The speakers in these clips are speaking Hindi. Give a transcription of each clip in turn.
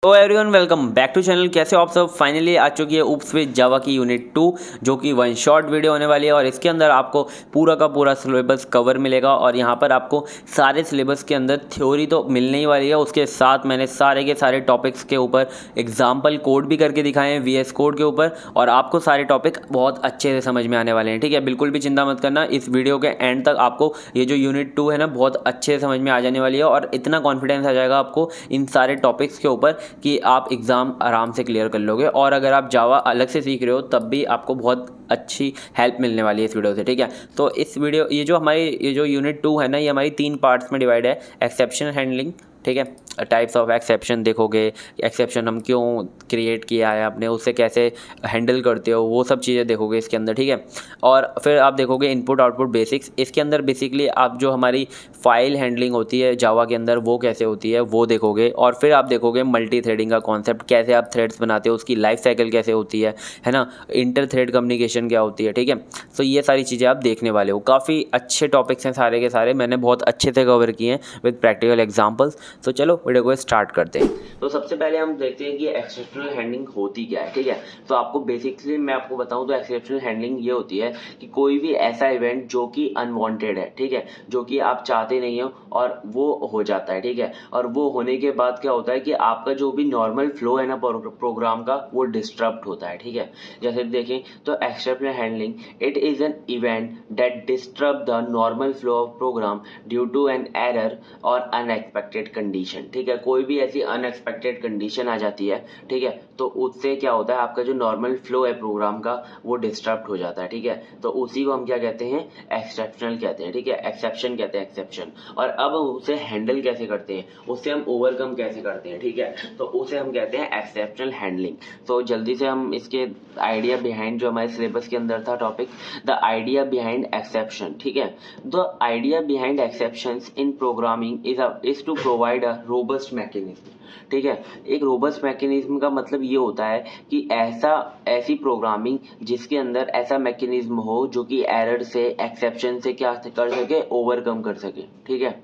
तो everyone welcome back to channel. कैसे हो आप सब। फाइनली आ चुकी है ऊप्स विद जावा की यूनिट 2, जो कि वन शॉट वीडियो होने वाली है और इसके अंदर आपको पूरा का पूरा सिलेबस कवर मिलेगा। और यहाँ पर आपको सारे सिलेबस के अंदर थ्योरी तो मिलने ही वाली है, उसके साथ मैंने सारे के सारे टॉपिक्स के ऊपर एग्जाम्पल कोड भी करके दिखाए हैं VS कोड के ऊपर, और आपको सारे टॉपिक बहुत अच्छे से समझ में आने वाले हैं। ठीक है, बिल्कुल भी चिंता मत करना, इस वीडियो के एंड तक आपको ये जो यूनिट 2 है ना बहुत अच्छे से समझ में आ जाने वाली है। और इतना कॉन्फिडेंस आ जाएगा आपको इन सारे टॉपिक्स के ऊपर कि आप एग्ज़ाम आराम से क्लियर कर लोगे। और अगर आप जावा अलग से सीख रहे हो तब भी आपको बहुत अच्छी हेल्प मिलने वाली है इस वीडियो से। ठीक है, तो इस वीडियो ये जो यूनिट 2 है ना, ये हमारी 3 पार्ट्स में डिवाइड है। एक्सेप्शन हैंडलिंग, ठीक है, टाइप्स ऑफ एक्सेप्शन देखोगे, एक्सेप्शन हम क्यों क्रिएट किया है आपने, उससे कैसे हैंडल करते हो, वो सब चीज़ें देखोगे इसके अंदर। ठीक है, और फिर आप देखोगे इनपुट आउटपुट बेसिक्स। इसके अंदर बेसिकली आप जो हमारी फाइल हैंडलिंग होती है जावा के अंदर वो कैसे होती है वो देखोगे। और फिर आप देखोगे मल्टी थ्रेडिंग का कॉन्सेप्ट, कैसे आप थ्रेड्स बनाते हो, उसकी लाइफ साइकिल कैसे होती है ना, इंटर थ्रेड कम्युनिकेशन क्या होती है। ठीक है, तो ये सारी चीज़ें आप देखने वाले हो। काफ़ी अच्छे टॉपिक्स हैं सारे के सारे, मैंने बहुत अच्छे से कवर किए हैं विद प्रैक्टिकल एग्जाम्पल्स। तो चलो वीडियो को स्टार्ट करते हैं। तो सबसे पहले हम देखते हैं कि एक्सेप्शनल हैंडलिंग होती क्या है। ठीक है, तो आपको बेसिकली मैं आपको बताऊं तो एक्सेप्शनल हैंडलिंग ये होती है कि कोई भी ऐसा इवेंट जो कि अनवांटेड है, ठीक है, जो कि आप चाहते नहीं हो और वो हो जाता है। ठीक है, और वो होने के बाद क्या होता है कि आपका जो भी नॉर्मल फ्लो है ना प्रोग्राम का, वो डिस्टर्ब होता है। ठीक है, जैसे देखें तो exceptional handling it is an event that disturb the normal flow of program due to an error और अनएक्सपेक्टेड कंडीशन। ठीक है, कोई भी ऐसी अनएक्सपेक्टेड कंडीशन आ जाती है, ठीक है, तो उससे क्या होता है आपका जो नॉर्मल फ्लो है प्रोग्राम का वो डिस्टर्ब हो जाता है। ठीक है, तो उसी को हम क्या कहते हैं, एक्सेप्शनल कहते हैं। ठीक है, एक्सेप्शन कहते हैं, एक्सेप्शन। और अब हम उसे हैंडल कैसे करते हैं, उससे हम ओवरकम कैसे करते हैं, ठीक है, तो उसे हम कहते हैं एक्सेप्शनल हैंडलिंग। तो जल्दी से हम इसके आइडिया बिहाइंड जो हमारे सिलेबस के अंदर था topic, the idea behind exception. ठीक है, the idea behind exceptions in programming is to provide a robust mechanism. ठीक है, एक रोबस्ट मैकेनिज्म का मतलब ये होता है कि ऐसी प्रोग्रामिंग जिसके अंदर ऐसा मैकेनिज्म हो जो कि एरर से, एक्सेप्शन से क्या कर सके, ओवरकम कर सके। ठीक है,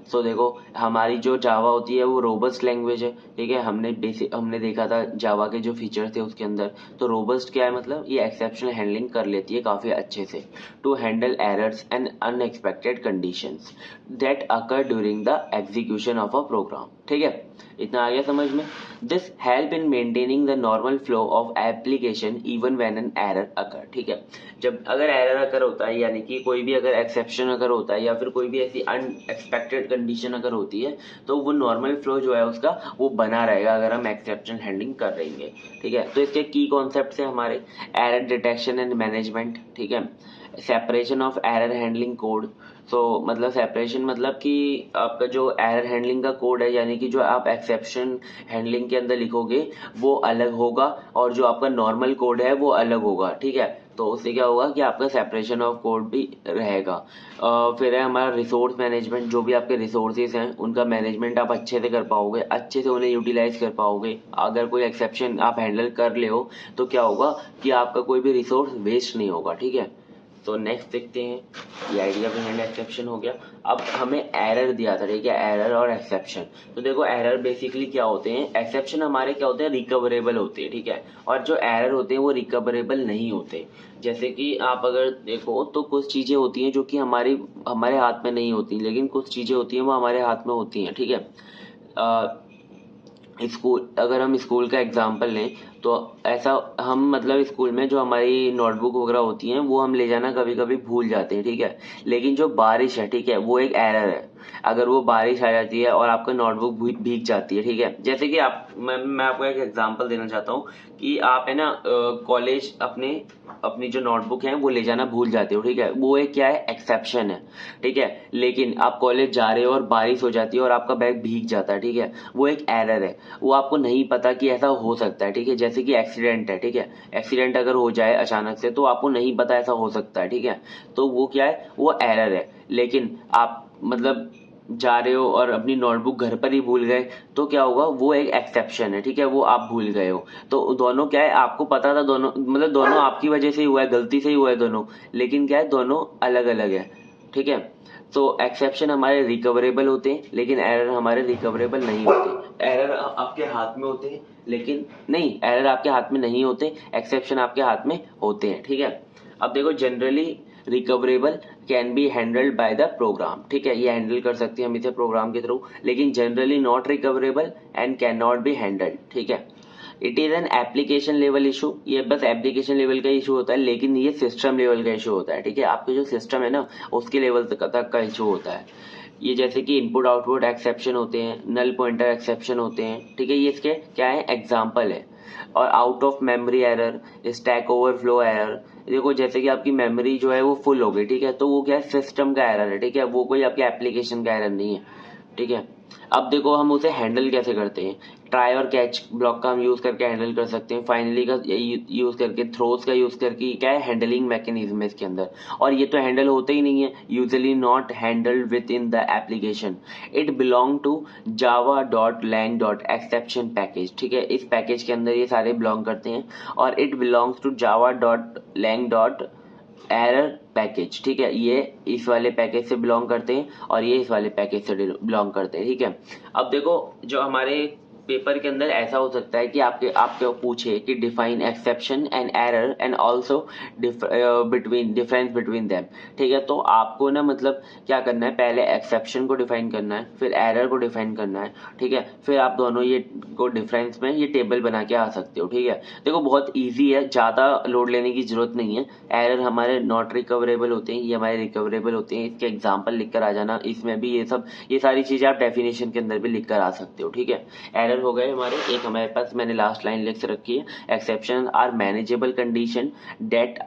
सो देखो हमारी जो जावा होती है वो रोबस्ट लैंग्वेज है। ठीक है, हमने देखा था जावा के जो फीचर थे उसके अंदर। तो रोबस्ट क्या है, मतलब ये एक्सेप्शनल हैंडलिंग कर लेती है काफी अच्छे से, to handle errors and unexpected conditions that occur during the execution of a program. ठीक है, इतना आ गया समझ में। This help in maintaining the normal flow of application even when an error occur. ठीक है, जब अगर एरर अकर होता है, यानी कि कोई भी अगर एक्सेप्शन अगर होता है या फिर कोई भी ऐसी अनएक्सपेक्टेड कंडीशन अगर होती है, तो वो नॉर्मल फ्लो जो है उसका वो बना रहेगा अगर हम एक्सेप्शन हैंडलिंग कर रहेंगे। ठीक है, तो इसके की कॉन्सेप्ट है हमारे, एरर डिटेक्शन एंड मैनेजमेंट। ठीक है, separation of error handling code. तो मतलब सेपरेशन मतलब कि आपका जो एरर हैंडलिंग का कोड है, यानी कि जो आप एक्सेप्शन हैंडलिंग के अंदर लिखोगे वो अलग होगा और जो आपका नॉर्मल कोड है वो अलग होगा। ठीक है, तो उससे क्या होगा कि आपका सेपरेशन ऑफ कोड भी रहेगा। फिर है हमारा रिसोर्स मैनेजमेंट, जो भी आपके रिसोर्सेज हैं उनका मैनेजमेंट आप अच्छे से कर पाओगे, अच्छे से उन्हें यूटिलाइज कर पाओगे। अगर कोई एक्सेप्शन आप हैंडल कर ले हो तो क्या होगा कि आपका कोई भी रिसोर्स वेस्ट नहीं होगा। ठीक है, तो नेक्स्ट देखते हैं, ये आइडिया बिहाइंड एक्सेप्शन हो गया। अब हमें एरर दिया था, ठीक है, एरर और एक्सेप्शन। तो देखो एरर बेसिकली क्या होते हैं, एक्सेप्शन हमारे क्या होते हैं, रिकवरेबल होते हैं। ठीक है, और जो एरर होते हैं वो रिकवरेबल नहीं होते। जैसे कि आप अगर देखो तो कुछ चीजें होती हैं जो कि हमारे हाथ में नहीं होती, लेकिन कुछ चीजें होती हैं वो हमारे हाथ में होती हैं। ठीक है, स्कूल, अगर हम स्कूल का एग्जाम्पल लें तो ऐसा हम मतलब स्कूल में जो हमारी नोटबुक वगैरह होती हैं वो हम ले जाना कभी कभी भूल जाते हैं। ठीक है, लेकिन जो बारिश है, ठीक है, वो एक एरर है। अगर वो बारिश आ जाती है और आपका नोटबुक भीग जाती है, ठीक है, जैसे कि मैं आपको एक एग्जांपल देना चाहता हूँ कि आप है ना कॉलेज अपनी जो नोटबुक है वो ले जाना भूल जाते हो। ठीक है, वो एक क्या है, एक्सेप्शन है। ठीक है, लेकिन आप कॉलेज जा रहे हो और बारिश हो जाती है और आपका बैग भीग जाता है। ठीक है, वो एक एरर है, वो आपको नहीं पता कि ऐसा हो सकता है। ठीक है, जैसे कि एक्सीडेंट है, ठीक है, एक्सीडेंट अगर हो जाए अचानक से तो आपको नहीं पता ऐसा हो सकता है। ठीक है, तो वो क्या है, वो एरर है। लेकिन आप मतलब जा रहे हो और अपनी नोटबुक घर पर ही भूल गए तो क्या होगा, वो एक एक्सेप्शन है। ठीक है, वो आप भूल गए हो, तो दोनों क्या है, आपको पता था, दोनों मतलब दोनों आपकी वजह से ही हुआ है, गलती से ही हुआ है दोनों, लेकिन क्या है, दोनों अलग अलग है। ठीक है, तो एक्सेप्शन हमारे रिकवरेबल होते हैं लेकिन एरर हमारे रिकवरेबल नहीं होते। एरर आपके हाथ में होते हैं लेकिन नहीं, एरर आपके हाथ में नहीं होते, एक्सेप्शन आपके हाथ में होते हैं। ठीक है, अब देखो generally recoverable can be handled by the program. ठीक है, ये हैंडल कर सकते हैं हम इसे प्रोग्राम के थ्रू, लेकिन generally not recoverable and can not be handled. ठीक है, it is an application level issue, ये बस एप्लीकेशन लेवल का इशू होता है, लेकिन ये सिस्टम लेवल का इशू होता है। ठीक है, आपके जो सिस्टम है ना उसके लेवल तक का इशू होता है। ये जैसे कि इनपुट आउटपुट एक्सेप्शन होते हैं, नल पॉइंटर एक्सेप्शन होते हैं। ठीक है, ये इसके क्या है, एग्जाम्पल है। और out of memory error, stack overflow error, देखो जैसे कि आपकी मेमोरी जो है वो फुल हो गई। ठीक है, तो वो क्या है, सिस्टम का एरर है। ठीक है, वो कोई आपके एप्लीकेशन का एरर नहीं है। ठीक है, अब देखो हम उसे हैंडल कैसे करते हैं। ट्राई और कैच ब्लॉक का हम यूज करके हैंडल कर सकते हैं, फाइनली का यूज करके, थ्रोज का यूज करके, क्या है, हैंडलिंग मैकेनिज्म है इसके अंदर। और ये तो हैंडल होते ही नहीं है, usually not handled within the application. It belong to java.lang.exception package. ठीक है, इस पैकेज के अंदर ये सारे बिलोंग करते हैं। और it belongs to java.lang. Error package. ठीक है, ये इस वाले पैकेज से बिलोंग करते हैं और ये इस वाले पैकेज से बिलोंग करते हैं। ठीक है, अब देखो जो हमारे पेपर के अंदर ऐसा हो सकता है कि आपके पूछे कि define exception and error and also difference between them. ठीक है, तो आपको ना मतलब क्या करना है, पहले एक्सेप्शन को डिफाइन करना है, फिर एरर को डिफाइन करना है। ठीक है, फिर आप दोनों ये को डिफरेंस में ये टेबल बना के आ सकते हो। ठीक है, देखो बहुत ईजी है, ज़्यादा लोड लेने की जरूरत नहीं है। एरर हमारे नॉट रिकवरेबल होते हैं, ये हमारे रिकवरेबल होते हैं। इसके एग्जाम्पल लिख कर आ जाना, इसमें भी ये सारी चीज़ें आप डेफिनेशन के अंदर भी लिख कर आ सकते हो। ठीक है, एरर हो गए हमारे। एक हमारे पास मैंने लास्ट लाइन लिख रखी है, exception are manageable condition that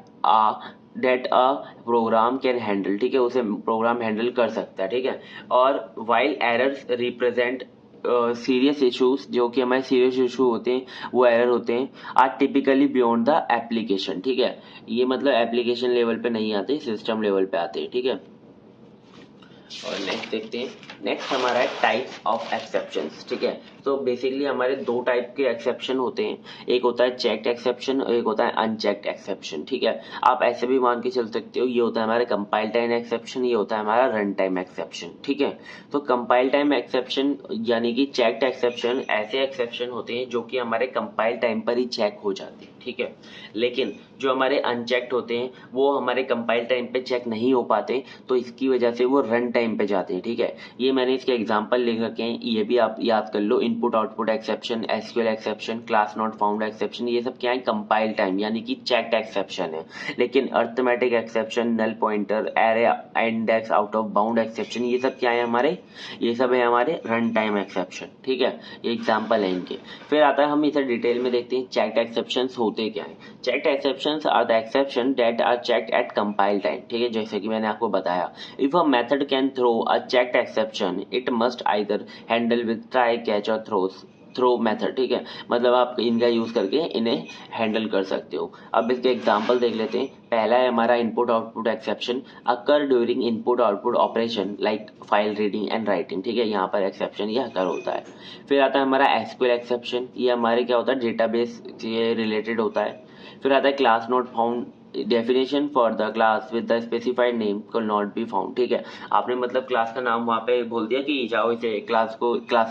a program can handle. ठीक है, उसे प्रोग्राम हैंडल कर सकता है। ठीक है, और while errors represent serious issues, जो कि हमारे सीरियस इशू होते हैं, वो एरर होते हैं, are typically beyond the application. ठीक है, ये मतलब एप्लीकेशन लेवल पे नहीं आते, सिस्टम लेवल पे आते हैं। ठीक है, और नेक्स्ट देखते हैं। नेक्स्ट हमारा है टाइप्स ऑफ एक्सेप्शंस। ठीक है, तो बेसिकली हमारे दो टाइप के एक्सेप्शन होते हैं, एक होता है चेक्ड एक्सेप्शन और एक होता है अनचेक्ड एक्सेप्शन। ठीक है, आप ऐसे भी मान के चल सकते हो, ये होता है हमारा कंपाइल टाइम एक्सेप्शन, ये होता है हमारा रन टाइम एक्सेप्शन। ठीक है, तो कंपाइल टाइम एक्सेप्शन यानी कि चेक्ड एक्सेप्शन ऐसे एक्सेप्शन होते हैं जो कि हमारे कंपाइल टाइम पर ही चेक हो जाते हैं। ठीक है, लेकिन जो हमारे अनचेक्ड होते हैं वो हमारे कंपाइल टाइम पे चेक नहीं हो पाते, तो इसकी वजह से वो रन टाइम पे जाते हैं। ठीक है, ये मैंने इसके एग्जांपल लिख रखे हैं, ये भी आप याद कर लो। Input output exception, SQL exception, class not found exception, ये सब क्या है, कंपाइल टाइम यानी कि चेक्ड एक्सेप्शन है। लेकिन arithmetic exception, null pointer, array index, out of bound exception, ये सब क्या है हमारे, ये सब है हमारे रन टाइम एक्सेप्शन। ठीक है, ये एग्जाम्पल है इनके। फिर आता है, हम इसे डिटेल में देखते हैं चेक्ड एक्सेप्शन होते क्या है। Checked exceptions are the exception that are checked at compile time. ठीक है, जैसे कि मैंने आपको बताया, if a method can throw a checked exception it must either handle with try, catch और थ्रो मेथड। ठीक है, मतलब आप इनका यूज करके इन्हें हैंडल कर सकते हो। अब इसके एग्जांपल देख लेते हैं। पहला है हमारा input output exception, occur during input output operation like file reading and writing. ठीक है, यहाँ पर एक्सेप्शन ये अकर होता है। फिर आता है हमारा एसक्यूएल एक्सेप्शन, ये हमारे क्या होता है, डेटाबेस से रिलेटेड होता है। फिर आता है class not found, definition for the class with the specified name can not be found. ठीक है, आपने मतलब क्लास का नाम वहाँ पे बोल दिया कि जाओ इसे क्लास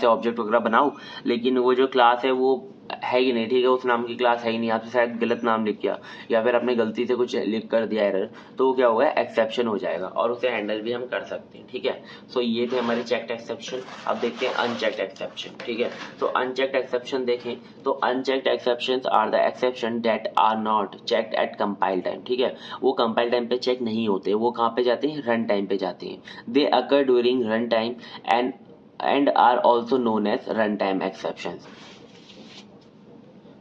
से ऑब्जेक्ट वगैरह बनाओ, लेकिन वो जो क्लास है वो है ही नहीं। ठीक है, उस नाम की क्लास है ही नहीं, आपसे शायद गलत नाम लिख किया या फिर आपने गलती से कुछ लिख कर दिया एरर, तो वो क्या होगा, एक्सेप्शन हो जाएगा और उसे हैंडल भी हम कर सकते हैं। ठीक है, सो ये थे हमारे चेक्ड एक्सेप्शन। अब देखते हैं अनचेक्ड एक्सेप्शन। ठीक है, तो अनचेक्ड एक्सेप्शन देखें तो unchecked exceptions are the exception that are not checked at compile time. ठीक है, वो कंपाइल टाइम पे चेक नहीं होते, वो कहाँ पे जाते हैं, रन टाइम पे जाते हैं। They occur during run time and are also known as run time exceptions.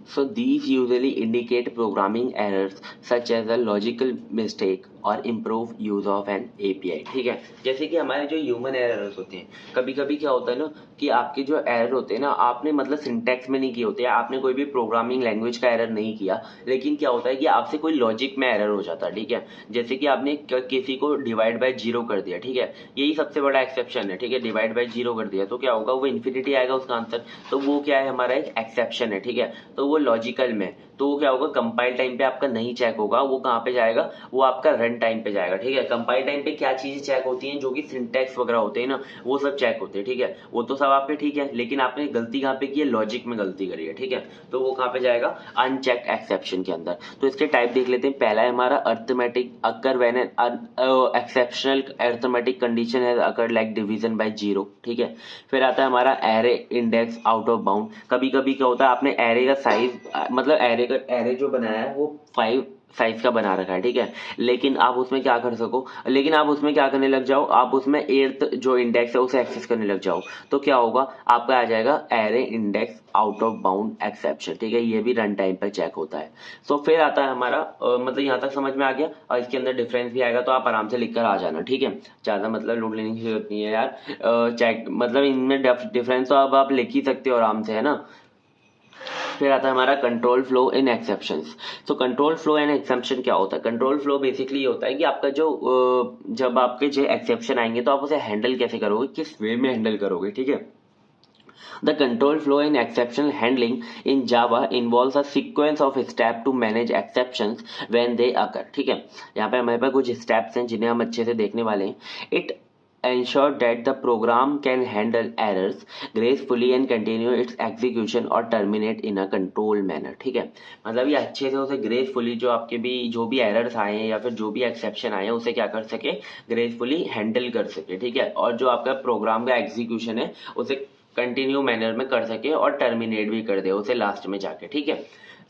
So these usually indicate programming errors such as a logical mistake और improve use of an API. ठीक है, जैसे कि हमारे जो ह्यूमन एरर्स होते हैं, कभी कभी क्या होता है ना कि आपके जो एरर होते हैं ना, आपने मतलब सिंटैक्स में नहीं किए होते हैं, आपने कोई भी प्रोग्रामिंग लैंग्वेज का एरर नहीं किया, लेकिन क्या होता है कि आपसे कोई लॉजिक में एरर हो जाता है। ठीक है, जैसे कि आपने किसी को डिवाइड बाय जीरो कर दिया। ठीक है, यही सबसे बड़ा एक्सेप्शन है। ठीक है, डिवाइड बाय जीरो कर दिया तो क्या होगा, वो इन्फिनिटी आएगा उसका आंसर, तो वो क्या है, हमारा एक एक्सेप्शन है। ठीक है, तो वो लॉजिकल में, तो वो क्या होगा, कंपाइल टाइम पे आपका नहीं चेक होगा, वो कहाँ पे जाएगा, वो आपका रन टाइम पे जाएगा। ठीक है, कंपाइल टाइम पे क्या चीजें चेक होती हैं, जो कि सिंटैक्स वगैरह होते हैं ना, वो सब चेक होते हैं। ठीक है, वो तो सब आपके ठीक है, लेकिन आपने गलती कहाँ पे की है, लॉजिक में गलती करी है। ठीक है, तो वो कहाँ पे जाएगा, अनचेक्ड एक्सेप्शन के अंदर। तो इसके टाइप देख लेते हैं। पहला है हमारा arithmetic occur when exceptional arithmetic condition है अकर लाइक डिवीजन बाय 0। ठीक है, फिर आता है हमारा array index out of bound. कभी कभी क्या होता है, आपने एरे का साइज मतलब एरे जो बनाया है वो 5 साइज का बना रखा है। ठीक है, लेकिन आप उसमें क्या कर सको, लेकिन आप उसमें क्या करने लग जाओ, आप उसमें 8th जो इंडेक्स है उसे एक्सेस करने लग जाओ, तो क्या होगा, आपका आ जाएगा array index out of bound exception. ठीक है, ये भी रन टाइम पर चेक होता है। सो फिर आता है हमारा मतलब यहाँ तक समझ में आ गया, और इसके अंदर डिफरेंस भी आएगा, तो आप आराम से लिख कर आ जाना। ठीक है, ज्यादा मतलब लोड लेने की जरूरत नहीं है यार, चेक मतलब इनमें डिफरेंस तो अब आप लिख ही सकते हो आराम से, है ना। फिर आता है हमारा कंट्रोल फ्लो इन एक्सेप्शंस। तो कंट्रोल फ्लो एंड एक्सेप्शन क्या होता है, कंट्रोल फ्लो बेसिकली ये होता है कि आपका जो जब आपके जो एक्सेप्शन आएंगे तो आप उसे हैंडल कैसे करोगे, किस वे में हैंडल करोगे। ठीक है, the control flow in exception handling in Java involves a sequence of steps to manage exceptions when they occur। ठीक है, यहाँ पे हमारे पास कुछ स्टेप्स हैं जिन्हें हम अच्छे से देखने वाले हैं। It ensure that the program can handle errors gracefully and continue its execution or terminate in a controlled manner। ठीक है, मतलब ये अच्छे से उसे ग्रेसफुली जो आपके भी जो भी एरर्स आए हैं या फिर जो भी एक्सेप्शन आए हैं उसे क्या कर सके, ग्रेसफुली हैंडल कर सके। ठीक है, और जो आपका प्रोग्राम का एग्जीक्यूशन है उसे कंटिन्यू मैनर में कर सके और टर्मिनेट भी कर दे उसे लास्ट में जाके। ठीक है,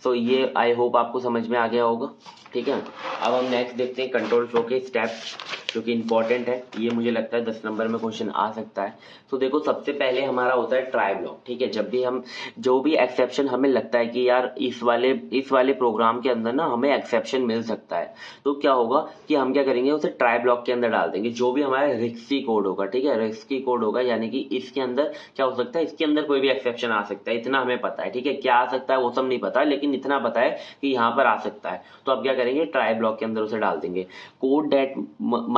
सो ये आई होप आपको समझ में आ गया होगा। ठीक है, अब हम नेक्स्ट देखते हैं कंट्रोल फ्लो के स्टेप्स जो कि इंपॉर्टेंट है, ये मुझे लगता है 10 नंबर में क्वेश्चन आ सकता है। तो देखो, सबसे पहले हमारा होता है ट्राई ब्लॉक। ठीक है, जब भी हम जो भी एक्सेप्शन हमें लगता है कि यार इस वाले प्रोग्राम के अंदर ना हमें एक्सेप्शन मिल सकता है, तो क्या होगा कि हम क्या करेंगे, उसे ट्राई ब्लॉक के अंदर डाल देंगे, जो भी हमारा रिस्की कोड होगा। ठीक है, रिस्की कोड होगा यानी कि इसके अंदर क्या हो सकता है, इसके अंदर कोई भी एक्सेप्शन आ सकता है, इतना हमें पता है। ठीक है, क्या आ सकता है वो सब नहीं पता, लेकिन इतना पता है कि यहाँ पर आ सकता है, तो अब क्या करेंगे, ट्राई ब्लॉक के अंदर उसे डाल देंगे। Code that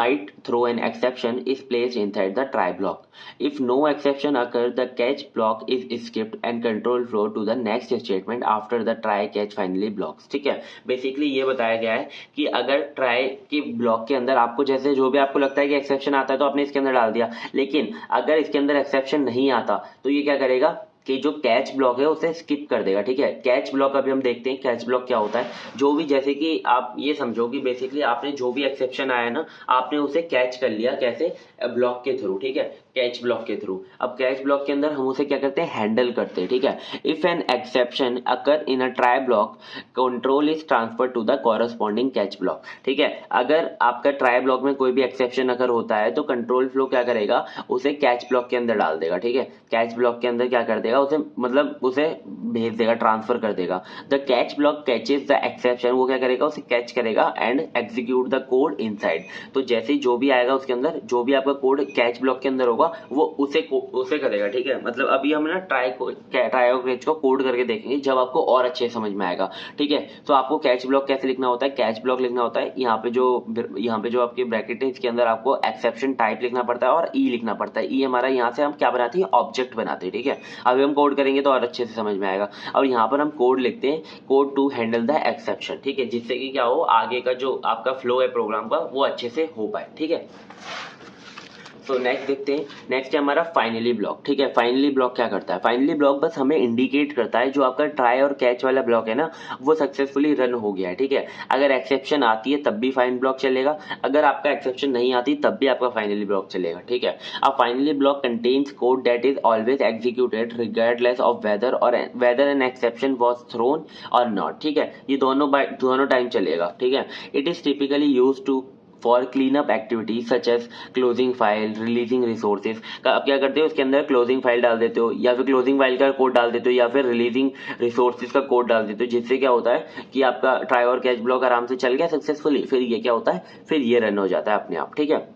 might throw an exception is placed inside the try block. If no exception occurs, the catch block is skipped and control flow to the next statement after the try catch finally blocks। ठीक है, बेसिकली ये बताया गया है कि अगर ट्राई के ब्लॉक के अंदर आपको जैसे जो भी आपको लगता है कि एक्सेप्शन आता है तो आपने इसके अंदर डाल दिया, लेकिन अगर इसके अंदर एक्सेप्शन नहीं आता तो ये क्या करेगा कि जो कैच ब्लॉक है उसे स्किप कर देगा। ठीक है, कैच ब्लॉक अभी हम देखते हैं कैच ब्लॉक क्या होता है। जो भी जैसे कि आप ये समझो कि बेसिकली आपने जो भी एक्सेप्शन आया ना, आपने उसे कैच कर लिया, कैसे, ब्लॉक के थ्रू। ठीक है, कैच ब्लॉक के थ्रू। अब कैच ब्लॉक के अंदर हम उसे क्या करते हैं, हैंडल करते हैं। ठीक है, if an exception occur in a try block, control is transfer to the corresponding catch block. ठीक है, अगर आपका ट्राई ब्लॉक में कोई भी एक्सेप्शन अगर होता है तो कंट्रोल फ्लो क्या करेगा, उसे कैच ब्लॉक के अंदर डाल देगा। ठीक है, कैच ब्लॉक के अंदर क्या कर देगा, उसे मतलब उसे भेज देगा, ट्रांसफर कर देगा। The catch block catches the exception, वो क्या करेगा, उसे कैच करेगा and execute the code inside. तो जैसे ही जो भी आएगा उसके अंदर, जो भी आपका कोड कैच ब्लॉक के अंदर होगा वो उसे करेगा। ठीक है, मतलब अभी हम ना ट्राई और कैच को कोड करके देखेंगे जब आपको और अच्छे समझ में आएगा। ठीक है, तो आपको कैच ब्लॉक कैसे लिखना होता है, कैच ब्लॉक लिखना होता है यहाँ पे जो आपके ब्रैकेट है इसके अंदर आपको एक्सेप्शन टाइप लिखना पड़ता है और ई लिखना पड़ता है। ई हमारा यहाँ से हम क्या बनाते हैं, ऑब्जेक्ट बनाते हैं। ठीक है, अभी हम कोड करेंगे तो और अच्छे से समझ में आएगा। और यहाँ पर हम कोड लिखते हैं, code to handle the exception. ठीक है, जिससे कि क्या हो, आगे का जो आपका फ्लो है प्रोग्राम का वो अच्छे से हो पाए। ठीक है, तो नेक्स्ट देखते हैं। नेक्स्ट है हमारा फाइनली ब्लॉक। ठीक है, फाइनली ब्लॉक क्या करता है, फाइनली ब्लॉक बस हमें इंडिकेट करता है जो आपका ट्राई और कैच वाला ब्लॉक है ना वो सक्सेसफुली रन हो गया है। ठीक है, अगर एक्सेप्शन आती है तब भी फाइन ब्लॉक चलेगा, अगर आपका एक्सेप्शन नहीं आती तब भी आपका फाइनली ब्लॉक चलेगा। ठीक है, अब finally block contains code that is always executed regardless of whether an exception was thrown और नॉट। ठीक है, ये दोनों टाइम चलेगा। ठीक है, it is typically used to for clean up activities such as closing file, releasing resources. आप क्या करते हो, उसके अंदर क्लोजिंग फाइल डाल देते हो या फिर क्लोजिंग फाइल का कोड डाल देते हो या फिर रिलीजिंग रिसोर्सेज का कोड डाल देते हो, जिससे क्या होता है कि आपका ट्राई और कैच ब्लॉक आराम से चल गया सक्सेसफुली। फिर ये क्या होता है, फिर ये रन हो जाता है अपने आप। ठीक है,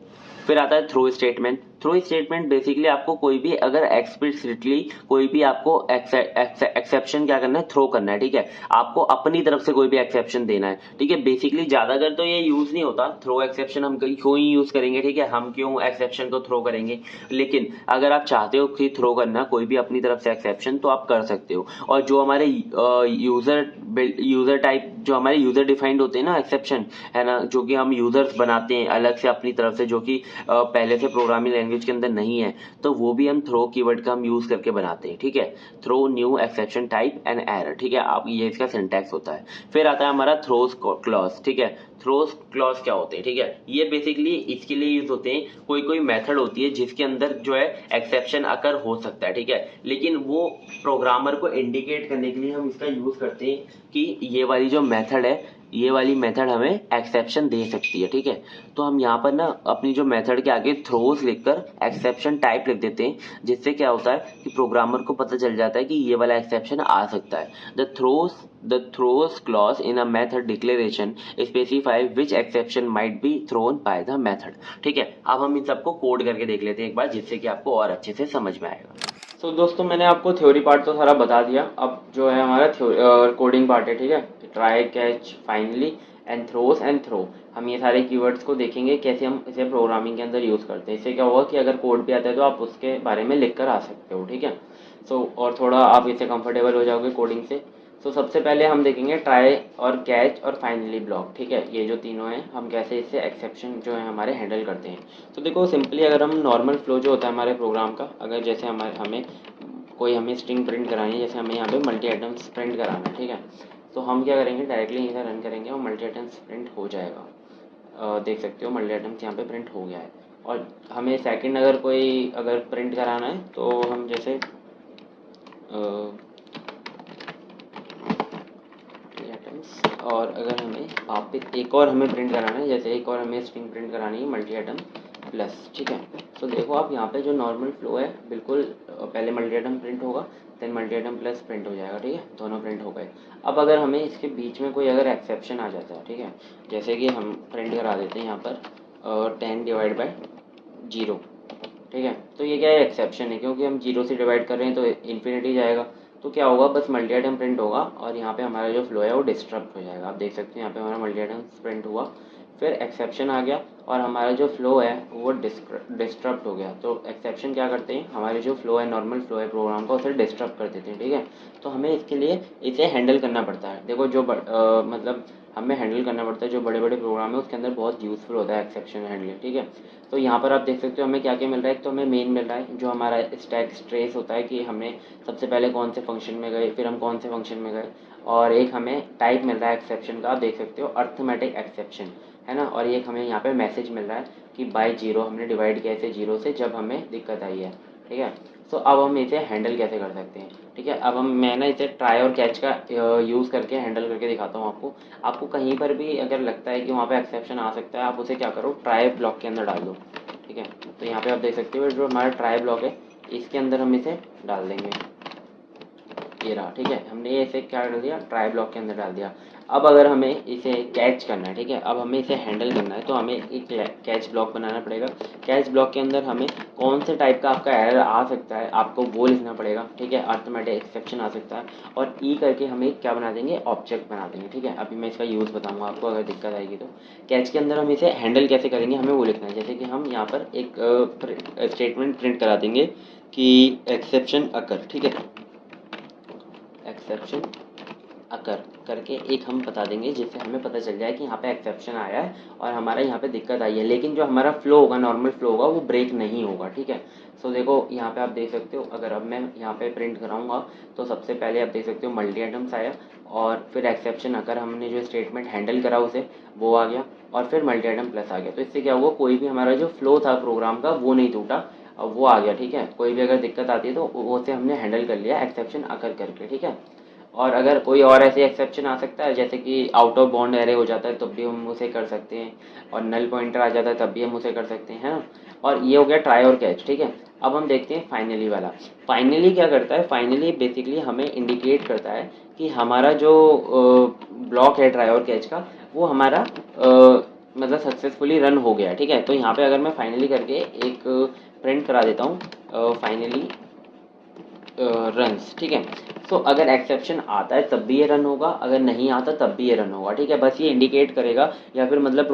फिर आता है throw statement. Throw statement basically आपको कोई भी अगर एक्सप्लिसिटली कोई भी आपको एक्सेप्शन क्या करना है, थ्रो करना है। ठीक है, आपको अपनी तरफ से कोई भी एक्सेप्शन देना है। ठीक है, बेसिकली ज्यादातर तो ये यूज नहीं होता थ्रो एक्सेप्शन, हम क्यों ही यूज करेंगे। ठीक है, हम क्यों एक्सेप्शन को थ्रो करेंगे, लेकिन अगर आप चाहते हो कि थ्रो करना कोई भी अपनी तरफ से एक्सेप्शन तो आप कर सकते हो। और जो हमारे यूजर यूज़र टाइप जो हमारे यूज़र डिफाइंड होते हैं ना एक्सेप्शन, है ना, जो कि हम यूज़र्स बनाते हैं अलग से अपनी तरफ से, जो कि पहले से प्रोग्रामिंग लैंग्वेज के अंदर नहीं है, तो वो भी हम थ्रो कीवर्ड का हम यूज़ करके बनाते हैं। ठीक है, throw new exception type and error. ठीक है, आप ये इसका सिंटैक्स होता है। फिर आता है हमारा थ्रोज क्लॉज। ठीक है, थ्रोज क्लॉज क्या होते हैं? ठीक है, ये बेसिकली इसके लिए यूज होते हैं, कोई कोई मेथड होती है जिसके अंदर जो है एक्सेप्शन अकर हो सकता है। ठीक है, लेकिन वो प्रोग्रामर को इंडिकेट करने के लिए हम इसका यूज करते हैं कि ये वाली जो मेथड है, ये वाली मेथड हमें एक्सेप्शन दे सकती है। ठीक है, तो हम यहाँ पर ना अपनी जो मेथड के आगे थ्रोज लिखकर एक्सेप्शन टाइप लिख देते हैं, जिससे क्या होता है कि प्रोग्रामर को पता चल जाता है कि ये वाला एक्सेप्शन आ सकता है। The throws clause in a method declaration specify which exception might be thrown by the method. ठीक है, अब हम इन सबको कोड करके देख लेते हैं एक बार, जिससे कि आपको और अच्छे से समझ में आएगा। तो दोस्तों मैंने आपको थ्योरी पार्ट तो सारा बता दिया, अब जो है हमारा कोडिंग पार्ट है। ठीक है, try, catch, finally and throw, हम ये सारे कीवर्ड्स को देखेंगे कैसे हम इसे प्रोग्रामिंग के अंदर यूज़ करते हैं। इससे क्या होगा कि अगर कोड भी आता है तो आप उसके बारे में लिख कर आ सकते हो। ठीक है, सो और थोड़ा आप इससे कंफर्टेबल हो जाओगे कोडिंग से। तो सबसे पहले हम देखेंगे ट्राई और कैच और फाइनली ब्लॉक। ठीक है, ये जो तीनों हैं हम कैसे इससे एक्सेप्शन जो है हमारे हैंडल करते हैं। तो देखो सिंपली अगर हम नॉर्मल फ्लो जो होता है हमारे प्रोग्राम का, अगर जैसे हमें स्ट्रिंग प्रिंट करानी है, जैसे हमें यहाँ पे मल्टी आइटम्स प्रिंट कराना है। ठीक है, तो हम क्या करेंगे, डायरेक्टली इसे रन करेंगे और मल्टी आइटम्स प्रिंट हो जाएगा। देख सकते हो मल्टी आइटम्स यहाँ पे प्रिंट हो गया है। और हमें सेकंड अगर प्रिंट कराना है तो हम जैसे और अगर हमें वापस एक और हमें प्रिंट कराना है, जैसे एक और हमें स्ट्रिंग प्रिंट करानी है मल्टी आइटम प्लस। ठीक है, तो देखो आप यहाँ पे जो नॉर्मल फ्लो है बिल्कुल पहले मल्टी आइटम प्रिंट होगा, then multi item plus print हो जाएगा। ठीक है, दोनों प्रिंट हो गए। अब अगर हमें इसके बीच में कोई अगर एक्सेप्शन आ जाता है, ठीक है, जैसे कि हम प्रिंट करा देते हैं यहाँ पर 10 डिवाइड बाई 0। ठीक है, तो ये क्या है, एक्सेप्शन है, क्योंकि हम 0 से डिवाइड कर रहे हैं तो इन्फिनिटी जाएगा। तो क्या होगा, बस मल्टी आइटम प्रिंट होगा और यहाँ पे हमारा जो फ्लो है वो डिस्टर्ब हो जाएगा। आप देख सकते हैं यहाँ पे हमारा मल्टी आइटम प्रिंट हुआ, फिर एक्सेप्शन आ गया और हमारा जो फ्लो है वो डिस्टर्ब हो गया। तो एक्सेप्शन क्या करते हैं, हमारे जो फ्लो है, नॉर्मल फ्लो है प्रोग्राम का, उसे डिस्टर्ब कर देते हैं। ठीक है, तो हमें इसके लिए इसे हैंडल करना पड़ता है। देखो मतलब हमें हैंडल करना पड़ता है, जो बड़े बड़े प्रोग्राम है उसके अंदर बहुत यूज़फुल होता है एक्सेप्शन हैंडलिंग। ठीक है, तो यहाँ पर आप देख सकते हो हमें क्या क्या मिल रहा है। एक तो हमें मेन मिल रहा है जो हमारा स्टैक ट्रेस होता है कि हमें सबसे पहले कौन से फंक्शन में गए, फिर हम कौन से फंक्शन में गए। और एक हमें टाइप मिल रहा है एक्सेप्शन का, आप देख सकते हो अर्थमेटिक एक्सेप्शन, है ना। और एक हमें यहाँ पे मैसेज मिल रहा है कि बाय 0 हमने डिवाइड किया इसे 0 से जब हमें दिक्कत आई है। ठीक है, तो अब हम इसे हैंडल कैसे कर सकते हैं। ठीक है, अब मैं ना इसे ट्राई और कैच का यूज़ करके हैंडल करके दिखाता हूँ आपको कहीं पर भी अगर लगता है कि वहाँ पे एक्सेप्शन आ सकता है, आप उसे क्या करो, ट्राई ब्लॉक के अंदर डाल दो। ठीक है, तो यहाँ पे आप देख सकते हो जो हमारा ट्राई ब्लॉक है इसके अंदर हम इसे डाल देंगे, ये रहा। ठीक है, हमने ये इसे क्या कर दिया, ट्राई ब्लॉक के अंदर डाल दिया। अब अगर हमें इसे कैच करना है, ठीक है, अब हमें इसे हैंडल करना है तो हमें एक कैच ब्लॉक बनाना पड़ेगा। कैच ब्लॉक के अंदर हमें कौन से टाइप का आपका एरर आ सकता है आपको वो लिखना पड़ेगा। ठीक है, अर्थमेटिक एक्सेप्शन आ सकता है और ई करके हमें क्या बना देंगे, ऑब्जेक्ट बना देंगे। ठीक है, अभी मैं इसका यूज़ बताऊँगा आपको अगर दिक्कत आएगी तो। कैच के अंदर हम इसे हैंडल कैसे करेंगे, हमें वो लिखना है। जैसे कि हम यहाँ पर एक स्टेटमेंट प्रिंट करा देंगे कि एक्सेप्शन अकर। ठीक है, एक्सेप्शन अकर करके एक हम बता देंगे जिससे हमें पता चल जाए कि यहाँ पे एक्सेप्शन आया है और हमारा यहाँ पे दिक्कत आई है, लेकिन जो हमारा फ्लो होगा, नॉर्मल फ्लो होगा, वो ब्रेक नहीं होगा। ठीक है, सो देखो यहाँ पे आप देख सकते हो, अगर अब मैं यहाँ पे प्रिंट कराऊंगा तो सबसे पहले आप देख सकते हो मल्टी आइटम्स आया और फिर एक्सेप्शन अगर हमने जो स्टेटमेंट हैंडल करा उसे वो आ गया और फिर मल्टी आइटम प्लस आ गया। तो इससे क्या हुआ, कोई भी हमारा जो फ्लो था प्रोग्राम का वो नहीं टूटा, वो आ गया। ठीक है, कोई भी अगर दिक्कत आती है तो वो से हमने हैंडल कर लिया एक्सेप्शन अकर करके। ठीक है, और अगर कोई और ऐसे एक्सेप्शन आ सकता है जैसे कि आउट ऑफ बाउंड एरे हो जाता है तब भी हम उसे कर सकते हैं, और नल पॉइंटर आ जाता है तब भी हम उसे कर सकते हैं, है ना। और ये हो गया ट्राई और कैच। ठीक है, अब हम देखते हैं फाइनली वाला। फाइनली क्या करता है, फाइनली बेसिकली हमें इंडिकेट करता है कि हमारा जो ब्लॉक है ट्राई और कैच का वो हमारा मतलब सक्सेसफुली रन हो गया। ठीक है, तो यहाँ पे अगर मैं फाइनली करके एक प्रिंट करा देता हूँ फाइनली रन्स। ठीक है, तो अगर एक्सेप्शन आता है तब भी ये रन होगा, अगर नहीं आता तब भी ये रन होगा। ठीक है, बस ये इंडिकेट करेगा या फिर मतलब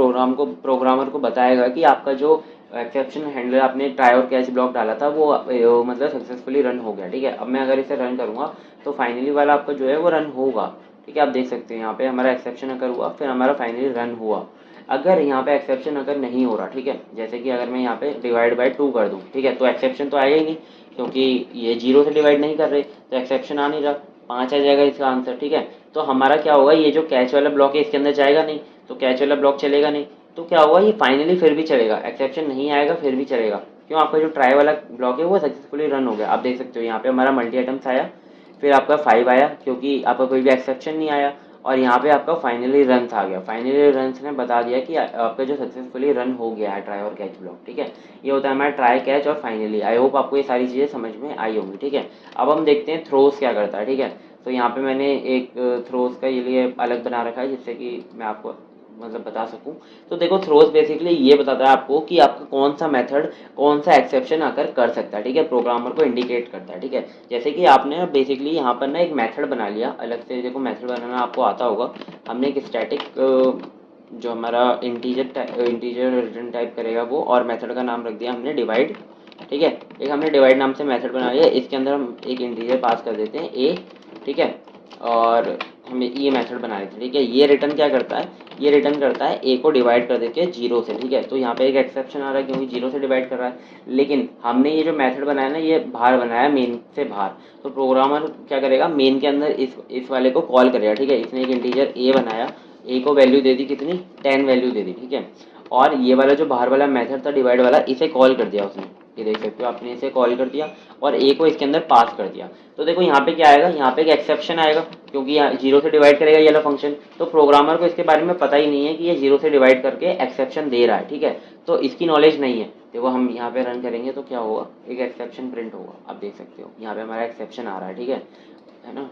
प्रोग्रामर को बताएगा कि आपका जो एक्सेप्शन हैंडलर आपने ट्राई और कैच ब्लॉक डाला था वो मतलब सक्सेसफुली रन हो गया। ठीक है, अब मैं अगर इसे रन करूँगा तो फाइनली वाला आपका जो है वो रन होगा। ठीक है। आप देख सकते हैं यहाँ पे हमारा एक्सेप्शन अगर हुआ, फिर हमारा फाइनली रन हुआ। अगर यहाँ पे एक्सेप्शन अगर नहीं हो रहा, ठीक है, जैसे कि अगर मैं यहाँ पे डिवाइड बाय 2 कर दूँ, ठीक है, तो एक्सेप्शन तो आएगा ही नहीं, क्योंकि ये 0 से डिवाइड नहीं कर रहे, तो एक्सेप्शन आ नहीं रहा, 5 आ जाएगा इसका आंसर, ठीक है। तो हमारा क्या होगा, ये जो कैच वाला ब्लॉक है इसके अंदर जाएगा नहीं, तो कैच वाला ब्लॉक चलेगा नहीं, तो क्या होगा, ये फाइनली फिर भी चलेगा, एक्सेप्शन नहीं आएगा फिर भी चलेगा, क्यों, आपका जो ट्राई वाला ब्लॉक है वो सक्सेसफुली रन हो गया। आप देख सकते हो यहाँ पे हमारा मल्टी आइटम्स आया, फिर आपका 5 आया क्योंकि आपका कोई भी एक्सेप्शन नहीं आया, और यहाँ पे आपका फाइनली रन आ गया। फाइनली रन ने बता दिया कि आपका जो सक्सेसफुली रन हो गया है ट्राई और कैच ब्लॉक, ठीक है। ये होता है हमारा ट्राई, कैच और फाइनली। आई होप आपको ये सारी चीज़ें समझ में आई होंगी, ठीक है। अब हम देखते हैं थ्रोस क्या करता है, ठीक है। तो यहाँ पे मैंने एक थ्रोस का ये लिए अलग बना रखा है, जिससे कि मैं आपको मतलब बता सकूं। तो देखो, थ्रोस बेसिकली ये बताता है आपको कि आपका कौन सा मेथड कौन सा एक्सेप्शन आकर कर सकता है, ठीक है, प्रोग्रामर को इंडिकेट करता है, ठीक है। जैसे कि आपने बेसिकली यहाँ पर ना एक मेथड बना लिया अलग से, देखो मेथड बनाना आपको आता होगा। हमने एक स्टैटिक जो हमारा इंटीजर रिटर्न टाइप करेगा वो, और मेथड का नाम रख दिया हमने डिवाइड, ठीक है। एक हमने डिवाइड नाम से मेथड बना लिया, इसके अंदर हम एक इंटीजर पास कर देते हैं ए, ठीक है, और हमें ये मेथड बनाए थे, ठीक है। ये रिटर्न क्या करता है, ये रिटर्न करता है ए को डिवाइड कर देते हैं 0 से, ठीक है। तो यहाँ पे एक एक्सेप्शन आ रहा है क्योंकि 0 से डिवाइड कर रहा है, लेकिन हमने ये जो मेथड बनाया ना ये बाहर बनाया, मेन से बाहर। तो प्रोग्रामर क्या करेगा, मेन के अंदर इस वाले को कॉल करेगा, ठीक है। इसने एक इंटीजर ए बनाया, ए को वैल्यू दे दी कितनी, 10 वैल्यू दे दी, ठीक है। और ये वाला जो बाहर वाला मेथड था डिवाइड वाला, इसे कॉल कर दिया उसने, ये देख सकते हो आपने, इसे कॉल कर दिया और ए को इसके अंदर पास कर दिया। तो देखो यहाँ पे क्या आएगा, यहाँ पे एक एक्सेप्शन आएगा क्योंकि यहाँ 0 से डिवाइड करेगा ये वाला फंक्शन। तो प्रोग्रामर को इसके बारे में पता ही नहीं है कि ये 0 से डिवाइड करके एक्सेप्शन दे रहा है, ठीक है। तो इसकी नॉलेज नहीं है। देखो हम यहाँ पे रन करेंगे तो क्या होगा, एक एक्सेप्शन प्रिंट होगा, आप देख सकते हो यहाँ पे हमारा एक्सेप्शन आ रहा है, ठीक है ना।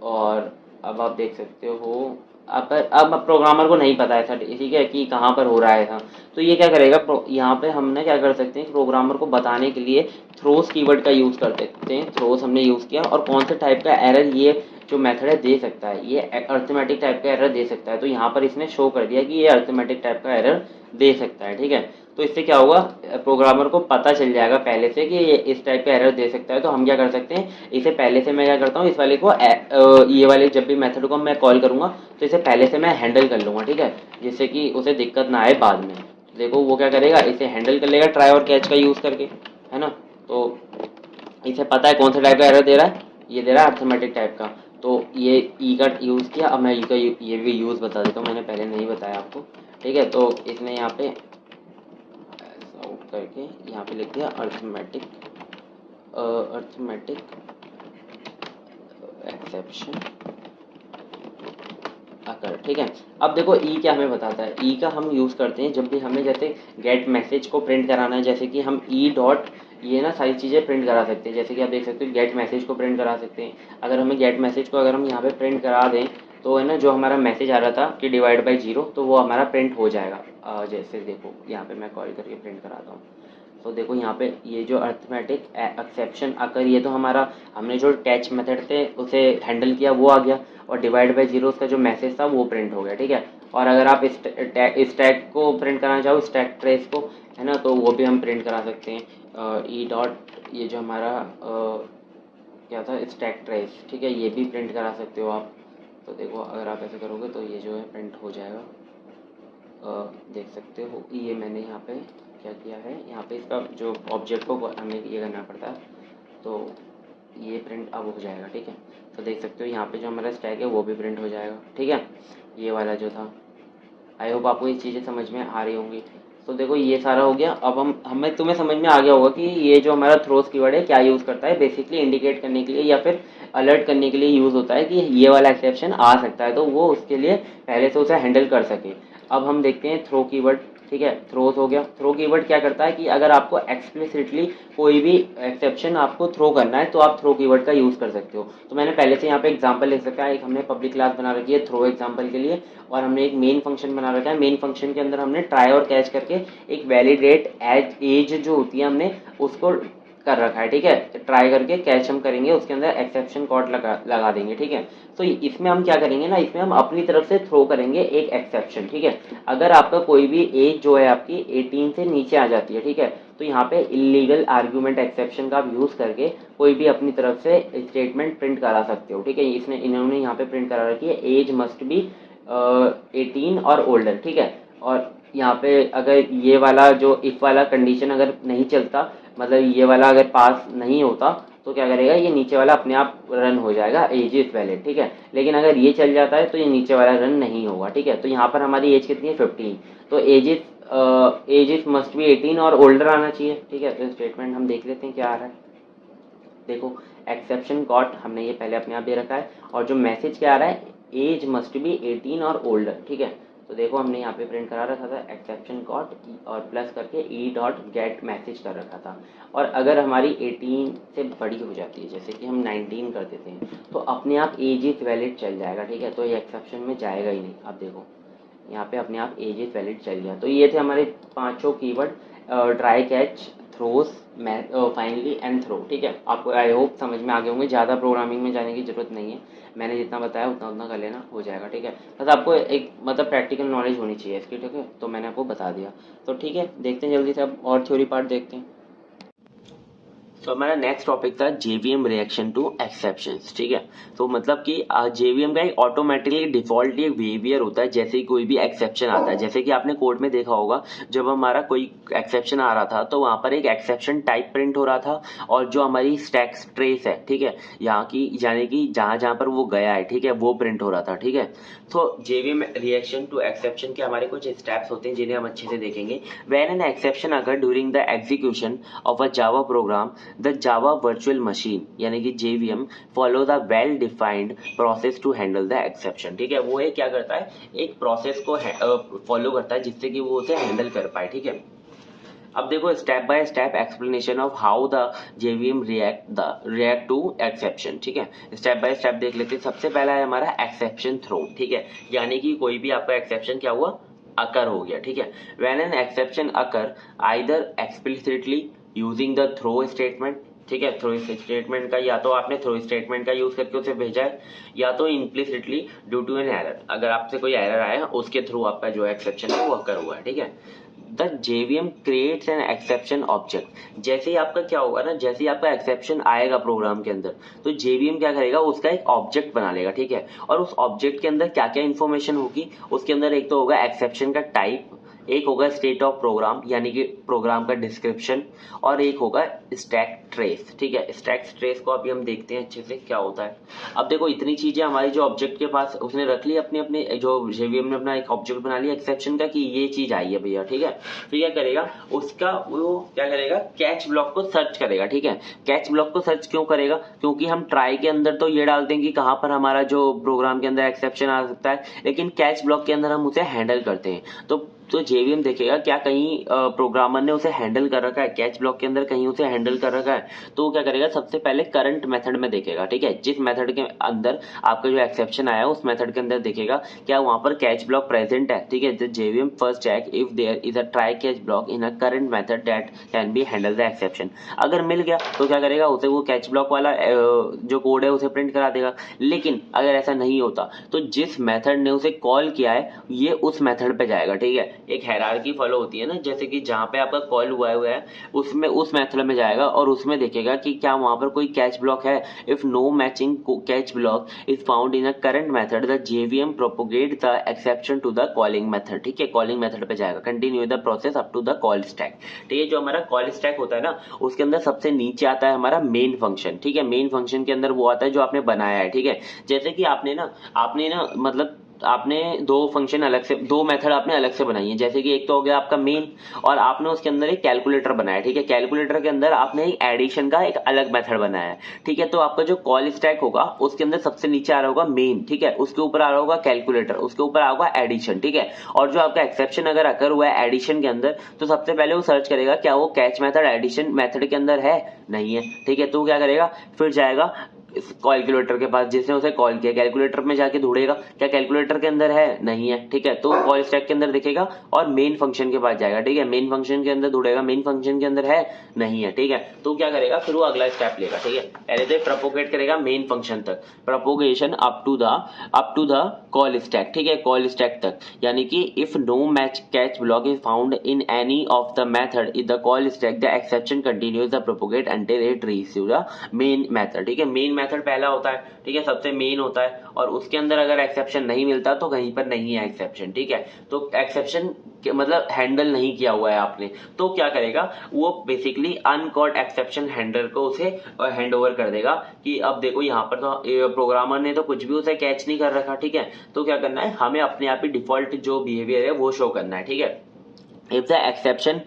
और अब आप देख सकते हो अब प्रोग्रामर को नहीं पता है सर, ठीक है, कि कहाँ पर हो रहा है था। तो ये क्या करेगा, यहाँ पे हमने क्या कर सकते हैं, प्रोग्रामर को बताने के लिए थ्रोस कीवर्ड का यूज़ कर सकते हैं। थ्रोस हमने यूज़ किया, और कौन से टाइप का एरर ये जो मेथड है दे सकता है, ये अर्थमेटिक टाइप का एरर दे सकता है। तो यहाँ पर इसने शो कर दिया कि ये अर्थमेटिक टाइप का एरर दे सकता है, ठीक है। तो इससे क्या होगा, प्रोग्रामर को पता चल जाएगा पहले से कि ये इस टाइप का एरर दे सकता है। तो हम क्या कर सकते हैं, इसे पहले से मैं क्या करता हूँ, इस वाले को ये वाले जब भी मेथड को मैं कॉल करूँगा तो इसे पहले से मैं हैंडल कर लूँगा, ठीक है, जिससे कि उसे दिक्कत ना आए बाद में। देखो वो क्या करेगा, इसे हैंडल कर लेगा ट्राई और कैच का यूज़ करके, है ना। तो इसे पता है कौन सा टाइप का एरर दे रहा है, ये दे रहा है अर्थमेटिक टाइप का। तो ये ई का यूज़ किया। अब मैं ई का ये भी यूज़ बता देता हूँ, मैंने पहले नहीं बताया आपको, ठीक है। तो इसने यहाँ पे आउट करके यहाँ पे लिख दिया अर्थमेटिक एक्सेप्शन अकर, ठीक है। अब देखो ई क्या हमें बताता है, ई का हम यूज़ करते हैं जब भी हमें जैसे गेट मैसेज को प्रिंट कराना है, जैसे कि हम ई डॉट ये ना सारी चीज़ें प्रिंट करा सकते हैं। जैसे कि आप देख सकते हो गेट मैसेज को प्रिंट करा सकते हैं। अगर हमें गेट मैसेज को अगर हम यहाँ पे प्रिंट करा दें तो है ना, जो हमारा मैसेज आ रहा था कि डिवाइड बाई 0, तो वो हमारा प्रिंट हो जाएगा। जैसे देखो यहाँ पे मैं कॉल करके प्रिंट कराता हूँ, तो देखो यहाँ पे ये जो अर्थमेटिक एक्सेप्शन अकर, ये तो हमारा हमने जो कैच मेथड थे उसे हैंडल किया वो आ गया, और डिवाइड बाई 0 का जो मैसेज था वो प्रिंट हो गया, ठीक है। और अगर आप स्टैक को प्रिंट कराना चाहो, स्टैक ट्रेस को, है ना, तो वो भी हम प्रिंट करा सकते हैं। ई डॉट ये जो हमारा क्या था, स्टैक ट्रेस, ठीक है, ये भी प्रिंट करा सकते हो आप। तो देखो अगर आप ऐसे करोगे तो ये जो है प्रिंट हो जाएगा, देख सकते हो। ये मैंने यहाँ पे क्या किया है, यहाँ पे इसका जो ऑब्जेक्ट को हमें ये करना पड़ता है, तो ये प्रिंट अब हो जाएगा, ठीक है। तो देख सकते हो यहाँ पे जो हमारा स्टैक है वो भी प्रिंट हो जाएगा, ठीक है, ये वाला जो था। आई होप आपको ये चीज़ें समझ में आ रही होंगी। तो देखो ये सारा हो गया। अब हमें तुम्हें समझ में आ गया होगा कि ये जो हमारा थ्रोस कीवर्ड है क्या यूज़ करता है, बेसिकली इंडिकेट करने के लिए या फिर अलर्ट करने के लिए यूज़ होता है कि ये वाला एक्सेप्शन आ सकता है, तो वो उसके लिए पहले से उसे हैंडल कर सके। अब हम देखते हैं थ्रो कीवर्ड, ठीक है, थ्रोस हो गया। थ्रो कीवर्ड क्या करता है कि अगर आपको एक्सप्लिसिटली कोई भी एक्सेप्शन आपको थ्रो करना है तो आप थ्रो कीवर्ड का यूज़ कर सकते हो। तो मैंने पहले से यहाँ पे एग्जांपल लिख रखा है, एक हमने पब्लिक क्लास बना रखी है थ्रो एग्जांपल के लिए, और हमने एक मेन फंक्शन बना रखा है। मेन फंक्शन के अंदर हमने ट्राई और कैच करके एक वैलिडेट एज जो होती है हमने उसको कर रखा है, ठीक है। ट्राई करके कैच हम करेंगे, उसके अंदर एक्सेप्शन कोड लगा देंगे, ठीक है। तो इसमें हम क्या करेंगे ना, इसमें हम अपनी तरफ से थ्रो करेंगे एक एक्सेप्शन, ठीक है। अगर आपका कोई भी एज जो है आपकी 18 से नीचे आ जाती है, ठीक है, तो तो यहाँ पे इलीगल आर्ग्यूमेंट एक्सेप्शन का आप यूज़ करके कोई भी अपनी तरफ से स्टेटमेंट प्रिंट करा सकते हो, ठीक है। इन्होंने यहाँ पे प्रिंट करा रखी है एज मस्ट बी 18 और ओल्डर, ठीक है। और यहाँ पे अगर ये वाला जो इफ वाला कंडीशन अगर नहीं चलता, मतलब ये वाला अगर पास नहीं होता, तो क्या करेगा, ये नीचे वाला अपने आप रन हो जाएगा, एज इज वैलिड, ठीक है। लेकिन अगर ये चल जाता है तो ये नीचे वाला रन नहीं होगा, ठीक है। तो यहाँ पर हमारी एज कितनी है, 15, तो एज इज मस्ट बी 18 और ओल्डर आना चाहिए, ठीक है। तो स्टेटमेंट हम देख लेते हैं क्या आ रहा है। देखो एक्सेप्शन कॉट हमने ये पहले अपने आप दे रखा है, और जो मैसेज क्या आ रहा है, एज मस्ट बी 18 और ओल्डर, ठीक है। तो देखो हमने यहाँ पे प्रिंट करा रखा था एक्सेप्शन कॉट और प्लस करके ई डॉट गेट मैसेज कर रखा था। और अगर हमारी 18 से बड़ी हो जाती है, जैसे कि हम 19 कर देते हैं, तो अपने आप एज इज वैलिड चल जाएगा, ठीक है। तो ये एक्सेप्शन में जाएगा ही नहीं। अब देखो यहाँ पे अपने आप एज इज वैलिड चल गया। तो ये थे हमारे पांचों keyword, try, catch, throws, finally and throw, ठीक है। आपको आई होप समझ में आ गए होंगे, ज़्यादा प्रोग्रामिंग में जाने की जरूरत नहीं है, मैंने जितना बताया उतना उतना कर लेना, हो जाएगा, ठीक है। बस आपको एक मतलब प्रैक्टिकल नॉलेज होनी चाहिए इसकी, ठीक है। तो मैंने आपको बता दिया, तो ठीक है, देखते हैं जल्दी से अब और थ्योरी पार्ट देखते हैं। तो हमारा नेक्स्ट टॉपिक था जेवीएम रिएक्शन टू एक्सेप्शंस, ठीक है। तो मतलब कि जेवीएम का एक ऑटोमेटिकली डिफॉल्ट एक बिहेवियर होता है जैसे ही कोई भी एक्सेप्शन आता है। जैसे कि आपने कोड में देखा होगा, जब हमारा कोई एक्सेप्शन आ रहा था तो वहां पर एक एक्सेप्शन टाइप प्रिंट हो रहा था, और जो हमारी स्टैक ट्रेस है, ठीक है, यहाँ की यानी कि जहां जहां पर वो गया है, ठीक है, वो प्रिंट हो रहा था, ठीक है। तो जेवीएम रिएक्शन टू एक्सेप्शन के हमारे कुछ स्टेप्स होते हैं जिन्हें हम अच्छे से देखेंगे। व्हेन एन एक्सेप्शन अगर during the execution of a Java program, the Java virtual machine यानी कि JVM follow the well defined process to handle the exception, ठीक है। वो ये क्या करता है, एक प्रोसेस को फॉलो करता है जिससे कि वो उसे हैंडल कर पाए, ठीक है। अब देखो step by step explanation of how the JVM react to exception, ठीक है। स्टेप बाय स्टेप देख लेते हैं। सबसे पहला है हमारा एक्सेप्शन थ्रो, ठीक है, यानी कि कोई भी आपका एक्सेप्शन क्या हुआ, अकर हो गया, ठीक है। When an exception occur either explicitly using the throw statement, ठीक है, थ्रो स्टेटमेंट का या तो आपने थ्रो स्टेटमेंट का यूज करके उसे भेजा है, या तो implicitly due to an error, अगर आपसे कोई एरर आया उसके थ्रू आपका जो एक्सेप्शन है वो अकर हुआ है, ठीक है। The JVM creates an exception object, जैसे ही आपका क्या होगा ना, जैसे ही आपका एक्सेप्शन आएगा प्रोग्राम के अंदर, तो JVM क्या करेगा, उसका एक ऑब्जेक्ट बना लेगा, ठीक है। और उस ऑब्जेक्ट के अंदर क्या क्या इन्फॉर्मेशन होगी, उसके अंदर एक तो होगा एक्सेप्शन का टाइप, एक होगा स्टेट ऑफ प्रोग्राम यानी कि प्रोग्राम का डिस्क्रिप्शन, और एक होगा स्टैक ट्रेस, ठीक है। स्टैक ट्रेस को अभी हम देखते हैं अच्छे से क्या होता है। अब देखो इतनी चीजें हमारी जो ऑब्जेक्ट के पास उसने रख ली, अपने अपने जो JVM ने अपना एक ऑब्जेक्ट बना लिया एक्सेप्शन का कि ये चीज आई है भैया, ठीक है। तो क्या करेगा, उसका वो क्या करेगा, कैच ब्लॉक को सर्च करेगा, ठीक है। कैच ब्लॉक को सर्च क्यों करेगा, क्योंकि हम ट्राई के अंदर तो ये डालते हैं कि कहाँ पर हमारा जो प्रोग्राम के अंदर एक्सेप्शन आ सकता है, लेकिन कैच ब्लॉक के अंदर हम उसे हैंडल करते हैं। तो JVM देखेगा क्या कहीं प्रोग्रामर ने उसे हैंडल कर रखा है, कैच ब्लॉक के अंदर कहीं उसे हैंडल कर रखा है, तो वो क्या करेगा, सबसे पहले करंट मेथड में देखेगा, ठीक है। जिस मेथड के अंदर आपका जो एक्सेप्शन आया उस मेथड के अंदर देखेगा क्या वहां पर कैच ब्लॉक प्रेजेंट है, ठीक है। JVM first check if there is a try catch block in a current method that can be handle the exception. अगर मिल गया तो क्या करेगा, उसे वो कैच ब्लॉक वाला जो कोड है उसे प्रिंट करा देगा। लेकिन अगर ऐसा नहीं होता तो जिस मेथड ने उसे कॉल किया है ये उस मेथड पे जाएगा, ठीक है। एक हायरार्की फॉलो होती है ना, जैसे कि जहां पे आपका कॉल हुआ है उसमें उस मेथड में जाएगा और उसमें देखेगा कि क्या वहां पर कोई कैच ब्लॉक है। If no matching catch block is found in a current method the JVM propagate the exception to the calling method, ठीक है। कॉलिंग मेथड पे जाएगा, continue the process up to the call stack, ठीक है। जो हमारा कॉल स्टैक होता है ना, उसके अंदर सबसे नीचे आता है हमारा मेन फंक्शन, ठीक है। मेन फंक्शन के अंदर वो आता है जो आपने बनाया है, ठीक है। जैसे कि आपने ना मतलब आपने दो फंक्शन अलग से, दो मेथड आपने अलग से बनाई है, जैसे कि एक तो हो गया आपका मेन, और आपने उसके अंदर एक कैलकुलेटर बनाया, ठीक है। कैलकुलेटर के अंदर आपने एक एडिशन का एक अलग मेथड बनाया है, ठीक है। तो आपका जो कॉल स्टैक होगा उसके अंदर सबसे नीचे आ रहा होगा मेन, ठीक है। उसके ऊपर आ रहा होगा कैलकुलेटर, उसके ऊपर आ होगा एडिशन, ठीक है। और जो आपका एक्सेप्शन अगर अकर हुआ है एडिशन के अंदर, तो सबसे पहले वो सर्च करेगा क्या वो कैच मेथड एडिशन मेथड के अंदर है, नहीं है, ठीक है। तो क्या करेगा, फिर जाएगा कैलकुलेटर के पास, जिसने उसे कॉल किया, कैलकुलेटर में जाके ढूंढेगा क्या कैलकुलेटर के अंदर है, नहीं है, ठीक है, तो कॉल स्टैक के अंदर दिखेगा और मेन फंक्शन के पास जाएगा, ठीक है, मेन फंक्शन के अंदर ढूंढेगा, मेन फंक्शन के अंदर है, नहीं है, ठीक है, तो क्या करेगा फिर वो अगला स्टेप लेगा, ठीक है, पहले तो प्रोपोगेट करेगा मेन फंक्शन तक, propagation up to the call stack, ठीक है, कॉल स्टैक तक, यानी कि if no match catch block is found in any of the method in the call stack the exception continues the propagate until it reaches the main method, ठीक है, मेन मेथड पहला होता है, ठीक है, सबसे मेन होता है, और उसके अंदर अगर एक्सेप्शन नहीं मिलता तो कहीं पर नहीं है एक्सेप्शन, ठीक है, तो एक्सेप्शन मतलब हैंडल नहीं किया हुआ है आपने, तो क्या करेगा वो बेसिकली अनकॉल्ड एक्सेप्शन हैंडलर को उसे हैंड ओवर कर देगा कि अब देखो यहाँ पर तो प्रोग्रामर ने तो कुछ भी उसे कैच नहीं कर रखा, ठीक है, तो क्या करना है हमें अपने आप ही डिफॉल्ट जो बिहेवियर है वो शो करना है, ठीक है, if the exception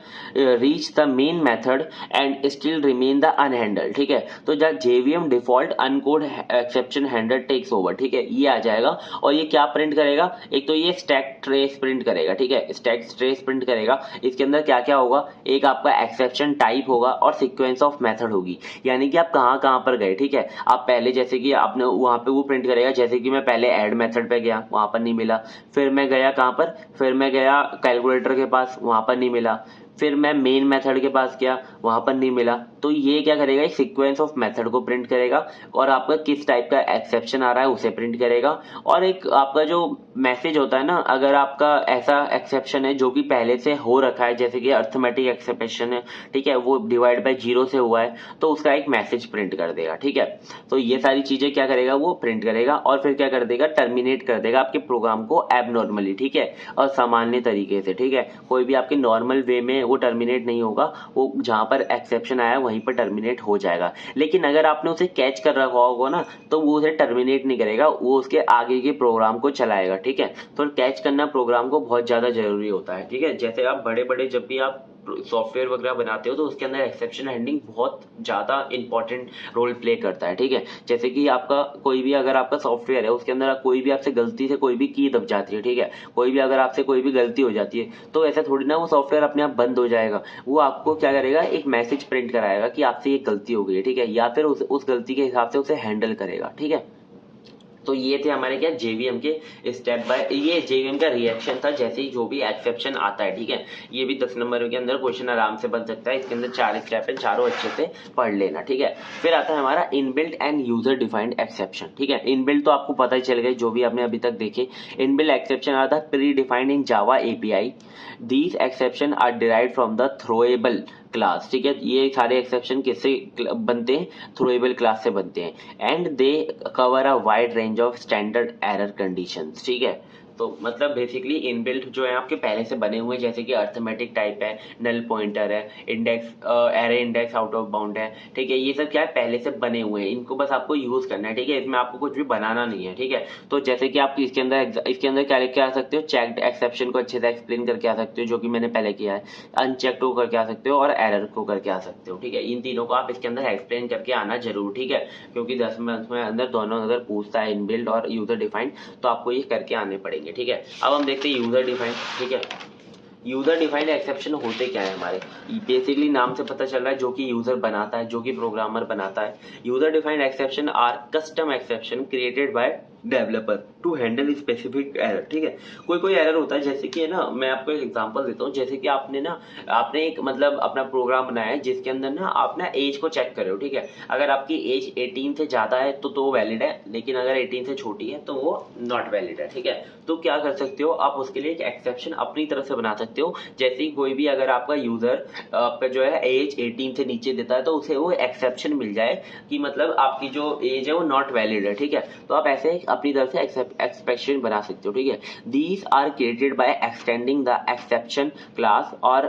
reach the main method and still remain the unhandled, ठीक है, तो जब JVM default uncode exception handler takes over, ठीक है, ये आ जाएगा और ये क्या प्रिंट करेगा, एक तो ये स्टैक ट्रेस प्रिंट करेगा, ठीक है, स्टैक ट्रेस प्रिंट करेगा, इसके अंदर क्या क्या होगा, एक आपका एक्सेप्शन टाइप होगा और सीक्वेंस ऑफ मेथड होगी, यानी कि आप कहाँ कहाँ पर गए, ठीक है, आप पहले जैसे कि आपने वहां पे वो प्रिंट करेगा, जैसे कि मैं पहले ऐड मेथड पे गया वहां पर नहीं मिला, फिर मैं गया कहाँ पर, फिर मैं गया कैलकुलेटर के पास वहां पर नहीं मिला, फिर मैं मेन मेथड के पास गया वहां पर नहीं मिला, तो ये क्या करेगा एक सीक्वेंस ऑफ मेथड को प्रिंट करेगा और आपका किस टाइप का एक्सेप्शन आ रहा है उसे प्रिंट करेगा, और एक आपका जो मैसेज होता है ना, अगर आपका ऐसा एक्सेप्शन है जो कि पहले से हो रखा है, जैसे कि अर्थमेटिक एक्सेप्शन है, ठीक है, वो डिवाइड बाय 0 से हुआ है, तो उसका एक मैसेज प्रिंट कर देगा, ठीक है, तो ये सारी चीजें क्या करेगा वो प्रिंट करेगा और फिर क्या कर देगा टर्मिनेट कर देगा आपके प्रोग्राम को एबनॉर्मली, ठीक है, और सामान्य तरीके से, ठीक है, कोई भी आपके नॉर्मल वे में वो टर्मिनेट नहीं होगा, वो जहां पर एक्सेप्शन आया वहीं पर टर्मिनेट हो जाएगा, लेकिन अगर आपने उसे कैच कर रखा होगा ना तो वो उसे टर्मिनेट नहीं करेगा, वो उसके आगे के प्रोग्राम को चलाएगा, ठीक है, तो कैच करना प्रोग्राम को बहुत ज्यादा जरूरी होता है, ठीक है, जैसे आप बड़े बड़े जब भी आप सॉफ्टवेयर वगैरह बनाते हो तो उसके अंदर एक्सेप्शन हैंडलिंग बहुत ज्यादा इंपॉर्टेंट रोल प्ले करता है, ठीक है, जैसे कि आपका कोई भी अगर आपका सॉफ्टवेयर है उसके अंदर कोई भी आपसे गलती से कोई भी की दब जाती है, ठीक है, कोई भी अगर आपसे कोई भी गलती हो जाती है तो ऐसा थोड़ी ना वो सॉफ्टवेयर अपने आप बंद हो जाएगा, वो आपको क्या करेगा एक मैसेज प्रिंट कराएगा कि आपसे ये गलती हो गई है, ठीक है, या फिर उस गलती के हिसाब से उसे हैंडल करेगा, ठीक है, तो ये थे हमारे क्या जेवीएम के स्टेप बाय, ये जेवीएम का रिएक्शन था जैसे ही जो भी एक्सेप्शन आता है, ठीक है, ये भी 10 नंबर के अंदर क्वेश्चन आराम से बन सकता है, इसके अंदर 4 स्टेप है, चारों अच्छे से पढ़ लेना, ठीक है, फिर आता है हमारा inbuilt and user defined exception, ठीक है, इनबिल्ट तो आपको पता ही चल गया जो भी आपने अभी तक देखे, इनबिल्ट एक्सेप्शन आता है predefined in Java API, these exception are derived from the throwable class, ठीक है, ये सारे एक्सेप्शन किससे बनते हैं, थ्रोएबल क्लास से बनते हैं, and they cover a wide range of standard error conditions, ठीक है, तो मतलब बेसिकली इनबिल्ट जो है आपके पहले से बने हुए, जैसे कि अर्थमेटिक टाइप है, नल पॉइंटर है, index array index out of bound है, ठीक है, ये सब क्या है पहले से बने हुए हैं, इनको बस आपको यूज करना है, ठीक है, इसमें आपको कुछ भी बनाना नहीं है, ठीक है, तो जैसे कि आप इसके अंदर क्या लेके आ सकते हो, चेक्ड एक्सेप्शन को अच्छे से एक्सप्लेन करके आ सकते हो जो कि मैंने पहले किया है, अनचेक्ड को करके आ सकते हो और एरर को करके आ सकते हो, ठीक है, इन तीनों को आप इसके अंदर एक्सप्लेन करके आना जरूर, ठीक है, क्योंकि 10 में अंदर दोनों अगर पूछता है इनबिल्ट और यूजर डिफाइंड तो आपको ये करके आने पड़ेंगे, ठीक है, अब हम देखते हैं यूजर डिफाइंड, ठीक है, यूजर डिफाइंड एक्सेप्शन होते क्या है हमारे, बेसिकली नाम से पता चल रहा है जो कि यूजर बनाता है, जो कि प्रोग्रामर बनाता है, user defined exception are custom exception created by developer to handle specific error, ठीक है, कोई कोई एरर होता है, जैसे कि है ना, मैं आपको एक एग्जांपल देता हूँ, जैसे कि आपने एक मतलब अपना प्रोग्राम बनाया है जिसके अंदर ना आप ना एज को चेक कर रहे हो, ठीक है, अगर आपकी एज 18 से ज्यादा है तो वो वैलिड है, लेकिन अगर 18 से छोटी है तो वो नॉट वैलिड है, ठीक है, तो क्या कर सकते हो आप उसके लिए एक एक्सेप्शन अपनी तरफ से बना सकते हो, जैसे ही कोई भी अगर आपका यूजर आपका जो है एज 18 से नीचे देता है तो उसे वो एक्सेप्शन मिल जाए कि मतलब आपकी जो एज है वो नॉट वैलिड है, ठीक है, तो आप ऐसे अपनी तरफ से एक्सेप्शन बना सकते हो, ठीक है, these are created by extending the exception class और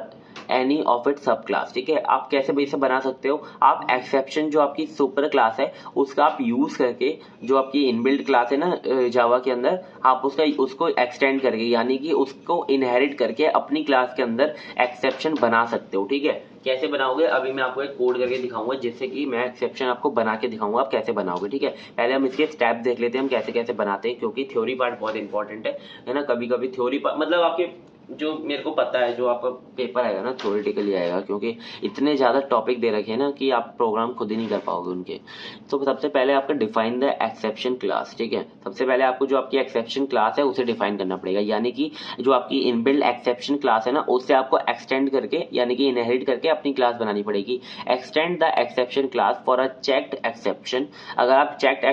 any of it subclass, ठीक है, आप कैसे भी इसे बना सकते हो, आप एक्सेप्शन जो आपकी सुपर क्लास है उसका आप यूज करके जो आपकी इनबिल्ट क्लास है ना जावा के अंदर, आप उसको एक्सटेंड करके यानी कि उसको इनहेरिट करके अपनी क्लास के अंदर एक्सेप्शन बना सकते हो, ठीक है, कैसे बनाओगे अभी मैं आपको एक कोड करके दिखाऊंगा, जिससे कि मैं एक्सेप्शन आपको बना के दिखाऊंगा आप कैसे बनाओगे, ठीक है, पहले हम इसके स्टेप देख लेते हैं हम कैसे कैसे बनाते हैं, क्योंकि थ्योरी पार्ट बहुत इंपॉर्टेंट है ना, कभी कभी थ्योरी मतलब आपके जो मेरे को पता है जो आपका पेपर आएगा ना थ्योरेटिकली आएगा, क्योंकि इतने ज़्यादा टॉपिक दे रखे हैं ना कि आप प्रोग्राम खुद ही नहीं कर पाओगे उनके। तो सबसे पहले आपका डिफाइन द एक्सेप्शन क्लास, ठीक है। सबसे पहले आपको जो आपकी एक्सेप्शन क्लास है उसे डिफाइन करना पड़ेगा, यानी कि जो आपकी इनबिल्ट एक्सेप्शन क्लास है ना उससे आपको एक्सटेंड करके यानी कि इनहेरिट करके अपनी क्लास बनानी पड़ेगी। Extend the exception class for a checked exception. अगर आप चेक्ड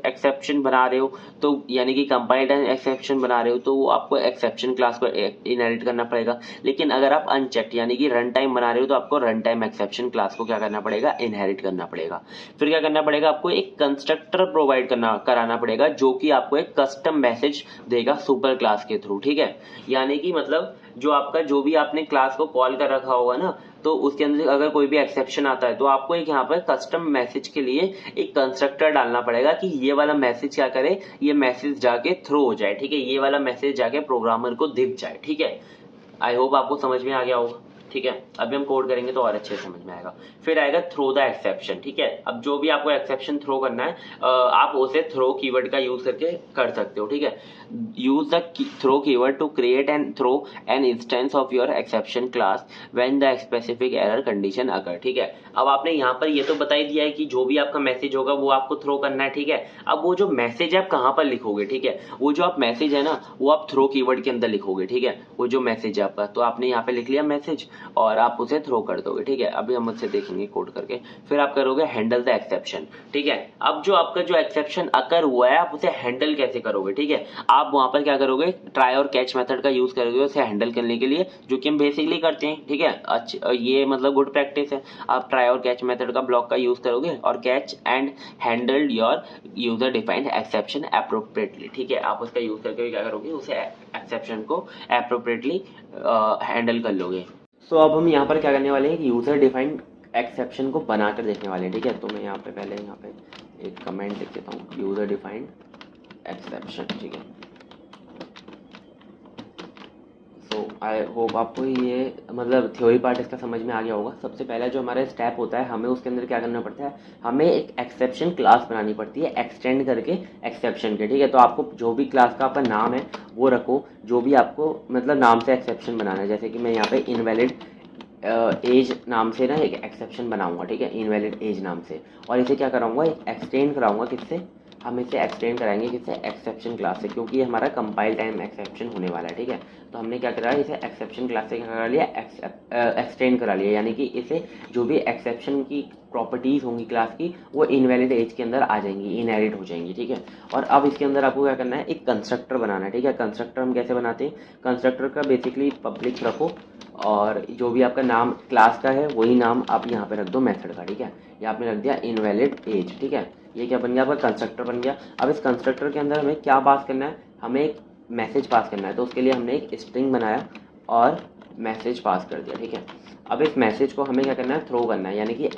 एक्सेप्शन बना रहे हो तो यानी कि कंपाइल्ड एक्सेप्शन बना रहे हो तो वो आपको एक्सेप्शन क्लास को इनहेरिट करना पड़ेगा। लेकिन अगर आप अनचेक्ड यानी कि रन टाइम बना रहे हो तो आपको रन टाइम एक्सेप्शन क्लास को क्या करना पड़ेगा, इनहेरिट करना पड़ेगा। फिर क्या करना पड़ेगा, आपको एक कंस्ट्रक्टर प्रोवाइड कराना पड़ेगा जो कि आपको एक कस्टम मैसेज देगा सुपर क्लास के थ्रू, ठीक है। यानी कि मतलब जो आपका जो भी आपने क्लास को कॉल कर रखा होगा ना तो उसके अंदर अगर कोई भी एक्सेप्शन आता है तो आपको एक यहाँ पर कस्टम मैसेज के लिए एक कंस्ट्रक्टर डालना पड़ेगा कि ये वाला मैसेज क्या करे, ये मैसेज जाके थ्रो हो जाए, ठीक है, ये वाला मैसेज जाके प्रोग्रामर को दिख जाए, ठीक है। आई होप आपको समझ में आ गया होगा, ठीक है। अभी हम कोड करेंगे तो और अच्छे से समझ में आएगा। फिर आएगा थ्रो द एक्सेप्शन, ठीक है। अब जो भी आपको एक्सेप्शन थ्रो करना है आप उसे थ्रो कीवर्ड का यूज करके कर सकते हो, ठीक है। Use the throw keyword to create and throw an instance of your exception class when the specific error condition occur, ठीक है। अब आपने यहाँ पर ये तो बता ही दिया है कि जो भी आपका मैसेज होगा वो आपको थ्रो करना है, ठीक है। अब वो जो मैसेज आप कहाँ पर लिखोगे, ठीक है, वो जो आप मैसेज है ना वो आप थ्रो कीवर्ड के अंदर लिखोगे, ठीक है। वो जो मैसेज है आपका, तो आपने यहाँ पे लिख लिया मैसेज और आप उसे थ्रो कर दोगे, ठीक है। अभी हम उससे देखेंगे कोड करके। फिर आप करोगे हैंडल द एक्सेप्शन, ठीक है। अब जो आपका जो एक्सेप्शन अकर हुआ है आप उसे हैंडल कैसे करोगे, ठीक है। आप वहां पर क्या करोगे, ट्राई और कैच मेथड का यूज करोगे उसे हैंडल करने के लिए, जो कि हम बेसिकली करते हैं, ठीक है। अच्छा, ये मतलब गुड प्रैक्टिस है। आप ट्राई और कैच मेथड का ब्लॉक का यूज करोगे और catch and handle your user defined exception appropriately, ठीक है। आप उसका यूज करके क्या करोगे, उसे एक्सेप्शन को एप्रोप्रिएटली हैंडल कर लोगे। सो अब हम यहाँ पर क्या करने वाले हैं कि यूजर डिफाइंड एक्सेप्शन को बनाकर देखने वाले हैं, ठीक है। तो मैं यहाँ पे पहले यहाँ पे एक कमेंट लिख देता हूँ, यूजर डिफाइंड एक्सेप्शन, ठीक है। सो आई होप आपको ये मतलब थ्योरी पार्ट इसका समझ में आ गया होगा। सबसे पहला जो हमारा स्टेप होता है, हमें उसके अंदर क्या करना पड़ता है, हमें एक एक्सेप्शन क्लास बनानी पड़ती है एक्सटेंड करके एक्सेप्शन के, ठीक है। तो आपको जो भी क्लास का आपका नाम है वो रखो, जो भी आपको मतलब नाम से एक्सेप्शन बनाना है। जैसे कि मैं यहाँ पे इनवैलिड एज नाम से ना एक एक्सेप्शन बनाऊंगा, ठीक है, इनवैलिड एज नाम से। और इसे क्या कराऊंगा, एक एक्सटेंड कराऊंगा, किससे, हम इसे एक्सटेंड कराएंगे किससे, एक्सेप्शन क्लास से, क्योंकि ये हमारा कंपाइल टाइम एक्सेप्शन होने वाला है, ठीक है। तो हमने क्या करा, इसे एक्सेप्शन क्लास से क्या करा लिया, एक्सटेंड करा लिया, यानी कि इसे जो भी एक्सेप्शन की प्रॉपर्टीज होंगी क्लास की वो इनवैलिड एज के अंदर आ जाएंगी, इनहेरिट हो जाएंगी, ठीक है। और अब इसके अंदर आपको क्या करना है, एक कंस्ट्रक्टर बनाना है, ठीक है। कंस्ट्रक्टर हम कैसे बनाते हैं, कंस्ट्रक्टर का बेसिकली पब्लिक रखो और जो भी आपका नाम क्लास का है वही नाम आप यहाँ पे रख दो मेथड का, ठीक है। ये आपने रख दिया इनवैलिड एज, ठीक है। ये क्या बन गया, आपका कंस्ट्रक्टर बन गया। अब इस कंस्ट्रक्टर के अंदर हमें क्या पास करना है, हमें एक मैसेज पास करना है। तो उसके लिए हमने एक स्ट्रिंग बनाया और मैसेज पास कर दिया, ठीक है। अब इस मैसेज को हमें क्या करना है, थ्रो करना है, यानी कि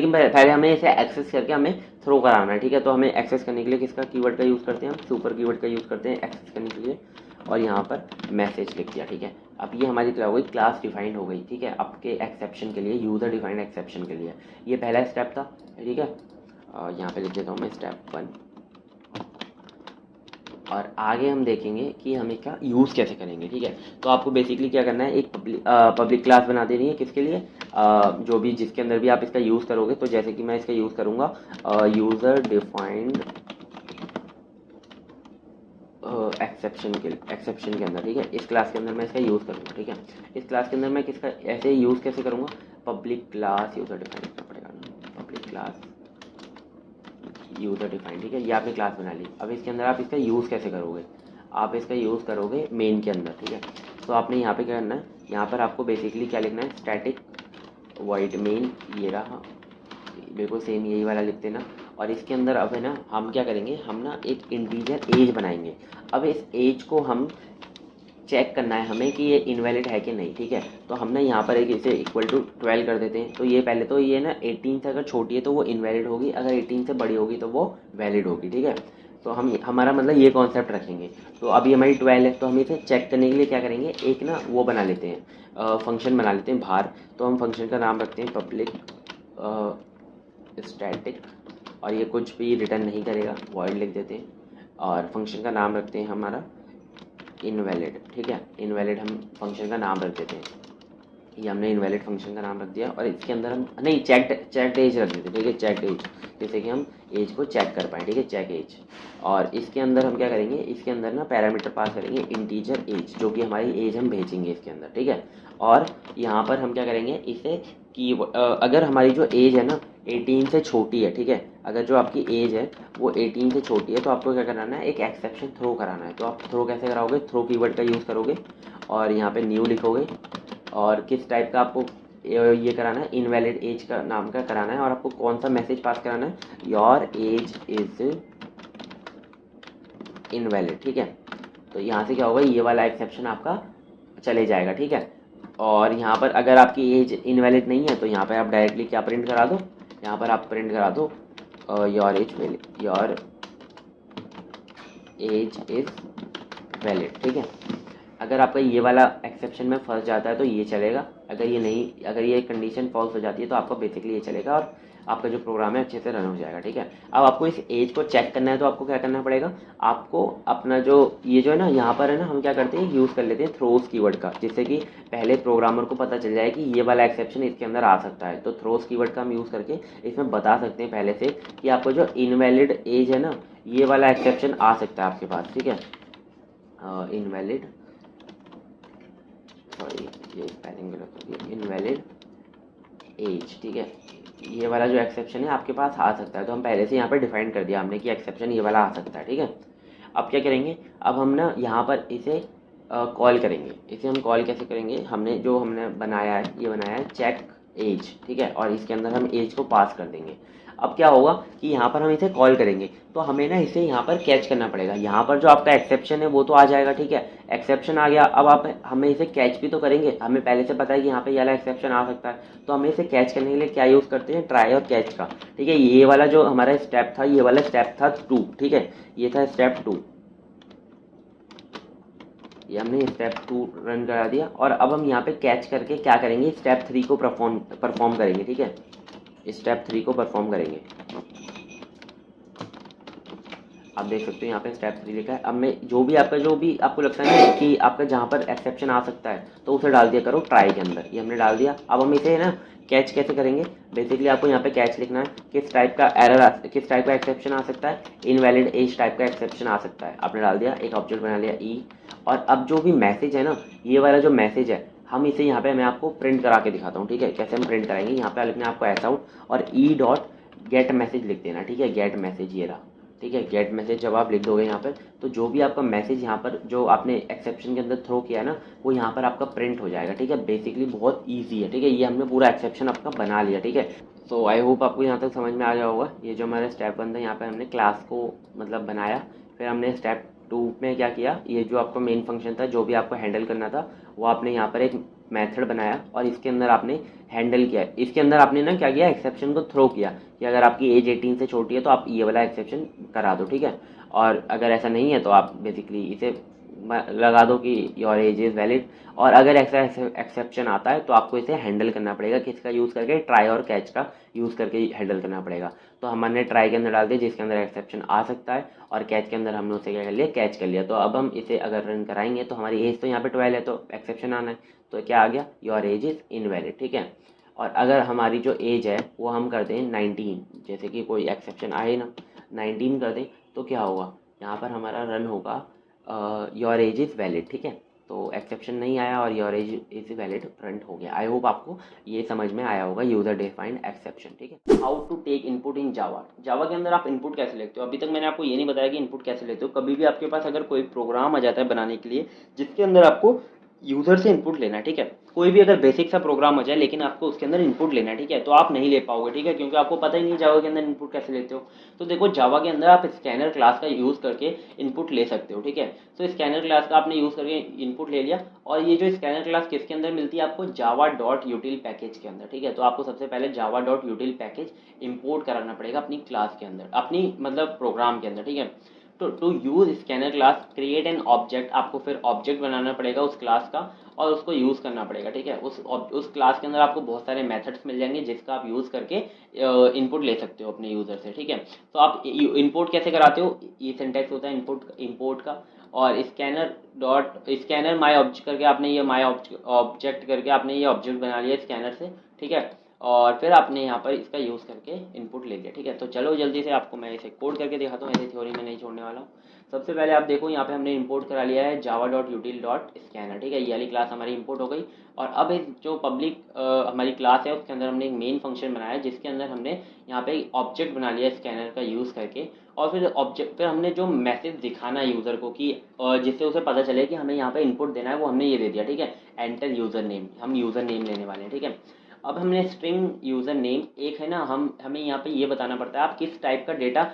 पहले हमें इसे एक्सेस करके हमें थ्रो कराना है, ठीक है। तो हमें एक्सेस करने के लिए किसका कीवर्ड का यूज़ करते हैं, हम सुपर कीवर्ड का यूज़ करते हैं एक्सेस करने के लिए। और यहाँ पर मैसेज लिख दिया, ठीक है। अब ये हमारी क्या हो गई, क्लास डिफाइंड हो गई, ठीक है, आपके एक्सेप्शन के लिए, यूज़र डिफाइंड एक्सेप्शन के लिए। ये पहला स्टेप था, ठीक है। और यहाँ पे लिख देता हूँ मैं स्टेप 1। और आगे हम देखेंगे कि हमें क्या यूज़ कैसे करेंगे, ठीक है। तो आपको बेसिकली क्या करना है, एक पब्लिक क्लास बना देनी है, किसके लिए, जो भी जिसके अंदर भी आप इसका यूज़ करोगे। तो जैसे कि मैं इसका यूज़ करूँगा यूज़र डिफाइंड एक्सेप्शन के अंदर, ठीक है। इस क्लास के अंदर मैं इसका यूज़ करूँगा, ठीक है। इस क्लास के अंदर मैं किसका ऐसे यूज़ कैसे करूँगा, पब्लिक क्लास यूज़र डिफाइंड करना पड़ेगा ना, पब्लिक क्लास यूज़र डिफाइंड, ठीक है। ये आपने क्लास बना ली। अब इसके अंदर आप इसका यूज़ कैसे करोगे, आप इसका यूज़ करोगे मेन के अंदर, ठीक है। तो आपने यहाँ पे क्या करना है, यहाँ पर आपको बेसिकली क्या लिखना है, स्टैटिक वॉइड मेन, ये रहा, बिल्कुल सेम यही वाला लिख देना। और इसके अंदर अब है ना हम क्या करेंगे, हम ना एक इंटीजर एज बनाएंगे। अब इस एज को हम चेक करना है हमें कि ये इनवैलिड है कि नहीं, ठीक है। तो हम ना यहाँ पर एक इसे इक्वल टू 12 कर देते हैं। तो ये पहले तो ये ना 18 से अगर छोटी है तो वो इनवैलिड होगी, अगर 18 से बड़ी होगी तो वो वैलिड होगी, ठीक है। तो हम हमारा मतलब ये कॉन्सेप्ट रखेंगे। तो अभी हमारी 12 है, तो हम इसे चेक करने के लिए क्या करेंगे, एक ना वो बना लेते हैं, फंक्शन बना लेते हैं बाहर। तो हम फंक्शन का नाम रखते हैं पब्लिक स्टैटिक, और ये कुछ भी रिटर्न नहीं करेगा, वॉइड लिख देते हैं। और फंक्शन का नाम रखते हैं हमारा इनवैलिड, ठीक है। इनवैलिड हम फंक्शन का नाम रख देते हैं, ये हमने इनवैलिड फंक्शन का नाम रख दिया और इसके अंदर हम नहीं चेक एज रख देते, ठीक है, चेक एज, जैसे कि हम एज को चेक कर पाएँ, ठीक है, चेक एज। और इसके अंदर हम क्या करेंगे, इसके अंदर ना पैरामीटर पास करेंगे इंटीजर एज, जो कि हमारी एज हम भेजेंगे इसके अंदर, ठीक है। और यहाँ पर हम क्या करेंगे, इसे की अगर हमारी जो एज है ना 18 से छोटी है, ठीक है, अगर जो आपकी एज है वो 18 से छोटी है तो आपको क्या कराना है, एक एक्सेप्शन थ्रो कराना है। तो आप थ्रो कैसे कराओगे, थ्रो कीवर्ड का यूज़ करोगे और यहाँ पे न्यू लिखोगे और किस टाइप का आपको ये कराना है, इनवैलिड एज का नाम का कराना है और आपको कौन सा मैसेज पास कराना है, योर एज इज इनवैलिड, ठीक है। तो यहाँ से क्या होगा, ये वाला एक्सेप्शन आपका चले जाएगा, ठीक है। और यहाँ पर अगर आपकी एज इनवैलिड नहीं है तो यहाँ पर आप डायरेक्टली क्या प्रिंट करा दो, यहाँ पर आप प्रिंट करा दो योर एज इज वैलिड, ठीक है। अगर आपका ये वाला एक्सेप्शन में फंस जाता है तो ये चलेगा, अगर ये नहीं, अगर ये कंडीशन फॉल्स हो जाती है तो आपका बेसिकली ये चलेगा और आपका जो प्रोग्राम है अच्छे से रन हो जाएगा, ठीक है। अब आपको इस एज को चेक करना है तो आपको क्या करना पड़ेगा, आपको अपना जो ये जो है ना यहाँ पर है ना, हम क्या करते हैं, यूज़ कर लेते हैं थ्रोस कीवर्ड का, जिससे कि पहले प्रोग्रामर को पता चल जाए कि ये वाला एक्सेप्शन इसके अंदर आ सकता है। तो थ्रोस कीवर्ड का हम यूज़ करके इसमें बता सकते हैं पहले से कि आपको जो इनवैलिड एज है ना, ये वाला एक्सेप्शन आ सकता है आपके पास, ठीक है। इनवैलिड, सॉरी ये स्पेलिंग गलत हो गई, इनवैलिड एज, ठीक है, ये वाला जो एक्सेप्शन है आपके पास आ सकता है। तो हम पहले से यहाँ पर डिफाइन कर दिया हमने कि एक्सेप्शन ये वाला आ सकता है, ठीक है। अब क्या करेंगे, अब हम ना यहाँ पर इसे कॉल करेंगे। इसे हम कॉल कैसे करेंगे, हमने बनाया है, ये बनाया है चेक एज, ठीक है, और इसके अंदर हम एज को पास कर देंगे। अब क्या होगा कि यहाँ पर हम इसे कॉल करेंगे तो हमें ना इसे यहाँ पर कैच करना पड़ेगा। यहाँ पर जो आपका एक्सेप्शन है वो तो आ जाएगा, ठीक है, एक्सेप्शन आ गया। अब आप हमें इसे कैच भी तो करेंगे, हमें पहले से पता है कि यहाँ पे ये वाला एक्सेप्शन आ सकता है, तो हमें इसे कैच करने के लिए क्या यूज़ करते हैं, ट्राई और कैच का, ठीक है। ये वाला जो हमारा स्टेप था, ये वाला स्टेप था 2, ठीक है, ये था स्टेप 2, ये हमने स्टेप 2 रन करा दिया। और अब हम यहाँ पे कैच करके क्या करेंगे, स्टेप 3 को परफॉर्म करेंगे, ठीक है, स्टेप 3 को परफॉर्म करेंगे। आप देख सकते हो यहाँ पे स्टेप 3 लिखा है। अब मैं जो भी आपको लगता है ना कि आपका जहाँ पर एक्सेप्शन आ सकता है तो उसे डाल दिया करो ट्राई के अंदर, ये हमने डाल दिया। अब हम इसे ना कैच कैसे करेंगे, बेसिकली आपको यहाँ पे कैच लिखना है, किस टाइप का किस टाइप का एक्सेप्शन आ सकता है, इनवैलिड एज टाइप का एक्सेप्शन आ सकता है। आपने डाल दिया, एक ऑब्जेक्ट बना लिया ई। और अब जो भी मैसेज है ना, ये वाला जो मैसेज है, हम इसे यहाँ पे मैं आपको प्रिंट करा के दिखाता हूँ, ठीक है, कैसे हम प्रिंट कराएंगे। यहाँ पे लिखना है आपको ऐसा और ई डॉट गेट मैसेज लिख देना, ठीक है, गेट मैसेज ये रहा, ठीक है। गेट मैसेज जब आप लिख दोगे यहाँ पर तो जो भी आपका मैसेज यहाँ पर जो आपने एक्सेप्शन के अंदर थ्रो किया है ना, वो यहाँ पर आपका प्रिंट हो जाएगा, ठीक है। बेसिकली बहुत इजी है, ठीक है, ये हमने पूरा एक्सेप्शन आपका बना लिया, ठीक है। सो आई होप आपको यहाँ तक समझ में आ गया होगा। ये जो हमारा स्टेप 1 था, यहाँ पर हमने क्लास को मतलब बनाया, फिर हमने स्टेप 2 में क्या किया, ये जो आपका मेन फंक्शन था जो भी आपको हैंडल करना था, वो आपने यहाँ पर एक मेथड बनाया और इसके अंदर आपने हैंडल किया। इसके अंदर आपने ना क्या किया, एक्सेप्शन को थ्रो किया कि अगर आपकी एज 18 से छोटी है तो आप ये वाला एक्सेप्शन करा दो, ठीक है। और अगर ऐसा नहीं है तो आप बेसिकली इसे लगा दो कि योर एज इज़ वैलिड। और अगर ऐसा एक्सेप्शन आता है तो आपको इसे हैंडल करना पड़ेगा, किसका यूज़ करके, ट्राई और कैच का यूज़ करके हैंडल करना पड़ेगा। तो हमने ट्राई के अंदर डाल दिया जिसके अंदर एक्सेप्शन आ सकता है, और कैच के अंदर हमने उसे क्या कर लिया, कैच कर लिया। तो अब हम इसे अगर रन कराएंगे तो हमारी एज तो यहाँ पे 12 है तो एक्सेप्शन आना है, तो क्या आ गया, योर एज इज़ इनवैलिड, ठीक है। और अगर हमारी जो एज है वो हम कर दें 19, जैसे कि कोई एक्सेप्शन आए ना, 19 कर दें, तो क्या होगा, यहाँ पर हमारा रन होगा योर एज इज़ वैलिड, ठीक है। तो एक्सेप्शन नहीं आया और your age is valid print हो गया। आई होप आपको ये समझ में आया होगा, यूज़र डिफाइंड एक्सेप्शन, ठीक है। How to take input in Java. Java के अंदर आप इनपुट कैसे लेते हो, अभी तक मैंने आपको ये नहीं बताया कि इनपुट कैसे लेते हो। कभी भी आपके पास अगर कोई प्रोग्राम आ जाता है बनाने के लिए जिसके अंदर आपको यूज़र से इनपुट लेना है, ठीक है, कोई भी अगर बेसिक सा प्रोग्राम हो जाए लेकिन आपको उसके अंदर इनपुट लेना है, ठीक है, तो आप नहीं ले पाओगे, ठीक है, क्योंकि आपको पता ही नहीं जावा के अंदर इनपुट कैसे लेते हो। तो देखो, जावा के अंदर आप स्कैनर क्लास का यूज़ करके इनपुट ले सकते हो, ठीक है। तो स्कैनर क्लास का आपने यूज़ करके इनपुट ले लिया, और ये जो स्कैनर क्लास किसके अंदर मिलती है आपको, जावा डॉट यूटिल पैकेज के अंदर, ठीक है। तो आपको सबसे पहले जावा डॉट यूटिल पैकेज इंपोर्ट कराना पड़ेगा अपनी क्लास के अंदर, अपनी मतलब प्रोग्राम के अंदर, ठीक है। तो to use scanner class create an object, आपको फिर ऑब्जेक्ट बनाना पड़ेगा उस क्लास का और उसको यूज़ करना पड़ेगा, ठीक है। उस क्लास के अंदर आपको बहुत सारे मेथड्स मिल जाएंगे जिसका आप यूज़ करके इनपुट ले सकते हो अपने यूज़र से, ठीक है। तो आप इनपुट कैसे कराते हो, ये सिंटैक्स होता है इनपुट इम्पोर्ट का। और स्कैनर माई ऑब्जेक्ट करके आपने ये माई ऑब्जेक्ट करके आपने ये ऑब्जेक्ट बना लिया स्कैनर से, ठीक है। और फिर आपने यहाँ पर इसका यूज़ करके इनपुट ले लिया, ठीक है। तो चलो जल्दी से आपको मैं इसे कोड करके दिखाता हूँ, ऐसे थ्योरी में नहीं छोड़ने वाला हूँ। सबसे पहले आप देखो यहाँ पे हमने इंपोर्ट करा लिया है java.util.scanner, ठीक है। ये वाली क्लास हमारी इंपोर्ट हो गई। और अब इस जो पब्लिक हमारी क्लास है उसके अंदर हमने एक मेन फंक्शन बनाया है, जिसके अंदर हमने यहाँ पे ऑब्जेक्ट बना लिया स्कैनर का यूज़ करके। और फिर हमने जो मैसेज दिखाना है यूज़र को कि जिससे उसे पता चले कि हमें यहाँ पे इनपुट देना है, वो हमने ये दे दिया, ठीक है। एंटर यूज़र नेम, हम यूज़र नेम लेने वाले हैं, ठीक है। अब हमने स्ट्रिंग यूज़र नेम एक है ना, हमें यहाँ पे ये बताना पड़ता है आप किस टाइप का डेटा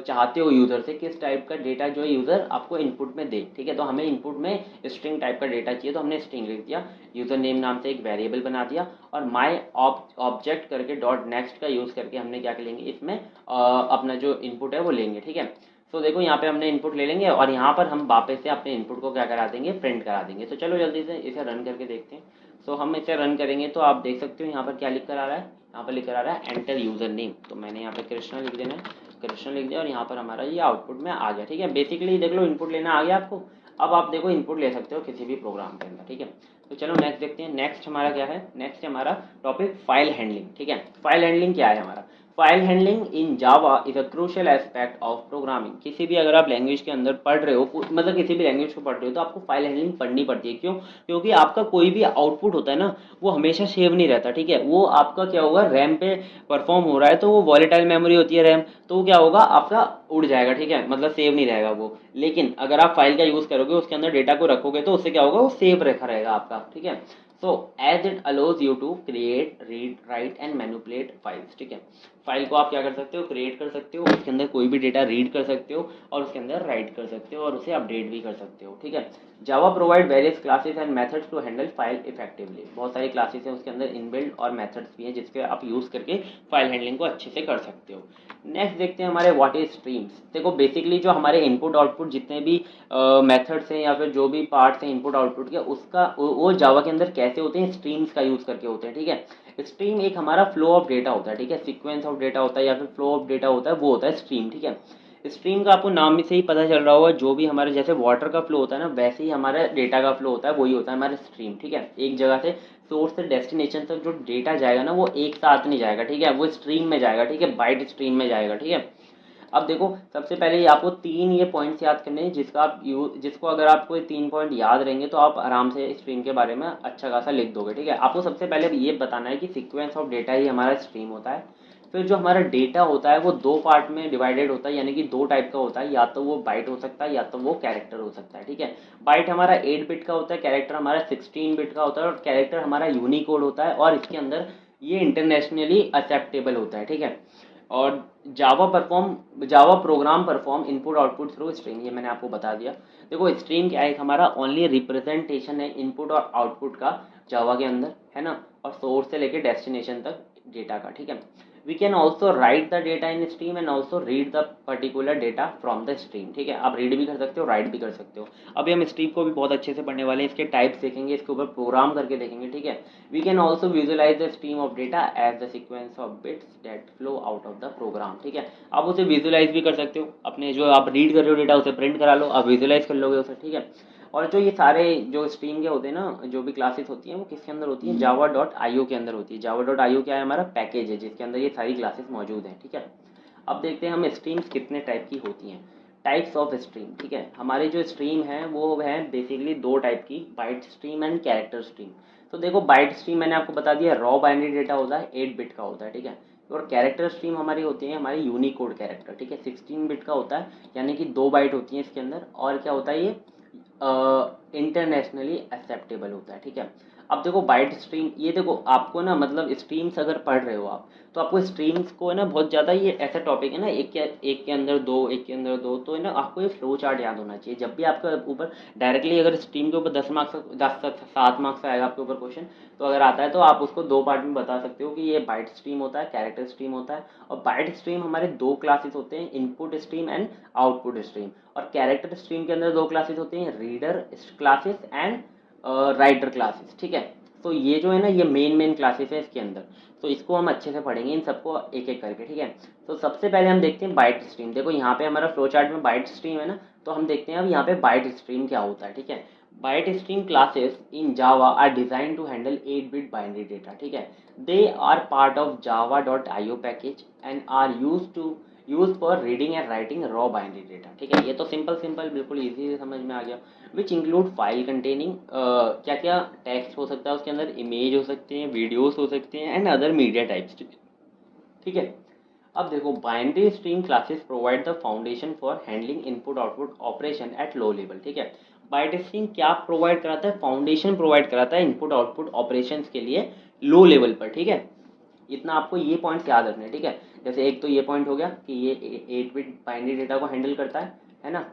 चाहते हो यूज़र से, किस टाइप का डेटा जो यूज़र आपको इनपुट में दे, ठीक है। तो हमें इनपुट में स्ट्रिंग टाइप का डेटा चाहिए, तो हमने स्ट्रिंग लिख दिया, यूज़र नेम नाम से एक वेरिएबल बना दिया, और माई ऑब्जेक्ट करके डॉट नेक्स्ट का यूज़ करके हमने क्या करेंगे इसमें अपना जो इनपुट है वो लेंगे, ठीक है। तो देखो यहाँ पे हमने इनपुट ले लेंगे और यहाँ पर हम वापस से अपने इनपुट को क्या करा देंगे, प्रिंट करा देंगे। तो चलो जल्दी से इसे रन करके देखते हैं। तो हम इसे रन करेंगे तो आप देख सकते हो यहाँ पर क्या लिख कर आ रहा है, यहाँ पर लिख कर आ रहा है एंटर यूज़र नेम। तो मैंने यहाँ पे कृष्णा लिख देना है, कृष्णा लिख दिया, और यहाँ पर हमारा ये आउटपुट में आ गया, ठीक है। बेसिकली देख लो इनपुट लेना आ गया आपको। अब आप देखो इनपुट ले सकते हो किसी भी प्रोग्राम के अंदर, ठीक है। तो चलो नेक्स्ट देखते हैं। नेक्स्ट हमारा क्या है, नेक्स्ट है हमारा टॉपिक फाइल हैंडलिंग, ठीक है। फाइल हैंडलिंग क्या है हमारा, file handling in Java is a crucial aspect of programming. किसी भी अगर आप लैंग्वेज के अंदर पढ़ रहे हो, मतलब किसी भी लैंग्वेज को पढ़ रहे हो, तो आपको फाइल हैंडलिंग पढ़नी पड़ती है। क्यों? क्योंकि आपका कोई भी आउटपुट होता है ना, वो हमेशा सेव नहीं रहता, ठीक है। वो आपका क्या होगा, रैम पे परफॉर्म हो रहा है तो वो वॉलेटाइल मेमोरी होती है रैम, तो वो क्या होगा आपका उड़ जाएगा, ठीक है, मतलब सेव नहीं रहेगा वो। लेकिन अगर आप फाइल का यूज़ करोगे, उसके अंदर डेटा को रखोगे, तो उससे क्या होगा, वो सेव रखा रहेगा आपका, ठीक है। So as it allows you to create, read, write and manipulate files, ठीक है। फाइल को आप क्या कर सकते हो, क्रिएट कर सकते हो, उसके अंदर कोई भी डेटा रीड कर सकते हो, और उसके अंदर राइट कर सकते हो, और उसे अपडेट भी कर सकते हो, ठीक है। Java provide various classes and methods to handle file effectively. बहुत सारी क्लासेस हैं उसके अंदर, इनबिल्ड और मेथड्स भी हैं जिसके आप यूज़ करके फाइल हैंडलिंग को अच्छे से कर सकते हो। नेक्स्ट देखते हैं हमारे व्हाट इज स्ट्रीम्स। देखो बेसिकली जो हमारे इनपुट आउटपुट जितने भी मेथड्स हैं या फिर जो भी पार्ट्स हैं इनपुट आउटपुट के, उसका वो जावा के अंदर कैसे होते हैं, स्ट्रीम्स का यूज़ करके होते हैं, ठीक है। स्ट्रीम एक हमारा फ्लो ऑफ डेटा होता है, ठीक है, सीक्वेंस ऑफ डेटा होता है या फिर फ्लो ऑफ डेटा होता है, वो होता है स्ट्रीम, ठीक है। स्ट्रीम का आपको नाम में से ही पता चल रहा होगा, जो भी हमारे जैसे वाटर का फ्लो होता है ना, वैसे ही हमारा डेटा का फ्लो होता है, वही होता है हमारा स्ट्रीम, ठीक है। एक जगह से सोर्स से डेस्टिनेशन तक जो डेटा जाएगा ना, वो एक साथ नहीं जाएगा, ठीक है, वो स्ट्रीम में जाएगा, ठीक है, बाइट स्ट्रीम में जाएगा, ठीक है। अब देखो सबसे पहले ही आपको तीन ये पॉइंट्स याद करने हैं, जिसको अगर आपको ये 3 पॉइंट याद रहेंगे तो आप आराम से स्ट्रीम के बारे में अच्छा खासा लिख दोगे, ठीक है। आपको सबसे पहले ये बताना है कि सीक्वेंस ऑफ डेटा ही हमारा स्ट्रीम होता है। फिर जो हमारा डेटा होता है वो दो पार्ट में डिवाइडेड होता है, यानी कि दो टाइप का होता है, या तो वो बाइट हो सकता है या तो वो कैरेक्टर हो सकता है, ठीक है। बाइट हमारा 8 बिट का होता है, कैरेक्टर हमारा 16 बिट का होता है, और कैरेक्टर हमारा यूनिकोड होता है, और इसके अंदर ये इंटरनेशनली एक्सेप्टेबल होता है, ठीक है। और Java program perform input output through stream, ये मैंने आपको बता दिया। देखो स्ट्रीम क्या है, हमारा ओनली रिप्रेजेंटेशन है इनपुट और आउटपुट का जावा के अंदर, है ना, और सोर्स से लेके डेस्टिनेशन तक डेटा का, ठीक है। We can also write the data in stream and also read the particular data from the stream, ठीक है। आप रीड भी कर सकते हो, राइट भी कर सकते हो। अभी हम स्ट्रीम को भी बहुत अच्छे से पढ़ने वाले हैं, इसके टाइप्स देखेंगे, इसके ऊपर प्रोग्राम करके देखेंगे, ठीक है। We can also visualize the stream of data as the sequence of bits that flow out of the program, ठीक है। आप उसे विजुलाइज भी कर सकते हो, अपने जो आप रीड कर रहे हो डेटा उसे प्रिंट करा लो, आप विजुलाइज कर लोगे उसे, ठीक है। और जो ये सारे जो स्ट्रीम के होते हैं ना, जो भी क्लासेस होती हैं, वो किसके अंदर होती है, java.io के अंदर होती है। java.io क्या है, हमारा पैकेज है जिसके अंदर ये सारी क्लासेस मौजूद हैं, ठीक है। अब देखते हैं हम स्ट्रीम्स कितने टाइप की होती हैं, टाइप्स ऑफ स्ट्रीम, ठीक है। हमारी जो स्ट्रीम है वो है बेसिकली दो टाइप की, byte stream and character stream. तो देखो बाइट स्ट्रीम मैंने आपको बता दिया, रॉ बाइनरी डेटा होता है, 8 बिट का होता है, ठीक है। और कैरेक्टर स्ट्रीम हमारी होती है हमारी यूनिकोड कैरेक्टर, ठीक है, 16 बिट का होता है, यानी कि 2 बाइट होती हैं इसके अंदर। और क्या होता है ये, इंटरनेशनली एक्सेप्टेबल होता है, ठीक है। अब देखो बाइट स्ट्रीम, ये देखो आपको ना, मतलब स्ट्रीम्स अगर पढ़ रहे हो आप, तो आपको स्ट्रीम्स को है ना, बहुत ज़्यादा ये ऐसा टॉपिक है ना, एक के अंदर दो, एक के अंदर दो, तो है ना आपको ये फ्लो चार्ट याद होना चाहिए। जब भी आपके ऊपर डायरेक्टली अगर स्ट्रीम के ऊपर 10 मार्क्स, 7 मार्क्स आएगा आपके ऊपर क्वेश्चन, तो अगर आता है तो आप उसको दो पार्ट में बता सकते हो कि ये बाइट स्ट्रीम होता है, कैरेक्टर स्ट्रीम होता है। और बाइट स्ट्रीम हमारे दो क्लासेस होते हैं, input stream and output stream. और कैरेक्टर स्ट्रीम के अंदर दो क्लासेस होते हैं, reader classes and writer classes, ठीक है। तो ये जो है ना, ये मेन क्लासेस है इसके अंदर, तो इसको हम अच्छे से पढ़ेंगे, इन सबको एक एक करके, ठीक है। तो सबसे पहले हम देखते हैं बाइट स्ट्रीम। देखो यहाँ पे हमारा फ्लो चार्ट में बाइट स्ट्रीम है ना, तो हम देखते हैं अब यहाँ पे बाइट स्ट्रीम क्या होता है, ठीक है। Byte stream classes in Java are design to handle 8 bit binary data, ठीक है। They are part of Java dot I O package and are use for reading and writing raw binary data, ठीक है। ये तो सिंपल सिंपल बिल्कुल इजी समझ में आ गया। विच इंक्लूड फाइल कंटेनिंग, क्या क्या टेक्स्ट हो सकता है उसके अंदर, इमेज हो सकते हैं, वीडियोस हो सकते हैं एंड अदर मीडिया टाइप्स, ठीक है। अब देखो binary stream classes provide the foundation for handling input output operation at low level, ठीक है। बाइनरी स्ट्रीम क्या प्रोवाइड कराता है, फाउंडेशन प्रोवाइड कराता है इनपुट आउटपुट ऑपरेशंस के लिए लो लेवल पर, ठीक है। इतना आपको ये पॉइंट्स याद रखने हैं, ठीक है। जैसे एक तो ये पॉइंट हो गया कि ये 8 बिट बाइनरी डेटा को हैंडल करता है ना।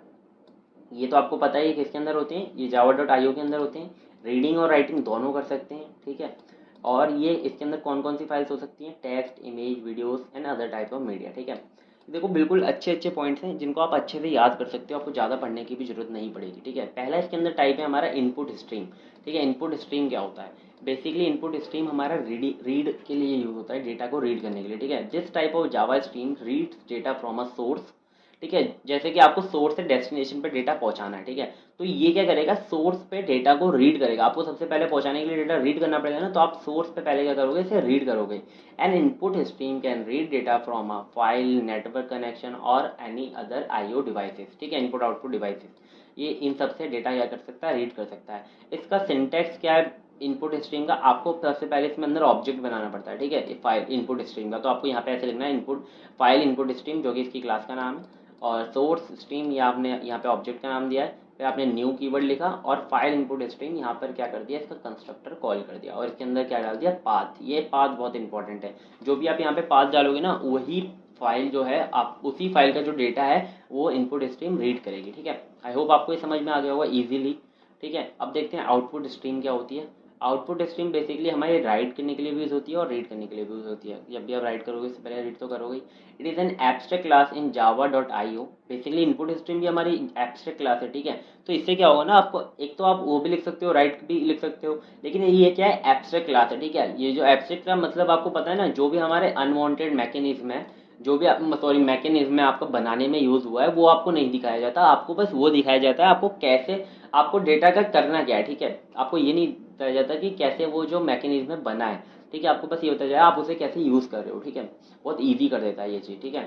ये तो आपको पता ही है किसके अंदर होते हैं, ये जावा डॉट आई ओ के अंदर होते हैं। रीडिंग और राइटिंग दोनों कर सकते हैं, ठीक है। और ये इसके अंदर कौन कौन सी फाइल्स हो सकती हैं, text, image, videos and other type of media, ठीक है। देखो बिल्कुल अच्छे अच्छे पॉइंट्स हैं जिनको आप अच्छे से याद कर सकते हो, आपको ज़्यादा पढ़ने की भी जरूरत नहीं पड़ेगी, ठीक है। पहला इसके अंदर टाइप है हमारा इनपुट स्ट्रीम, ठीक है। इनपुट स्ट्रीम क्या होता है, बेसिकली इनपुट स्ट्रीम हमारा रीड के लिए यूज होता है, डेटा को रीड करने के लिए, ठीक है। जिस type of Java stream reads data from a source, ठीक है। जैसे कि आपको सोर्स से डेस्टिनेशन पे डेटा पहुंचाना है, ठीक है। तो ये क्या करेगा, सोर्स पे डेटा को रीड करेगा। आपको सबसे पहले पहुंचाने के लिए डेटा रीड करना पड़ेगा ना, तो आप सोर्स पे पहले क्या करोगे, इसे रीड करोगे। N input stream can read data from a file, network connection और एनी अदर आईओ डिवाइसेस, ठीक है। इनपुट आउटपुट डिवाइसेस, ये इन सब से डेटा क्या कर सकता है, रीड कर सकता है। इसका सिंटेक्स क्या है इनपुट स्ट्रीम का, आपको सबसे पहले इसमें अंदर ऑब्जेक्ट बनाना पड़ता है, ठीक है। फाइल इनपुट स्ट्रीम का, तो आपको यहाँ पे ऐसे लिखना है इनपुट फाइल इनपुट स्ट्रीम, जो कि इसकी क्लास का नाम है। और सोर्स स्ट्रीम ये आपने यहाँ पे ऑब्जेक्ट का नाम दिया है, फिर आपने न्यू कीवर्ड लिखा और फाइल इनपुट स्ट्रीम यहाँ पर क्या कर दिया, इसका कंस्ट्रक्टर कॉल कर दिया और इसके अंदर क्या डाल दिया, पाथ। ये पाथ बहुत इंपॉर्टेंट है, जो भी आप यहाँ पे पाथ डालोगे ना, वही फाइल जो है, आप उसी फाइल का जो डेटा है वो इनपुट स्ट्रीम रीड करेगी, ठीक है। आई होप आपको ये समझ में आ गया होगा इजीली, ठीक है। अब देखते हैं आउटपुट स्ट्रीम क्या होती है। आउटपुट स्ट्रीम बेसिकली हमारी राइट करने के लिए भी यूज होती है और रीड करने के लिए भी यूज होती है। जब भी आप राइट करोगे इससे पहले रीड तो करोगे। It is an abstract class in Java dot I O. Basically input stream भी हमारी एब्स्ट्रैक्ट क्लास है, ठीक है। तो इससे क्या होगा ना, आपको एक तो आप वो भी लिख सकते हो, राइट भी लिख सकते हो, लेकिन ये क्या है, एब्स्ट्रैक्ट क्लास है, ठीक है। ये जो एब्स्ट्रैक्ट का मतलब आपको पता है ना, जो भी हमारे अनवांटेड मैकेनिज्म है, जो भी सॉरी मैकेनिज्म है आपको बनाने में यूज हुआ है, वो आपको नहीं दिखाया जाता। आपको बस वो दिखाया जाता है आपको कैसे, आपको डेटा का करना क्या है, ठीक है। आपको ये नहीं बताया जाता कि कैसे वो जो मैकेनिज्म बना है, ठीक है। आपको बस ये बताया जाए आप उसे कैसे यूज कर रहे हो, ठीक है। बहुत ईजी कर देता है ये चीज़, ठीक है।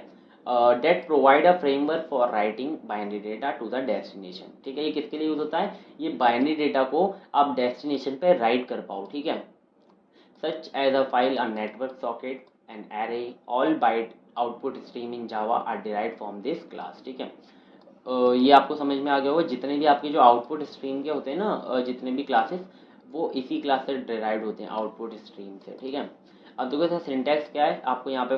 That provide a framework for writing binary data to the destination, ठीक है। ये किसके लिए यूज होता है, ये बाइनरी डेटा को आप डेस्टिनेशन पे राइट कर पाओ, ठीक है। such as a file, a network socket, an array, all byte output stream in Java are derived from this class, ठीक है। ये आपको समझ में आ गया होगा, जितने भी आपके जो आउटपुट स्ट्रीम के होते हैं ना, जितने भी क्लासेस, वो इसी क्लास से डिराइव्ड होते हैं, आउटपुट स्ट्रीम से, ठीक है। अब देखो सर सिंटैक्स क्या है, आपको यहाँ पे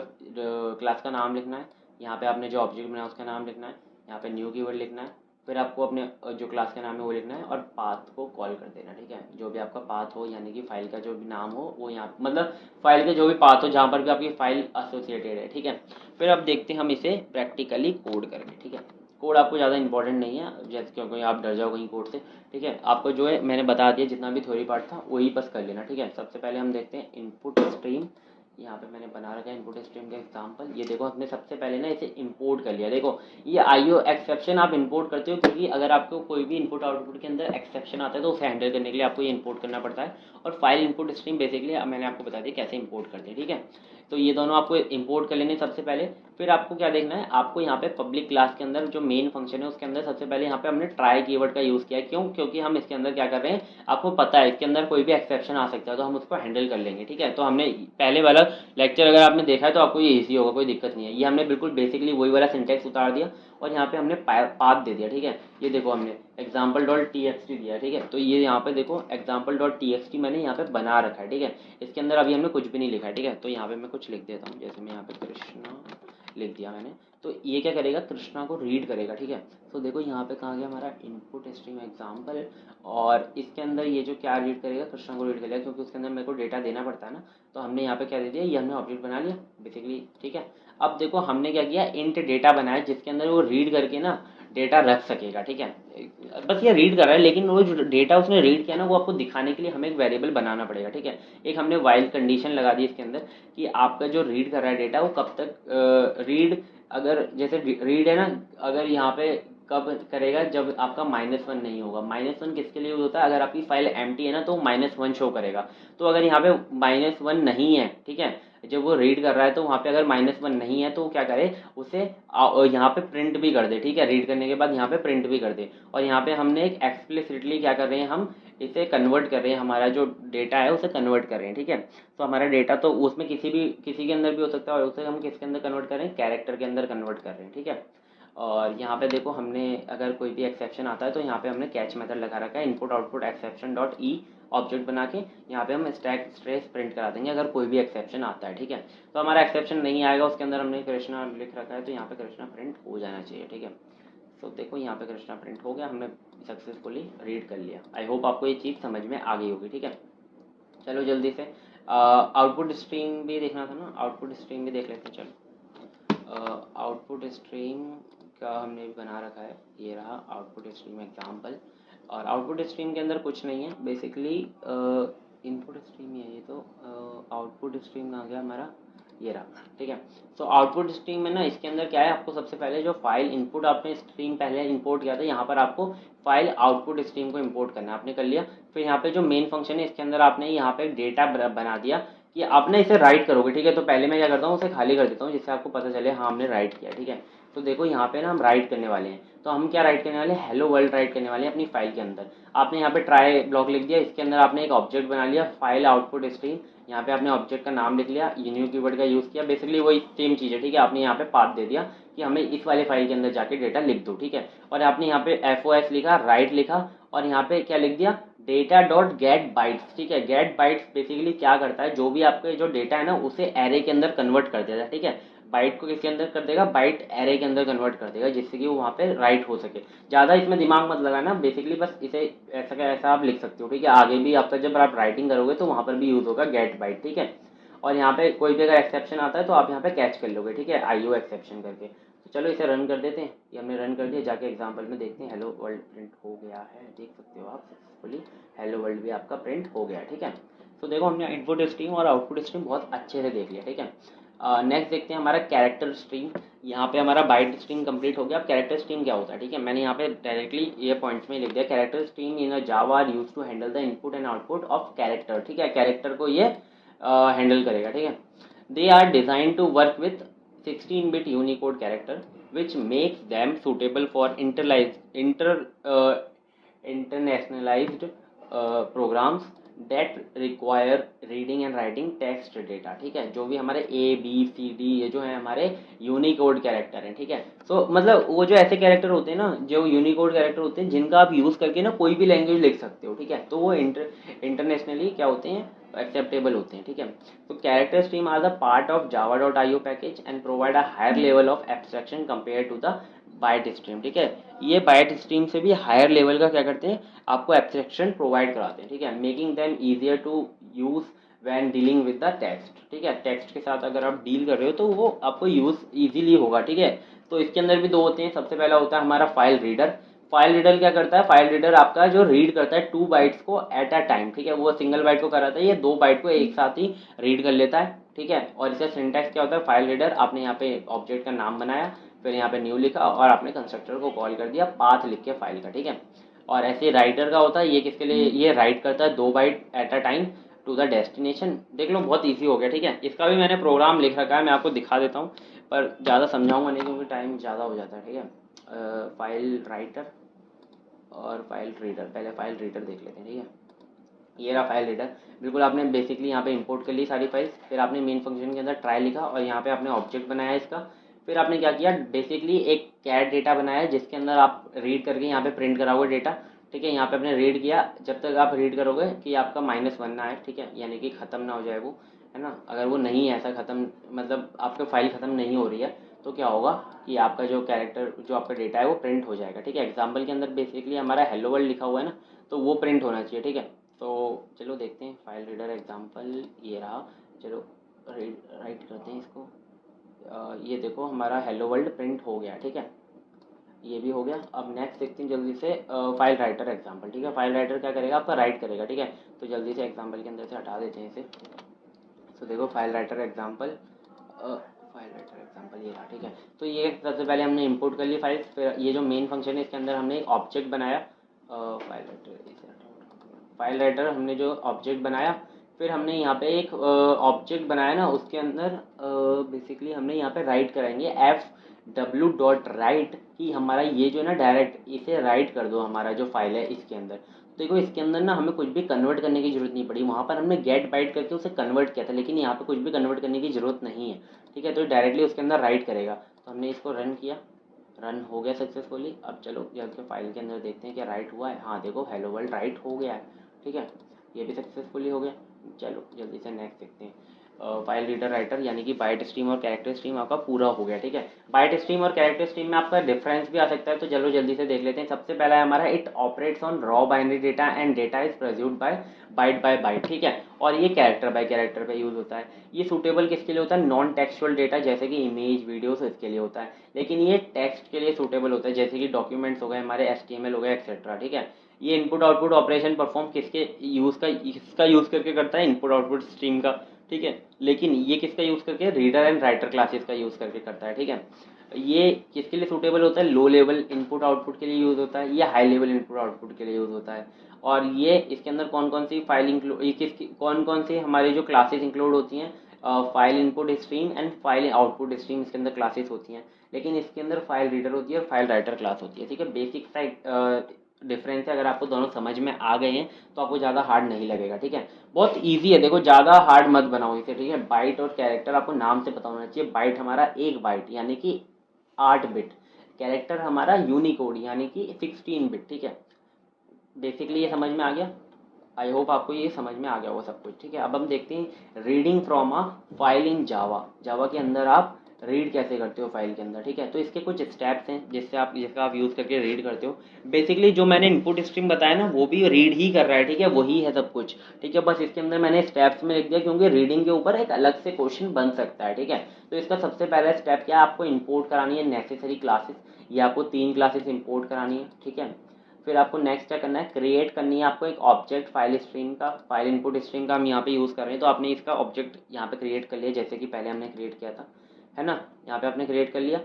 क्लास का नाम लिखना है, यहाँ पे आपने जो ऑब्जेक्ट बनाया उसका नाम लिखना है, यहाँ पे न्यू कीवर्ड लिखना है, फिर आपको अपने जो क्लास का नाम है वो लिखना है और पाथ को कॉल कर देना, ठीक है। जो भी आपका पाथ हो, यानी कि फाइल का जो भी नाम हो वो यहाँ, मतलब फाइल के जो भी पाथ हो जहाँ पर भी आपकी फाइल एसोसिएटेड है, ठीक है। फिर अब देखते हैं हम इसे प्रैक्टिकली कोड करके, ठीक है। कोड आपको ज़्यादा इंपॉर्टेंट नहीं है, जैसे क्योंकि आप डर जाओ कहीं कोड से, ठीक है। आपको जो है मैंने बता दिया, जितना भी थ्योरी पार्ट था वही बस कर लेना, ठीक है। सबसे पहले हम देखते हैं इनपुट स्ट्रीम। यहाँ पे मैंने बना रखा है इनपुट स्ट्रीम का एग्जांपल। ये देखो हमने सबसे पहले ना इसे इंपोर्ट कर लिया। देखो ये आईओ एक्सेप्शन आप इंपोर्ट करते हो, क्योंकि अगर आपको कोई भी इनपुट आउटपुट के अंदर एक्सेप्शन आता है तो उसे हैंडल करने के लिए आपको ये इंपोर्ट करना पड़ता है। और फाइल इनपुट स्ट्रीम बेसिकली मैंने आपको बता दिया कैसे इंपोर्ट करते हैं, ठीक है। तो ये दोनों आपको इंपोर्ट कर लेने सबसे पहले। फिर आपको क्या देखना है, आपको यहाँ पे पब्लिक क्लास के अंदर जो मेन फंक्शन है उसके अंदर सबसे पहले यहाँ पे हमने ट्राई कीवर्ड का यूज़ किया है। क्यों, क्योंकि हम इसके अंदर क्या कर रहे हैं, आपको पता है इसके अंदर कोई भी एक्सेप्शन आ सकता है, तो हम उसको हैंडल कर लेंगे, ठीक है। तो हमने पहले वाला लेक्चर अगर आपने देखा है तो आपको ये ईजी होगा, कोई दिक्कत नहीं है। ये हमने बिल्कुल बेसिकली वही वाला सिंटेक्स उतार दिया और यहाँ पे हमने पाथ दे दिया, ठीक है। ये देखो हमने example dot T x T दिया, ठीक है। तो ये यहाँ पे देखो example dot T x T मैंने यहाँ पे बना रखा है, ठीक है। इसके अंदर अभी हमने कुछ भी नहीं लिखा है, ठीक है। तो यहाँ पे मैं कुछ लिख देता हूँ, जैसे मैं यहाँ पे कृष्णा लिख दिया मैंने। तो ये क्या करेगा, कृष्णा को रीड करेगा, ठीक है। तो देखो यहाँ पे कहाँ गया हमारा इनपुट स्ट्रीम एग्जाम्पल, और इसके अंदर ये जो क्या रीड करेगा, कृष्णा को रीड करेगा, क्योंकि उसके अंदर मेरे को डेटा देना पड़ता है ना। तो हमने यहाँ पे क्या दे दिया, ये हमने ऑब्जेक्ट बना लिया बेसिकली, ठीक है। अब देखो हमने क्या किया, इंट डेटा बनाया जिसके अंदर वो रीड करके ना डेटा रख सकेगा, ठीक है। बस ये रीड कर रहा है, लेकिन वो जो डेटा उसने रीड किया ना वो आपको दिखाने के लिए हमें एक वेरिएबल बनाना पड़ेगा, ठीक है। एक हमने वाइल कंडीशन लगा दी इसके अंदर कि आपका जो रीड कर रहा है डेटा वो कब तक रीड, अगर जैसे रीड है ना, अगर यहाँ पे कब करेगा, जब आपका -1 नहीं होगा। -1 किसके लिए यूज होता है, अगर आपकी फाइल एम्प्टी है ना तो -1 शो करेगा। तो अगर यहाँ पे -1 नहीं है, ठीक है, जब वो रीड कर रहा है तो वहाँ पे अगर -1 नहीं है तो वो क्या करे, उसे यहाँ पे प्रिंट भी कर दे, ठीक है, रीड करने के बाद यहाँ पे प्रिंट भी कर दे। और यहाँ पे हमने एक एक्सप्लिसिटली क्या कर रहे हैं, हम इसे कन्वर्ट कर रहे हैं, हमारा जो डेटा है उसे कन्वर्ट कर रहे हैं, ठीक है। तो हमारा डेटा तो उसमें किसी के अंदर भी हो सकता है, और उसे हम किसके अंदर कन्वर्ट कर रहे हैं, कैरेक्टर के अंदर कन्वर्ट कर रहे हैं, ठीक है। और यहाँ पे देखो हमने अगर कोई भी एक्सेप्शन आता है तो यहाँ पे हमने कैच मेथड लगा रखा है, input output exception dot E object बना के यहाँ पे हम स्टैक स्ट्रेस प्रिंट करा देंगे अगर कोई भी एक्सेप्शन आता है, ठीक है। तो हमारा एक्सेप्शन नहीं आएगा, उसके अंदर हमने कृष्णा लिख रखा है तो यहाँ पे कृष्णा प्रिंट हो जाना चाहिए, ठीक है। तो देखो यहाँ पे कृष्णा प्रिंट हो गया, हमने सक्सेसफुली रीड कर लिया। आई होप आपको ये चीज़ समझ में आ गई होगी, ठीक है। चलो जल्दी से आउटपुट स्ट्रीम भी देखना था ना, आउटपुट स्ट्रीम भी देख लेते हैं। चलो आउटपुट स्ट्रीम का हमने भी बना रखा है, ये रहा आउटपुट स्ट्रीम एग्जाम्पल। और आउटपुट स्ट्रीम के अंदर कुछ नहीं है बेसिकली, इनपुट स्ट्रीम है ये, तो आउटपुट स्ट्रीम कहाँ गया हमारा, ये रहा, ठीक है। तो आउटपुट स्ट्रीम में ना इसके अंदर क्या है, आपको सबसे पहले जो फाइल इनपुट आपने स्ट्रीम पहले इंपोर्ट किया था, यहाँ पर आपको फाइल आउटपुट स्ट्रीम को इंपोर्ट करना है, आपने कर लिया। फिर यहाँ पे जो मेन फंक्शन है इसके अंदर आपने यहाँ पे डेटा बना दिया कि आपने इसे राइट करोगे, ठीक है। तो पहले मैं क्या करता हूँ, उसे खाली कर देता हूँ जिससे आपको पता चले हाँ हमने राइट किया, ठीक है। तो देखो यहाँ पे ना हम राइट करने वाले हैं, तो हम क्या राइट करने वाले हैं, हेलो वर्ल्ड राइट करने वाले हैं अपनी फाइल के अंदर। आपने यहाँ पे ट्राई ब्लॉक लिख दिया, इसके अंदर आपने एक ऑब्जेक्ट बना लिया फाइल आउटपुट स्ट्रीम, यहाँ पे आपने ऑब्जेक्ट का नाम लिख लिया, न्यू कीवर्ड का यूज किया, बेसिकली वही सेम चीज़ है, ठीक है। आपने यहाँ पे पाथ दे दिया कि हमें इस वाले फाइल के अंदर जाके डेटा लिख दो, ठीक है। और आपने यहाँ पे FOS लिखा, राइट लिखा, और यहाँ पे क्या लिख दिया, डेटा डॉट गेट बाइट्स, ठीक है। गेट बाइट्स बेसिकली क्या करता है, जो भी आपके जो डेटा है ना उसे एरे के अंदर कन्वर्ट कर देता है, ठीक है। बाइट को किसके अंदर कर देगा, बाइट एरे के अंदर कन्वर्ट कर देगा, जिससे कि वो वहाँ पे राइट हो सके। ज़्यादा इसमें दिमाग मत लगाना, बेसिकली बस इसे ऐसा का ऐसा आप लिख सकते हो, ठीक है। आगे भी आपका जब आप राइटिंग करोगे तो वहाँ पर भी यूज़ होगा गेट बाइट, ठीक है। और यहाँ पे कोई भी अगर एक्सेप्शन आता है तो आप यहाँ पे कैच कर लोगे, ठीक है, IO एक्सेप्शन करके। तो चलो इसे रन कर देते हैं, ये हमने रन कर दिया, जाके एग्जाम्पल में देखते हैं। हेलो वर्ल्ड प्रिंट हो गया है, देख सकते हो आप सक्सेसफुली हेलो वर्ल्ड भी आपका प्रिंट हो गया, ठीक है। तो देखो हमने इनपुट स्ट्रीम और आउटपुट स्ट्रीम बहुत अच्छे से देख लिया, ठीक है। नेक्स्ट देखते हैं हमारा कैरेक्टर स्ट्रीम। यहाँ पे हमारा बाइट स्ट्रीम कंप्लीट हो गया। अब कैरेक्टर स्ट्रीम क्या होता है, ठीक है, मैंने यहाँ पे डायरेक्टली ये पॉइंट्स में लिख दिया, character stream in Java are used to handle the input and output of character, ठीक है। कैरेक्टर को ये हैंडल करेगा, ठीक है। They are design to work with 16-bit Unicode character which makes them suitable for internationalized programs that require reading and writing text data, ठीक है। जो भी हमारे ABCD ये जो है हमारे यूनिकोड कैरेक्टर हैं, ठीक है। तो मतलब वो जो ऐसे कैरेक्टर होते हैं ना, जो यूनिकोड कैरेक्टर होते हैं जिनका आप यूज़ करके ना कोई भी लैंग्वेज लिख सकते हो, ठीक है। तो वो इंटरनेशनली क्या होते हैं, एक्सेप्टेबल होते हैं, ठीक है। तो character stream are the part of java.io package and provide a higher level of abstraction compare to the byte stream, ठीक है। ये बाइट स्ट्रीम से भी हायर लेवल का क्या करते हैं, आपको एब्स्ट्रैक्शन प्रोवाइड कराते हैं, ठीक है। Making them easier to use when dealing with the text, ठीक है। टेक्स्ट के साथ अगर आप डील कर रहे हो तो वो आपको यूज ईजिली होगा, ठीक है। तो इसके अंदर भी दो होते हैं, सबसे पहला होता है हमारा फाइल रीडर। फाइल रीडर क्या करता है, फाइल रीडर आपका जो रीड करता है 2 बाइट्स को एट अ टाइम, ठीक है। वो सिंगल बाइट को कराता है, ये 2 बाइट को एक साथ ही रीड कर लेता है, ठीक है। और इसका सिंटैक्स क्या होता है, फाइल रीडर आपने यहाँ पे ऑब्जेक्ट का नाम बनाया, फिर यहाँ पे न्यू लिखा और आपने कंस्ट्रक्टर को कॉल कर दिया पाथ लिख के फाइल का, ठीक है। और ऐसे राइटर का होता है, ये किसके लिए, ये राइट करता है 2 byte at a time to the destination. देख लो बहुत ईजी हो गया, ठीक है। इसका भी मैंने प्रोग्राम लिख रखा है, मैं आपको दिखा देता हूँ, पर ज़्यादा समझाऊंगा नहीं क्योंकि टाइम ज़्यादा हो जाता है, ठीक है। फाइल राइटर और फाइल रीडर, पहले फाइल रीडर देख लेते हैं, ठीक है। ये रहा फाइल रीडर, बिल्कुल आपने बेसिकली यहाँ पे इंपोर्ट कर ली सारी फाइल्स, फिर आपने मेन फंक्शन के अंदर ट्राई लिखा और यहाँ पे आपने ऑब्जेक्ट बनाया इसका। फिर आपने क्या किया, बेसिकली एक कैट डेटा बनाया जिसके अंदर आप रीड करके यहाँ पे प्रिंट कराओगे डेटा, ठीक है। यहाँ पे आपने रीड किया, जब तक आप रीड करोगे कि आपका -1 ना आए, ठीक है, यानी कि ख़त्म ना हो जाए वो, है ना। अगर वो नहीं है ऐसा ख़त्म, मतलब आपका फाइल ख़त्म नहीं हो रही है, तो क्या होगा कि आपका जो कैरेक्टर जो आपका डेटा है वो प्रिंट हो जाएगा, ठीक है। एग्जाम्पल के अंदर बेसिकली हमारा हेलो वर्ल्ड लिखा हुआ है ना, तो वो प्रिंट होना चाहिए, ठीक है। तो चलो देखते हैं फाइल रीडर एग्जाम्पल, ये रहा। चलो राइट करते हैं इसको। ये देखो हमारा हेलो वर्ल्ड प्रिंट हो गया, ठीक है, ये भी हो गया। अब नेक्स्ट देखते हैं जल्दी से फाइल राइटर एग्जाम्पल, ठीक है। फाइल राइटर क्या करेगा, आपका राइट करेगा, ठीक है। तो जल्दी से एग्जाम्पल के अंदर से हटा देते हैं इसे। तो देखो file writer example, file writer example ये रहा, ठीक है। तो ये सबसे पहले हमने इंपोर्ट कर ली फाइल, फिर ये जो मेन फंक्शन है इसके अंदर हमने एक ऑब्जेक्ट बनाया, फाइल राइटर हमने जो ऑब्जेक्ट बनाया, फिर हमने यहाँ पे एक ऑब्जेक्ट बनाया ना, उसके अंदर बेसिकली हमने यहाँ पे राइट कराएंगे fw.write कि हमारा ये जो है ना डायरेक्ट इसे राइट कर दो हमारा जो फाइल है इसके अंदर। देखो इसके अंदर ना हमें कुछ भी कन्वर्ट करने की जरूरत नहीं पड़ी, वहाँ पर हमने गेट बाइट करके उसे कन्वर्ट किया था, लेकिन यहाँ पे कुछ भी कन्वर्ट करने की जरूरत नहीं है, ठीक है। तो डायरेक्टली उसके अंदर राइट करेगा। तो हमने इसको रन किया, रन हो गया सक्सेसफुली। अब चलो जल्द के फाइल के अंदर देखते हैं क्या राइट हुआ है। हाँ देखो हेलो वर्ल्ड राइट हो गया है, ठीक है, ये भी सक्सेसफुली हो गया। चलो जल्दी से नेक्स्ट देखते हैं। फाइल रीडर राइटर यानी कि बाइट स्ट्रीम और कैरेक्टर स्ट्रीम आपका पूरा हो गया, ठीक है। बाइट स्ट्रीम और कैरेक्टर स्ट्रीम में आपका डिफरेंस भी आ सकता है, तो चलो जल्दी से देख लेते हैं। सबसे पहला है हमारा it operates on raw binary data and data is produced by byte, ठीक है। और ये कैरेक्टर बाय कैरेक्टर पे यूज होता है। ये सूटेबल किसके लिए होता है? नॉन टेक्सुअल डेटा जैसे कि इमेज वीडियोस, इसके लिए होता है। लेकिन ये टेक्स्ट के लिए सूटेबल होता है जैसे कि डॉक्यूमेंट्स हो गए हमारे, HTML हो गए एक्सेट्रा, ठीक है। ये इनपुट आउटपुट ऑपरेशन परफॉर्म किसके यूज का इसका यूज करके करता है? इनपुट आउटपुट स्ट्रीम का, ठीक है। लेकिन ये किसका यूज करके? रीडर एंड राइटर क्लासेस का यूज करके करता है, ठीक है। ये किसके लिए सूटेबल होता है? लो लेवल इनपुट आउटपुट के लिए यूज होता है, या हाई लेवल इनपुट आउटपुट के लिए यूज होता है। और ये इसके अंदर कौन कौन सी फाइल इंक्लूड, कौन कौन सी हमारी जो क्लासेस इंक्लूड होती हैं? File input stream and file output stream इसके अंदर क्लासेस होती हैं। लेकिन इसके अंदर फाइल रीडर होती है और फाइल राइटर क्लास होती है, ठीक है। बेसिक सा डिफरेंस है। अगर आपको दोनों समझ में आ गए हैं तो आपको ज़्यादा हार्ड नहीं लगेगा, ठीक है। बहुत इजी है, देखो ज़्यादा हार्ड मत बनाओ इसे, ठीक है। बाइट और कैरेक्टर आपको नाम से पता होना चाहिए। बाइट हमारा 1 बाइट यानी कि 8 बिट, कैरेक्टर हमारा यूनिकोड यानी कि 16 बिट, ठीक है। बेसिकली ये समझ में आ गया। आई होप आपको ये समझ में आ गया होगा सब कुछ, ठीक है। अब हम देखते हैं reading from a file in Java. Java के अंदर आप रीड कैसे करते हो फाइल के अंदर, ठीक है। तो इसके कुछ स्टेप्स हैं जिसका आप यूज़ करके रीड करते हो। बेसिकली जो मैंने इनपुट स्ट्रीम बताया ना वो भी रीड ही कर रहा है, ठीक है, वही है सब कुछ, ठीक है। बस इसके अंदर मैंने स्टेप्स में लिख दिया क्योंकि रीडिंग के ऊपर एक अलग से क्वेश्चन बन सकता है, ठीक है। तो इसका सबसे पहला स्टेप क्या है? आपको इंपोर्ट करानी है नेसेसरी क्लासेस। ये आपको 3 क्लासेस इंपोर्ट करानी है, ठीक है। फिर आपको नेक्स्ट क्या करना है? क्रिएट करनी है आपको एक ऑब्जेक्ट फाइल स्ट्रीम का, फाइल इनपुट स्ट्रीम का हम यहाँ पे यूज़ कर रहे हैं। तो आपने इसका ऑब्जेक्ट यहाँ पे क्रिएट कर लिया जैसे कि पहले हमने क्रिएट किया था, है ना। यहाँ पे आपने क्रिएट कर लिया।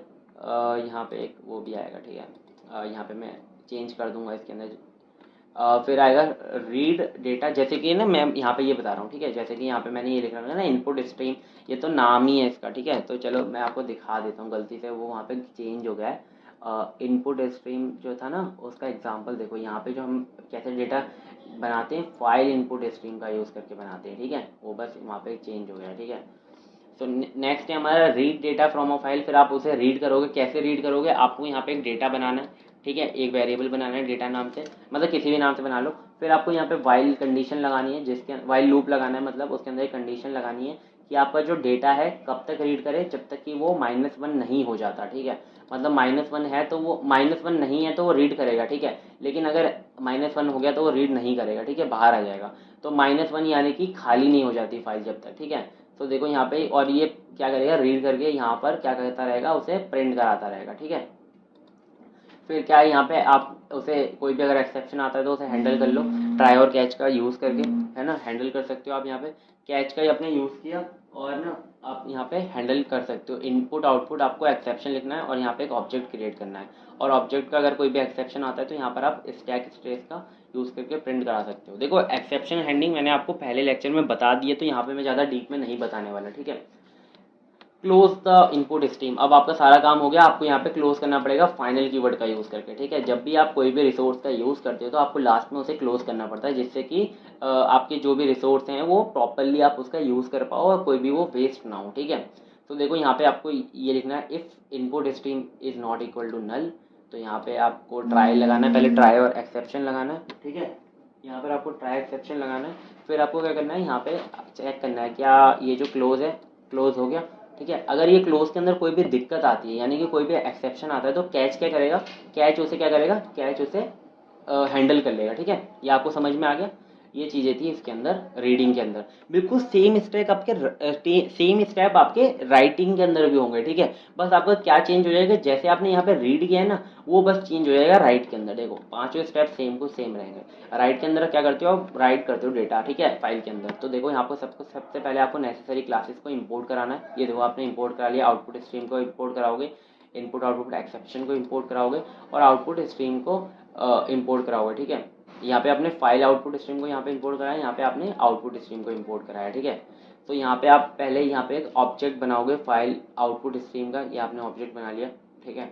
यहाँ पे एक वो भी आएगा, ठीक है। यहाँ पे मैं चेंज कर दूंगा इसके अंदर। फिर आएगा रीड डेटा, जैसे कि ना मैं यहाँ पे ये बता रहा हूँ, ठीक है। जैसे कि यहाँ पे मैंने ये लिखा है ना इनपुट स्ट्रीम, ये तो नाम ही है इसका, ठीक है। तो चलो मैं आपको दिखा देता हूँ, गलती से वो वहाँ पे चेंज हो गया है। इनपुट स्ट्रीम जो था ना उसका एग्जांपल देखो, यहाँ पे जो हम कैसे डेटा बनाते हैं फाइल इनपुट स्ट्रीम का यूज़ करके बनाते हैं, ठीक है। वो बस वहाँ पे चेंज हो गया, ठीक है। तो नेक्स्ट है हमारा read data from a file. फिर आप उसे रीड करोगे, कैसे रीड करोगे? आपको यहाँ पे एक डेटा बनाना है, ठीक है, एक वेरिएबल बनाना है डेटा नाम से, मतलब किसी भी नाम से बना लो। फिर आपको यहाँ पे वाइल कंडीशन लगानी है, जिसके वाइल लूप लगाना है, मतलब उसके अंदर एक कंडीशन लगानी है कि आपका जो डेटा है कब तक रीड करे, जब तक कि वो -1 नहीं हो जाता, ठीक है। मतलब -1 है तो वो -1 नहीं है तो वो रीड करेगा, ठीक है। लेकिन अगर -1 हो गया तो वो रीड नहीं करेगा, ठीक है, बाहर आ जाएगा। तो -1 यानी कि खाली नहीं हो जाती फाइल जब तक, ठीक है। तो देखो यहाँ पे, और ये क्या करेगा? रीड करके यहाँ पर क्या करता रहेगा? उसे प्रिंट कराता रहेगा, ठीक है। फिर क्या है यहाँ पे, आप उसे कोई भी अगर एक्सेप्शन आता है तो उसे हैंडल कर लो ट्राई और कैच का यूज़ करके, है ना। हैंडल कर सकते हो आप यहाँ पे, कैच का ही आपने यूज़ किया और ना आप यहाँ पे हैंडल कर सकते हो। इनपुट आउटपुट आपको एक्सेप्शन लिखना है और यहाँ पे एक ऑब्जेक्ट क्रिएट करना है, और ऑब्जेक्ट का अगर कोई भी एक्सेप्शन आता है तो यहाँ पर आप स्टैक स्ट्रेस का यूज़ करके प्रिंट करा सकते हो। देखो एक्सेप्शन हैंडलिंग मैंने आपको पहले लेक्चर में बता दिए, तो यहाँ पे मैं ज़्यादा डीप में नहीं बताने वाला, ठीक है। क्लोज द इनपुट स्ट्रीम, अब आपका सारा काम हो गया। आपको यहाँ पे क्लोज करना पड़ेगा फाइनल कीवर्ड का यूज़ करके, ठीक है। जब भी आप कोई भी रिसोर्स का यूज़ करते हो तो आपको लास्ट में उसे क्लोज करना पड़ता है, जिससे कि आपके जो भी रिसोर्स हैं वो प्रॉपरली आप उसका यूज़ कर पाओ और कोई भी वो वेस्ट ना हो, ठीक है। तो देखो यहाँ पे आपको ये लिखना है, if input stream is not equal to null. तो यहाँ पे आपको ट्राई लगाना है, पहले ट्राई और एक्सेप्शन लगाना है, ठीक है। यहाँ पर आपको ट्राई एक्सेप्शन लगाना है। फिर आपको क्या करना है, यहाँ पे चेक करना है क्या ये जो क्लोज है क्लोज हो गया, ठीक है। अगर ये क्लोज के अंदर कोई भी दिक्कत आती है यानी कि कोई भी एक्सेप्शन आता है तो कैच क्या करेगा? कैच उसे क्या करेगा? कैच उसे हैंडल कर लेगा, ठीक है। ये आपको समझ में आ गया। ये चीज़ें थी इसके अंदर रीडिंग के अंदर। बिल्कुल सेम स्टेप आपके राइटिंग के अंदर भी होंगे, ठीक है। बस आपका क्या चेंज हो जाएगा, जैसे आपने यहाँ पे रीड किया है ना, वो बस चेंज हो जाएगा राइट के अंदर। देखो पांचों स्टेप सेम को सेम रहेंगे। राइट के अंदर क्या करते हो आप, राइट करते हो डेटा, ठीक है, फाइल के अंदर। तो देखो यहाँ पर सबसे पहले आपको नेसेसरी क्लासेस को इंपोर्ट कराना है। ये देखो आपने इंपोर्ट करा लिया, आउटपुट स्ट्रीम को इंपोर्ट कराओगे, इनपुट आउटपुट एक्सेप्शन को इंपोर्ट कराओगे और आउटपुट स्ट्रीम को इंपोर्ट कराओगे, ठीक है। यहाँ पे आपने फाइल आउटपुट स्ट्रीम को यहाँ पे इंपोर्ट कराया, यहाँ पे आपने आउटपुट स्ट्रीम को इंपोर्ट कराया, ठीक है। तो यहाँ पे आप पहले यहाँ पे एक ऑब्जेक्ट बनाओगे फाइल आउटपुट स्ट्रीम का, ये आपने ऑब्जेक्ट बना लिया, ठीक है।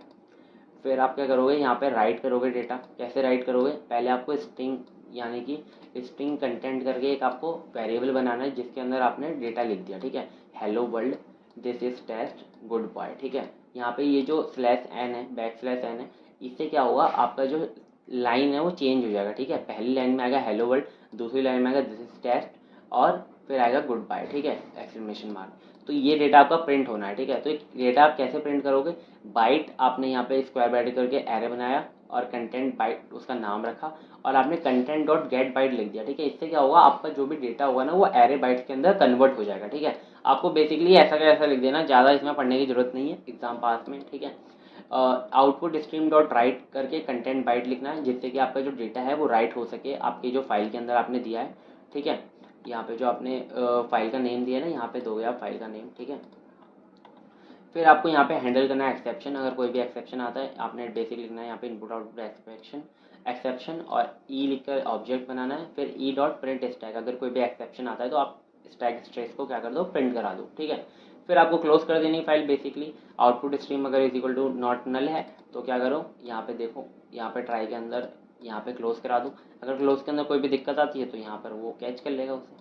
फिर आप क्या करोगे, यहाँ पे राइट करोगे डेटा। कैसे राइट करोगे, पहले आपको स्ट्रिंग यानी कि स्ट्रिंग कंटेंट करके एक आपको वेरिएबल बनाना है जिसके अंदर आपने डेटा लिख दिया, ठीक है। Hello world, this is test, good boy, ठीक है। यहाँ पे ये जो /n है, \n है, इससे क्या होगा, आपका जो लाइन है वो चेंज हो जाएगा, ठीक है। पहली लाइन में आएगा हेलो वर्ल्ड, दूसरी लाइन में आएगा दिस इज टेस्ट और फिर आएगा गुड बाय, ठीक है, एक्सक्लेमेशन मार्क। तो ये डेटा आपका प्रिंट होना है, ठीक है। तो डेटा आप कैसे प्रिंट करोगे, बाइट आपने यहाँ पे स्क्वायर ब्रैकेट करके एरे बनाया और कंटेंट बाइट उसका नाम रखा और आपने कंटेंट डॉट गेट बाइट लिख दिया, ठीक है। इससे क्या होगा, आपका जो भी डेटा होगा ना वो एरे बाइट्स के अंदर कन्वर्ट हो जाएगा, ठीक है। आपको बेसिकली ऐसा का ऐसा लिख देना, ज़्यादा इसमें पढ़ने की जरूरत नहीं है एग्जाम पास में, ठीक है। आउटपुट स्ट्रीम डॉट राइट करके कंटेंट बाइट लिखना है जिससे कि आपका जो डेटा है वो राइट हो सके आपकी जो फाइल के अंदर आपने दिया है, ठीक है। यहाँ पे जो आपने फाइल का नेम दिया है ना, यहाँ पे दोगे आप फाइल का नेम, ठीक है। फिर आपको यहाँ पे हैंडल करना है एक्सेप्शन। अगर कोई भी एक्सेप्शन आता है आपने बेसिक लिखना है यहाँ पे इनपुट आउटपुट एक्सेप्शन और ई लिखकर ऑब्जेक्ट बनाना है। फिर ई डॉट प्रिंट स्टैक, अगर कोई भी एक्सेप्शन आता है तो आप स्टैक स्ट्रेस को क्या कर दो, प्रिंट करा दो, ठीक है। फिर आपको क्लोज कर देनी फाइल बेसिकली। आउटपुट स्ट्रीम अगर is equal to not null है तो क्या करो, यहाँ पे देखो, यहाँ पे ट्राई के अंदर यहाँ पे क्लोज करा दो। अगर क्लोज के अंदर कोई भी दिक्कत आती है तो यहाँ पर वो कैच कर लेगा उसे।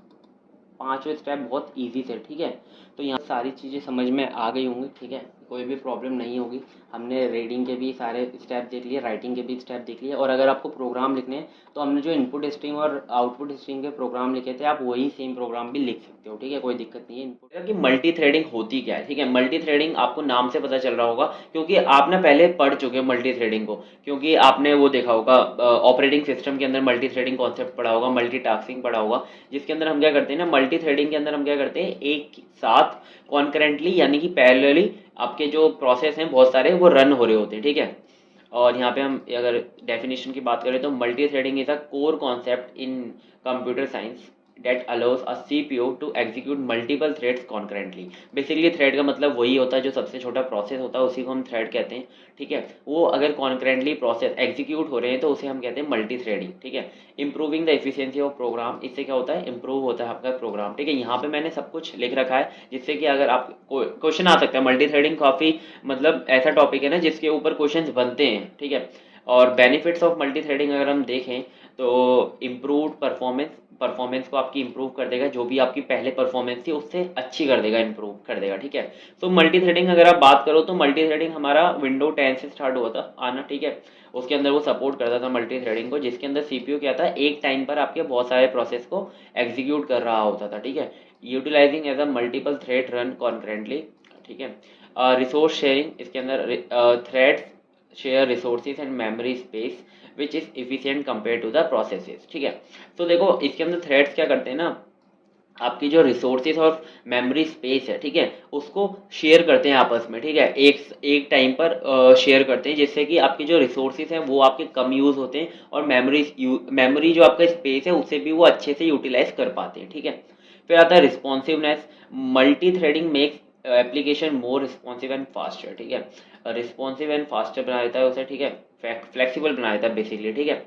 पांचों स्टेप बहुत इजी थे, ठीक है। तो यहाँ सारी चीज़ें समझ में आ गई होंगी, ठीक है, कोई भी प्रॉब्लम नहीं होगी। हमने रीडिंग के भी सारे स्टेप देख लिए, राइटिंग के भी स्टेप देख लिए और अगर आपको प्रोग्राम लिखने हैं तो हमने जो इनपुट स्ट्रीम और आउटपुट स्ट्रीम के प्रोग्राम लिखे थे आप वही सेम प्रोग्राम भी लिख सकते हो, ठीक है, कोई दिक्कत नहीं है। इनपुट कि मल्टी थ्रेडिंग होती क्या है, ठीक है। मल्टी थ्रेडिंग आपको नाम से पता चल रहा होगा क्योंकि आपने पहले पढ़ चुके हैं मल्टी थ्रेडिंग को, क्योंकि आपने वो देखा होगा ऑपरेटिंग सिस्टम के अंदर मल्टी थ्रेडिंग कॉन्सेप्ट पढ़ा होगा, मल्टीटास्किंग पढ़ा होगा, जिसके अंदर हम क्या करते हैं ना, मल्टी थ्रेडिंग के अंदर हम क्या करते हैं, एक साथ कॉन्करेंटली यानी कि पैरेलली आपके जो प्रोसेस हैं बहुत सारे वो रन हो रहे होते हैं, ठीक है। और यहाँ पे हम अगर डेफिनेशन की बात करें तो multi threading is a core concept in computer science that allows a CPU to execute multiple threads concurrently। Basically thread का मतलब वही होता है जो सबसे छोटा प्रोसेस होता है उसी को हम थ्रेड कहते हैं, ठीक है। वो अगर कॉन्करेंटली प्रोसेस एग्जीक्यूट हो रहे हैं तो उसे हम कहते हैं मल्टी थ्रेडिंग, ठीक है। Improving the efficiency of program, इससे क्या होता है, इंप्रूव होता है आपका प्रोग्राम, ठीक है। यहाँ पे मैंने सब कुछ लिख रखा है जिससे कि अगर आप क्वेश्चन आ सकता है। मल्टी थ्रेडिंग काफ़ी मतलब ऐसा टॉपिक है ना जिसके ऊपर क्वेश्चन बनते हैं, ठीक है। और बेनिफिट्स ऑफ मल्टी थ्रेडिंग अगर हम देखें तो इम्प्रूव्ड परफॉर्मेंस को आपकी इंप्रूव कर देगा, जो भी आपकी पहले परफॉर्मेंस थी उससे अच्छी कर देगा, इंप्रूव कर देगा, ठीक है। तो मल्टी थ्रेडिंग अगर आप बात करो तो मल्टी थ्रेडिंग हमारा विंडो 10 से स्टार्ट हुआ था आना, ठीक है। उसके अंदर वो सपोर्ट करता था मल्टी थ्रेडिंग को, जिसके अंदर सीपीयू क्या था, एक टाइम पर आपके बहुत सारे प्रोसेस को एग्जीक्यूट कर रहा होता था, ठीक है। Utilizing as a multiple thread run concurrently, ठीक है। रिसोर्स शेयरिंग, इसके अंदर threads share resources and memory space which is efficient compare to the processes, ठीक है। तो देखो इसके अंदर थ्रेड्स क्या करते हैं ना, आपकी जो रिसोर्सेज और मेमोरी स्पेस है, ठीक है, उसको शेयर करते हैं आपस में, ठीक है। एक टाइम पर शेयर करते हैं जिससे कि आपके जो रिसोर्सेज हैं वो आपके कम यूज़ होते हैं और मेमोरी जो आपका स्पेस है उससे भी वो अच्छे से यूटिलाइज कर पाते हैं, ठीक है। फिर आता है responsiveness. Multi threading makes application more responsive and faster, ठीक है। रिस्पॉन्सिव एंड फास्टर बना देता है उसे, ठीक है, फ्लेक्सिबल बना देता है बेसिकली, ठीक है।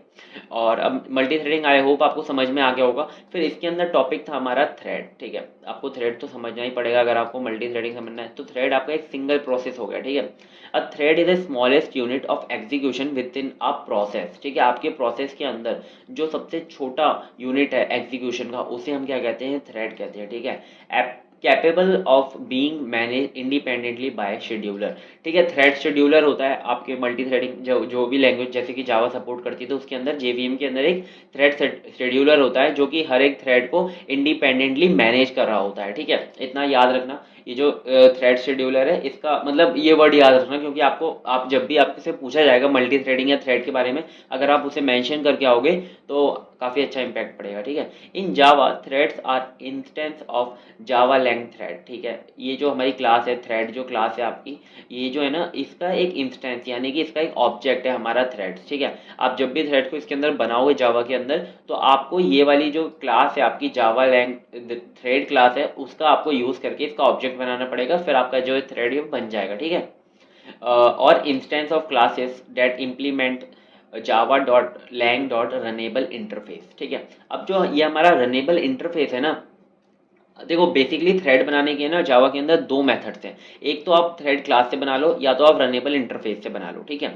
और अब मल्टी थ्रेडिंग आई होप आपको समझ में आ गया होगा। फिर इसके अंदर टॉपिक था हमारा थ्रेड, ठीक है। आपको थ्रेड तो समझना ही पड़ेगा अगर आपको मल्टी थ्रेडिंग समझना है। तो थ्रेड आपका एक सिंगल प्रोसेस हो गया, ठीक है। A thread is the smallest unit of execution within a process, ठीक है। आपके प्रोसेस के अंदर जो सबसे छोटा यूनिट है एग्जीक्यूशन का उसे हम क्या कहते हैं, थ्रेड कहते हैं, ठीक है। Capable of being manage independently by scheduler, ठीक है। थ्रेड शेड्यूलर होता है आपके मल्टी थ्रेडिंग जो भी लैंग्वेज जैसे कि जावा सपोर्ट करती है तो उसके अंदर जेवीएम के अंदर एक थ्रेड शेड्यूलर होता है जो कि हर एक थ्रेड को इंडिपेंडेंटली मैनेज कर रहा होता है, ठीक है। इतना याद रखना। ये जो थ्रेड शेड्यूलर है इसका मतलब ये वर्ड याद रखना, क्योंकि आप जब भी आपसे पूछा जाएगा मल्टी थ्रेडिंग या थ्रेड के बारे में, अगर आप उसे मेंशन करके आओगे तो काफ़ी अच्छा इम्पैक्ट पड़ेगा। ठीक है, in Java threads are instance of Java lang thread. ठीक है, ये जो हमारी क्लास है, थ्रेड जो क्लास है आपकी, ये जो है ना इसका एक इंस्टेंस यानी कि इसका एक ऑब्जेक्ट है हमारा थ्रेड। ठीक है, आप जब भी थ्रेड को इसके अंदर बनाओगे जावा के अंदर, तो आपको ये वाली जो क्लास है आपकी जावा लैंग थ्रेड क्लास है उसका आपको यूज़ करके इसका ऑब्जेक्ट बनाना पड़ेगा, फिर आपका जो थ्रेड है बन जाएगा। ठीक है, और instance of classes that implement Java dot lang dot runnable interface. ठीक है, अब जो ये हमारा रनेबल इंटरफेस है ना, देखो बेसिकली थ्रेड बनाने के ना जावा के अंदर दो मेथड्स हैं, एक तो आप थ्रेड क्लास से बना लो या तो आप रनेबल इंटरफेस से बना लो। ठीक है,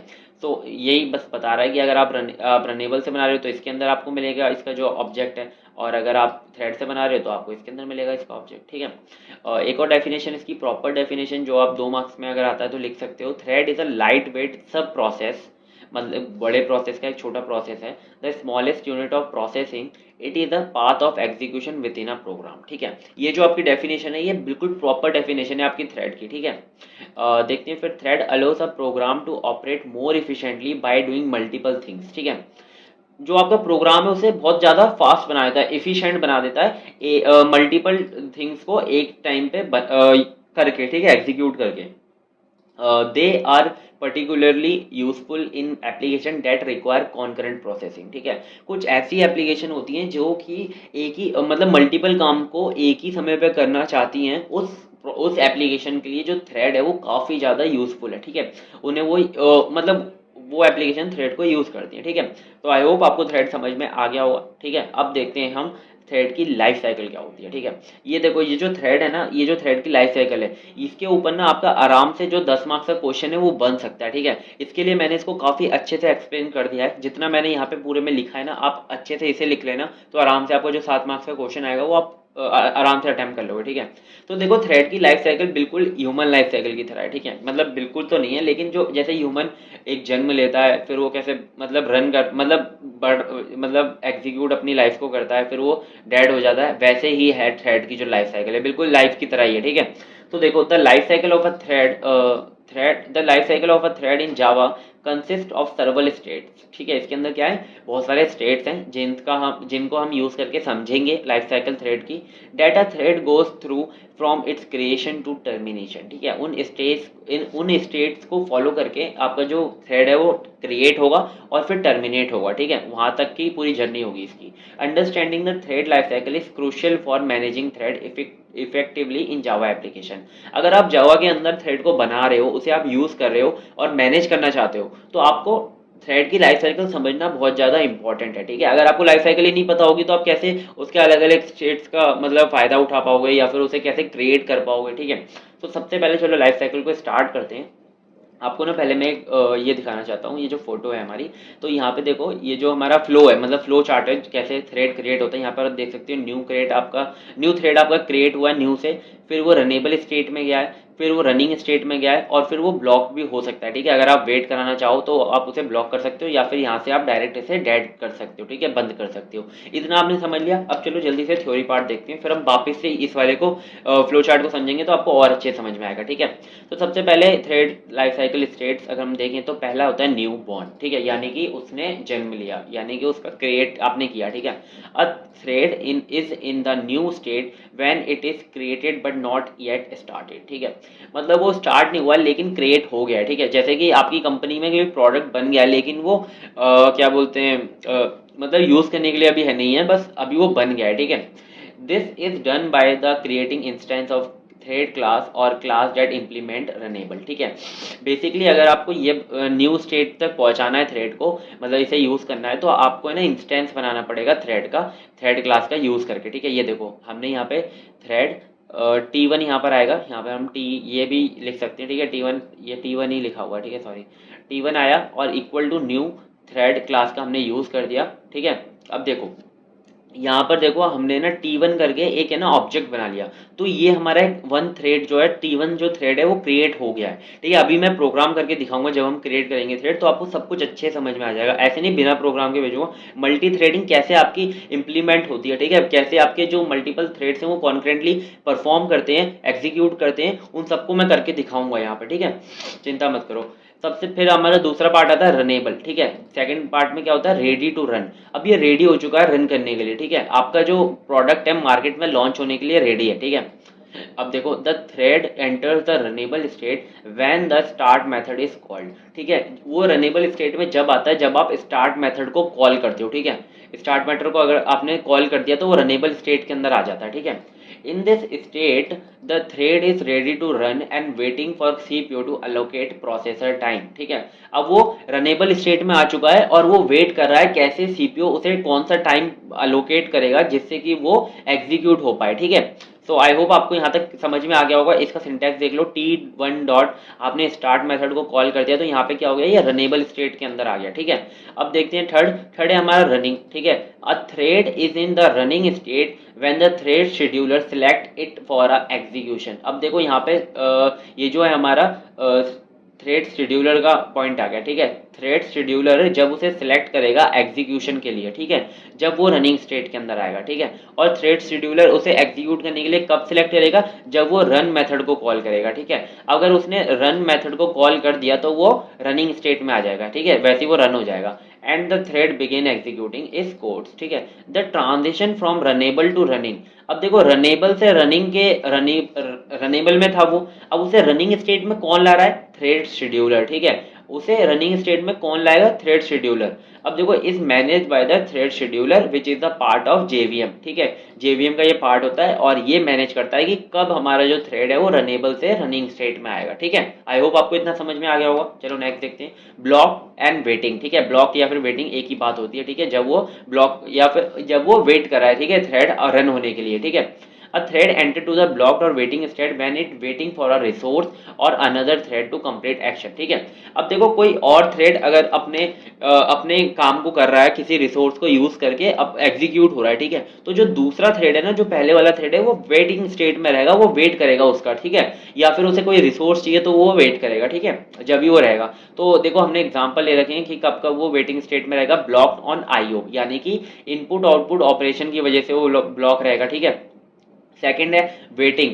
तो यही बस बता रहा है कि अगर आप रनेबल से बना रहे हो तो इसके अंदर आपको मिलेगा इसका जो ऑब्जेक्ट है, और अगर आप थ्रेड से बना रहे हो तो आपको इसके अंदर मिलेगा इसका ऑब्जेक्ट। ठीक है, एक और डेफिनेशन, इसकी प्रॉपर डेफिनेशन जो आप 2 मार्क्स में अगर आता है तो लिख सकते हो, thread is a lightweight sub process, मतलब बड़े प्रोसेस का एक छोटा प्रोसेस है, the smallest unit of processing, it is the path of execution within a program. ठीक है, ये जो आपकी डेफिनेशन है ये बिल्कुल प्रॉपर डेफिनेशन है आपकी थ्रेड की। ठीक है, देखते हैं फिर, thread allows a program to operate more efficiently by doing multiple things. ठीक है, जो आपका प्रोग्राम है उसे बहुत ज़्यादा फास्ट बना देता है, एफिशिएंट बना देता है मल्टीपल थिंग्स को एक टाइम पे करके, ठीक है, एग्जीक्यूट करके। They are particularly useful in application that require concurrent processing. ठीक है, कुछ ऐसी एप्लीकेशन होती हैं जो कि एक ही मतलब मल्टीपल काम को एक ही समय पे करना चाहती हैं, उस एप्लीकेशन के लिए जो थ्रेड है वो काफ़ी ज़्यादा यूजफुल है। ठीक है, उन्हें वो मतलब वो एप्लीकेशन थ्रेड को यूज़ करती है। ठीक है, तो आई होप आपको थ्रेड समझ में आ गया होगा। ठीक है, अब देखते हैं हम थ्रेड की लाइफ साइकिल क्या होती है। ठीक है, ये देखो ये जो थ्रेड है ना, ये जो थ्रेड की लाइफ साइकिल है, इसके ऊपर ना आपका आराम से जो 10 मार्क्स का क्वेश्चन है वो बन सकता है। ठीक है, इसके लिए मैंने इसको काफ़ी अच्छे से एक्सप्लेन कर दिया है, जितना मैंने यहाँ पे पूरे में लिखा है ना आप अच्छे से इसे लिख लेना, तो आराम से आपको जो 7 मार्क्स का क्वेश्चन आएगा वो आप आराम से अटेम्प्ट कर लोगे। ठीक है, तो देखो थ्रेड की लाइफ साइकिल बिल्कुल ह्यूमन लाइफ साइकिल की तरह है। ठीक है, मतलब बिल्कुल तो नहीं है, लेकिन जो जैसे ह्यूमन एक जन्म लेता है, फिर वो कैसे मतलब रन कर मतलब एग्जीक्यूट अपनी लाइफ को करता है, फिर वो डेड हो जाता है, वैसे ही है थ्रेड की जो लाइफ साइकिल है, बिल्कुल लाइफ की तरह ही है। ठीक है, तो देखो the life cycle of a thread in Java consist of सर्वल states. ठीक है, इसके अंदर क्या है, बहुत सारे स्टेट्स हैं जिनको हम यूज करके समझेंगे लाइफ साइकिल थ्रेड की। Data thread goes through from its creation to termination. ठीक है, उन स्टेट्स को फॉलो करके आपका जो थ्रेड है वो क्रिएट होगा और फिर टर्मिनेट होगा। ठीक है, वहां तक की पूरी जर्नी होगी इसकी। Understanding the thread life cycle is crucial for managing thread effectively in Java application. अगर आप जावा के अंदर थ्रेड को बना रहे हो, उसे आप यूज कर रहे हो और मैनेज करना चाहते हो, तो आपको थ्रेड की लाइफ साइकिल समझना बहुत ज़्यादा इंपॉर्टेंट है। ठीक है, अगर आपको लाइफ साइकिल ही नहीं पता होगी तो आप कैसे उसके अलग अलग स्टेट्स का मतलब फ़ायदा उठा पाओगे या फिर उसे कैसे क्रिएट कर पाओगे। ठीक है, तो सबसे पहले चलो लाइफ साइकिल को स्टार्ट करते हैं। आपको ना पहले मैं ये दिखाना चाहता हूँ, ये जो फोटो है हमारी, तो यहाँ पे देखो ये जो हमारा फ्लो है, मतलब फ्लो चार्ट है कैसे थ्रेड क्रिएट होता है। यहाँ पर आप देख सकते हो न्यू थ्रेड आपका क्रिएट हुआ है न्यू से, फिर वो रनेबल स्टेट में गया है, फिर वो रनिंग स्टेट में गया है, और फिर वो ब्लॉक भी हो सकता है। ठीक है, अगर आप वेट कराना चाहो तो आप उसे ब्लॉक कर सकते हो, या फिर यहाँ से आप डायरेक्ट इसे डेड कर सकते हो। ठीक है, बंद कर सकते हो। इतना आपने समझ लिया। अब चलो जल्दी से थ्योरी पार्ट देखते हैं, फिर हम वापस से इस वाले को फ्लो चार्ट को समझेंगे तो आपको और अच्छे समझ में आएगा। ठीक है, तो सबसे पहले थ्रेड लाइफ साइकिल स्टेट्स अगर हम देखें तो पहला होता है न्यू बॉर्न। ठीक है, यानी कि उसने जन्म लिया, यानी कि उसका क्रिएट आपने किया। ठीक है, a thread is in the new state when it is created but not yet started. ठीक है, मतलब वो स्टार्ट नहीं हुआ लेकिन क्रिएट हो गया। ठीक है, जैसे कि आपकी कंपनी में कोई प्रोडक्ट बन गया लेकिन वो क्या बोलते हैं मतलब यूज करने के लिए अभी है नहीं है, बस अभी वो बन गया है। ठीक है, this is done by the creating instance of thread class और क्लास डेट इम्प्लीमेंट रनेबल। ठीक है, बेसिकली अगर आपको ये न्यू स्टेट तक पहुंचाना है थ्रेड को, मतलब इसे यूज करना है, तो आपको है ना इंस्टेंस बनाना पड़ेगा थ्रेड क्लास का यूज करके। ठीक है, ये देखो हमने यहाँ पे थ्रेड T1 यहाँ पर आएगा, यहाँ पे हम ये भी लिख सकते हैं। ठीक है, T1 ये T1 ही लिखा हुआ है। ठीक है, सॉरी, T1 आया और equal to new thread class का हमने यूज कर दिया। ठीक है, अब देखो यहाँ पर देखो हमने ना T1 करके एक है ना ऑब्जेक्ट बना लिया, तो ये हमारा एक वन थ्रेड जो है T1 जो थ्रेड है वो क्रिएट हो गया है। ठीक है, अभी मैं प्रोग्राम करके दिखाऊंगा जब हम क्रिएट करेंगे थ्रेड, तो आपको सब कुछ अच्छे समझ में आ जाएगा, ऐसे नहीं बिना प्रोग्राम के भेजूंगा। मल्टी थ्रेडिंग कैसे आपकी इंप्लीमेंट होती है, ठीक है, कैसे आपके जो मल्टीपल थ्रेड्स हैं वो कॉन्करेंटली परफॉर्म करते हैं, एग्जीक्यूट करते हैं, उन सबको मैं करके दिखाऊंगा यहाँ पे। ठीक है, चिंता मत करो। सबसे फिर हमारा दूसरा पार्ट आता है रनेबल। ठीक है, सेकंड पार्ट में क्या होता है, रेडी टू रन। अब ये रेडी हो चुका है रन करने के लिए। ठीक है, आपका जो प्रोडक्ट है मार्केट में लॉन्च होने के लिए रेडी है। ठीक है, अब देखो the thread enters the runnable state when the start method is called. ठीक है, वो रनेबल स्टेट में जब आता है जब आप स्टार्ट मेथड को कॉल करते हो। ठीक है, स्टार्ट मेथड को अगर आपने कॉल कर दिया तो वो रनेबल स्टेट के अंदर आ जाता है। ठीक है, in this state the thread is ready to run and waiting for CPU to allocate processor time. ठीक है, अब वो रनेबल स्टेट में आ चुका है और वो वेट कर रहा है कैसे सीपीयू उसे कौन सा टाइम अलोकेट करेगा जिससे कि वो एग्जीक्यूट हो पाए। ठीक है, सो आई होप आपको यहाँ तक समझ में आ गया होगा। इसका सिंटैक्स देख लो, T1 डॉट आपने स्टार्ट मेथड को कॉल कर दिया तो यहाँ पे क्या हो गया, ये रनेबल स्टेट के अंदर आ गया। ठीक है, अब देखते हैं थर्ड। थर्ड है हमारा रनिंग। ठीक है, a thread is in the running state when the thread scheduler select it for a execution. अब देखो यहाँ पे ये जो है हमारा थ्रेड शेड्यूलर का पॉइंट आ गया। ठीक है, थ्रेड शेड्यूलर जब उसे सिलेक्ट करेगा एग्जीक्यूशन के लिए, ठीक है, जब वो रनिंग स्टेट के अंदर आएगा। ठीक है, और थ्रेड शेड्यूलर उसे एग्जीक्यूट करने के लिए कब सिलेक्ट करेगा, जब वो रन मेथड को कॉल करेगा। ठीक है, अगर उसने रन मेथड को कॉल कर दिया तो वो रनिंग स्टेट में आ जाएगा। ठीक है, वैसे ही वो रन हो जाएगा and the thread begin executing its codes. ठीक है, the transition from runnable to running. अब देखो रनेबल से रनिंग के रनेबल में था वो, अब उसे रनिंग स्टेट में कौन ला रहा है, थ्रेड शेड्यूलर। ठीक है, उसे रनिंग स्टेट में कौन लाएगा, थ्रेड शेड्यूलर। अब देखो is manage by the thread scheduler which is the part of JVM. ठीक है, जेवीएम का ये पार्ट होता है और ये मैनेज करता है कि कब हमारा जो थ्रेड है वो रनेबल से रनिंग स्टेट में आएगा। ठीक है, आई होप आपको इतना समझ में आ गया होगा। चलो नेक्स्ट देखते हैं, ब्लॉक एंड वेटिंग। ठीक है, ब्लॉक या फिर वेटिंग एक ही बात होती है। ठीक है, जब वो ब्लॉक या फिर जब वो वेट कर रहा है, ठीक है, थ्रेड रन होने के लिए। ठीक है, a thread enter to the blocked or waiting state when it waiting for a resource or another thread to complete action। ठीक है, अब देखो कोई और थ्रेड अगर अपने काम को कर रहा है किसी रिसोर्स को यूज करके, अब एग्जीक्यूट हो रहा है। ठीक है, तो जो दूसरा थ्रेड है ना, जो पहले वाला थ्रेड है, वो वेटिंग स्टेट में रहेगा, वो वेट करेगा उसका। ठीक है, या फिर उसे कोई रिसोर्स चाहिए तो वो वेट करेगा। ठीक है, जब भी वो रहेगा, तो देखो हमने एग्जांपल ले रखे हैं कि कब कब वो वेटिंग स्टेट में रहेगा, ब्लॉक्ड ऑन आईओ, यानी कि इनपुट आउटपुट ऑपरेशन की वजह से वो ब्लॉक रहेगा। ठीक है, सेकंड है वेटिंग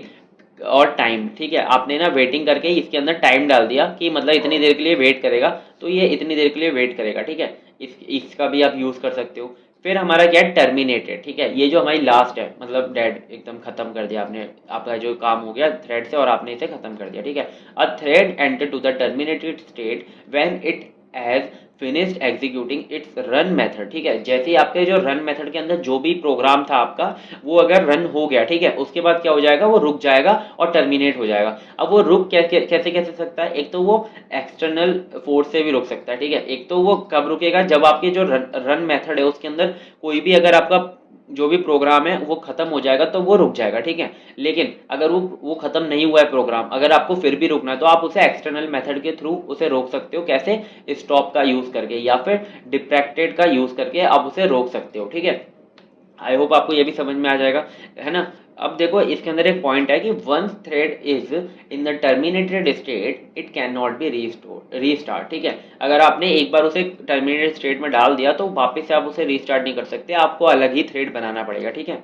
और टाइम। ठीक है, आपने ना वेटिंग करके इसके अंदर टाइम डाल दिया कि मतलब इतनी देर के लिए वेट करेगा, तो ये इतनी देर के लिए वेट करेगा। ठीक है, इसका भी आप यूज कर सकते हो। फिर हमारा क्या है, टर्मिनेटेड। ठीक है, ये जो हमारी लास्ट है, मतलब डेड, एकदम खत्म कर दिया आपने, आपका जो काम हो गया थ्रेड से और आपने इसे खत्म कर दिया। ठीक है, a thread enter to the terminated state when it has finished executing its run method. ठीक है, जैसे ही आपके जो रन मेथड के अंदर जो भी प्रोग्राम था आपका वो अगर रन हो गया, ठीक है, उसके बाद क्या हो जाएगा, वो रुक जाएगा और टर्मिनेट हो जाएगा। अब वो रुक कैसे कैसे सकता है, एक तो वो एक्सटर्नल फोर्स से भी रुक सकता है। ठीक है, एक तो वो कब रुकेगा, जब आपके जो रन मेथड है उसके अंदर कोई भी अगर आपका जो भी प्रोग्राम है वो खत्म हो जाएगा तो वो रुक जाएगा। ठीक है, लेकिन अगर वो खत्म नहीं हुआ है प्रोग्राम, अगर आपको फिर भी रुकना है तो आप उसे एक्सटर्नल मेथड के थ्रू उसे रोक सकते हो। कैसे, स्टॉप का यूज करके या फिर डिफ्रैक्टेड का यूज करके आप उसे रोक सकते हो। ठीक है, आई होप आपको ये भी समझ में आ जाएगा, है ना। अब देखो इसके अंदर एक पॉइंट है कि once thread is in the terminated state it can not be restart. ठीक है, अगर आपने एक बार उसे टर्मिनेटेड स्टेट में डाल दिया तो वापस से आप उसे रीस्टार्ट नहीं कर सकते, आपको अलग ही थ्रेड बनाना पड़ेगा। ठीक है,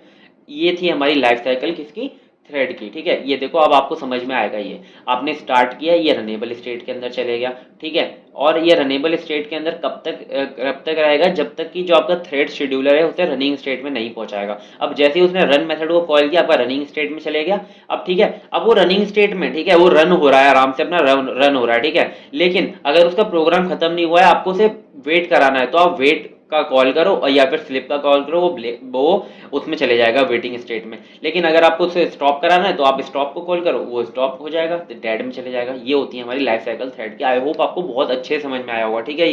ये थी हमारी लाइफ साइकिल किसकी, थ्रेड की। ठीक है, ये देखो अब आपको समझ में आएगा, ये आपने स्टार्ट किया, ये रनेबल स्टेट के अंदर चले गया। ठीक है, और ये रनेबल स्टेट के अंदर कब तक रहेगा, जब तक कि जो आपका थ्रेड शेड्यूलर है उसे रनिंग स्टेट में नहीं पहुंचाएगा। अब जैसे ही उसने रन मेथड को कॉल किया, आपका रनिंग स्टेट में चले गया। अब ठीक है, अब वो रनिंग स्टेट में, ठीक है, वो रन हो रहा है, आराम से अपना रन हो रहा है। ठीक है, लेकिन अगर उसका प्रोग्राम खत्म नहीं हुआ है, आपको उसे वेट कराना है, तो आप वेट का कॉल करो और या फिर स्लिप का कॉल करो, वो उसमें चले जाएगा वेटिंग स्टेट में। लेकिन अगर आपको उसे स्टॉप कराना है तो आप स्टॉप को कॉल करो, वो स्टॉप हो जाएगा तो डेड में चले जाएगा। ये होती है हमारी लाइफ साइकिल थ्रेड की। आई होप आपको बहुत अच्छे समझ में आया होगा। ठीक है,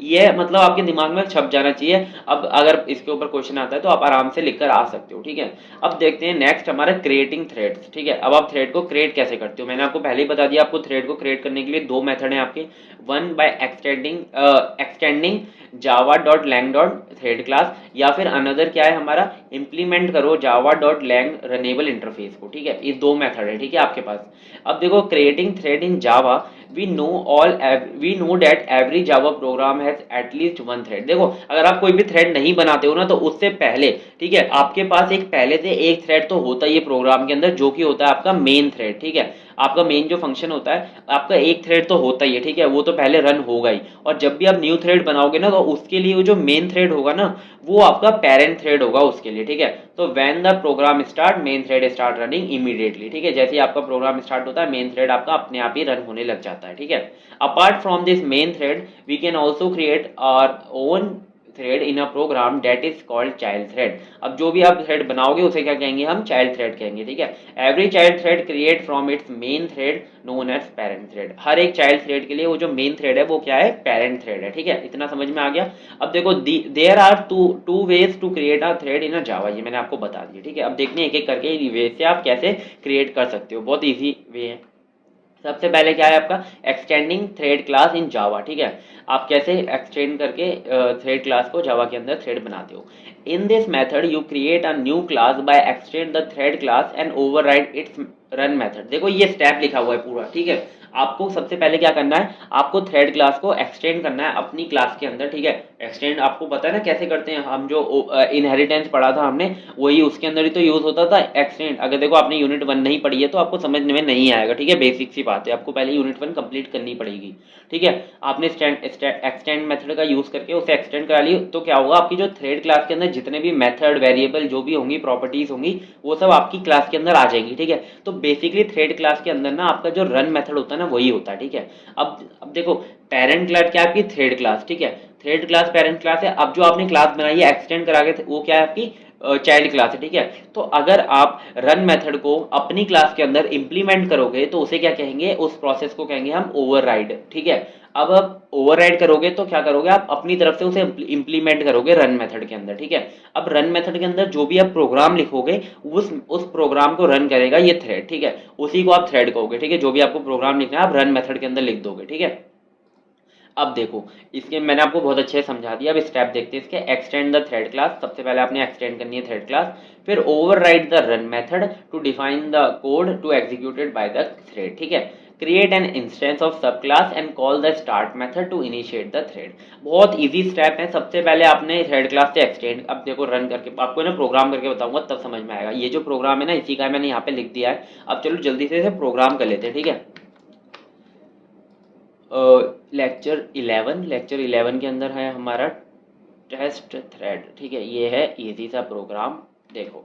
ये मतलब आपके दिमाग में छप जाना चाहिए। अब अगर इसके ऊपर क्वेश्चन आता है तो आप आराम से लिख कर आ सकते हो। ठीक है, अब देखते हैं नेक्स्ट हमारा क्रिएटिंग थ्रेड्स। ठीक है, अब आप थ्रेड को क्रिएट कैसे करते हो, मैंने आपको पहले ही बता दिया। आपको थ्रेड को क्रिएट करने के लिए दो मेथड है आपके, one by extending java.lang lang dot thread class, या फिर अनदर क्या है हमारा, इम्प्लीमेंट करो Java dot lang runnable interface को, ठीक है। ये दो मेथड है, ठीक है, आपके पास। अब देखो, creating thread in Java, we know that every Java program has at least one thread. देखो, अगर आप कोई भी थ्रेड नहीं बनाते हो ना, तो उससे पहले, ठीक है, आपके पास एक पहले से एक थ्रेड तो होता ही है प्रोग्राम के अंदर, जो कि होता है आपका मेन थ्रेड, ठीक है। आपका मेन जो फंक्शन होता है, आपका एक थ्रेड तो होता ही है, ठीक है, वो तो पहले रन होगा ही। और जब भी आप न्यू थ्रेड बनाओगे ना, तो उसके लिए वो जो मेन थ्रेड होगा ना, वो आपका पेरेंट थ्रेड होगा उसके लिए, ठीक है। तो when the program start, main thread start running immediately, ठीक है। जैसे ही आपका प्रोग्राम स्टार्ट होता है, मेन थ्रेड आपका अपने आप ही रन होने लग जाता है, ठीक है। Apart from this main thread, we can also create our own thread in a program that is called child thread. अब जो भी आप थ्रेड बनाओगे उसे क्या कहेंगे हम, चाइल्ड थ्रेड कहेंगे, ठीक है। Every child thread create from its main thread known as parent thread. हर एक चाइल्ड थ्रेड के लिए वो जो मेन थ्रेड है वो क्या है, पेरेंट थ्रेड है, ठीक है। इतना समझ में आ गया। अब देखो, there are two ways to create a thread in a Java, ये मैंने आपको बता दिया, ठीक है। अब देखते हैं एक एक करके वे से आप कैसे क्रिएट कर सकते हो। बहुत ईजी वे है। सबसे पहले क्या है आपका, extending thread class in Java, ठीक है। आप कैसे एक्सटेंड करके थ्रेड क्लास को जावा के अंदर थ्रेड बनाते हो। In this method you create a new class by extend the thread class and override its run method. देखो, ये स्टेप लिखा हुआ है पूरा, ठीक है। आपको सबसे पहले क्या करना है, आपको थ्रेड क्लास को एक्सटेंड करना है अपनी क्लास के अंदर, ठीक है। एक्सटेंड आपको पता है ना कैसे करते हैं, हम जो इनहेरिटेंस पढ़ा था हमने, वही उसके अंदर ही तो यूज होता था एक्सटेंड। अगर देखो आपने यूनिट 1 नहीं पढ़ी है तो आपको समझने में नहीं आएगा, ठीक है। बेसिक सी बात है, आपको पहले यूनिट 1 कंप्लीट करनी पड़ेगी, ठीक है। आपने एक्सटेंड मेथड का यूज करके उसे एक्सटेंड करा ली, तो क्या होगा, आपकी जो थ्रेड क्लास के अंदर जितने भी मेथड, वेरिएबल जो भी होंगी, प्रॉपर्टीज होंगी, वो सब आपकी क्लास के अंदर आ जाएंगी, ठीक है। तो बेसिकली थ्रेड क्लास के अंदर ना आपका जो रन मेथड होता है ना, वही होता है, ठीक है। अब देखो, पेरेंट क्लास क्या है आपकी, थ्रेड क्लास, ठीक है। थ्रेड क्लास पेरेंट क्लास है। अब जो आपने क्लास बनाई है एक्सटेंड करा के, वो क्या है आपकी चाइल्ड क्लास है, ठीक है। तो अगर आप रन मेथड को अपनी क्लास के अंदर इंप्लीमेंट करोगे तो उसे क्या कहेंगे, उस प्रोसेस को कहेंगे हम ओवरराइड, ठीक है। अब आप ओवरराइड करोगे तो क्या करोगे, आप अपनी तरफ से उसे इंप्लीमेंट करोगे रन मेथड के अंदर, ठीक है। अब रन मेथड के अंदर जो भी आप प्रोग्राम लिखोगे, उस प्रोग्राम को रन करेगा ये थ्रेड, ठीक है। उसी को आप थ्रेड कहोगे, ठीक है। जो भी आपको प्रोग्राम लिखना है आप रन मेथड के अंदर लिख दोगे, ठीक है। अब देखो, इसके मैंने आपको बहुत अच्छे से समझा दिया। अब स्टेप देखते हैं इसके। एक्सटेंड द थ्रेड क्लास, सबसे पहले आपने एक्सटेंड करनी है थ्रेड क्लास। फिर override the run method to define the code to executed by the thread, ठीक है। Create an instance of sub class and call the start method to initiate the thread. बहुत इजी स्टेप है। सबसे पहले आपने थ्रेड क्लास से एक्सटेंड, अब देखो रन करके आपको ना प्रोग्राम करके बताऊंगा तब समझ में आएगा। ये जो प्रोग्राम है ना, इसी का मैंने यहाँ पे लिख दिया है। अब चलो जल्दी से इसे प्रोग्राम कर लेते हैं, ठीक है। लेक्चर 11 के अंदर है हमारा टेस्ट थ्रेड, ठीक है। ये है इजी सा प्रोग्राम। देखो,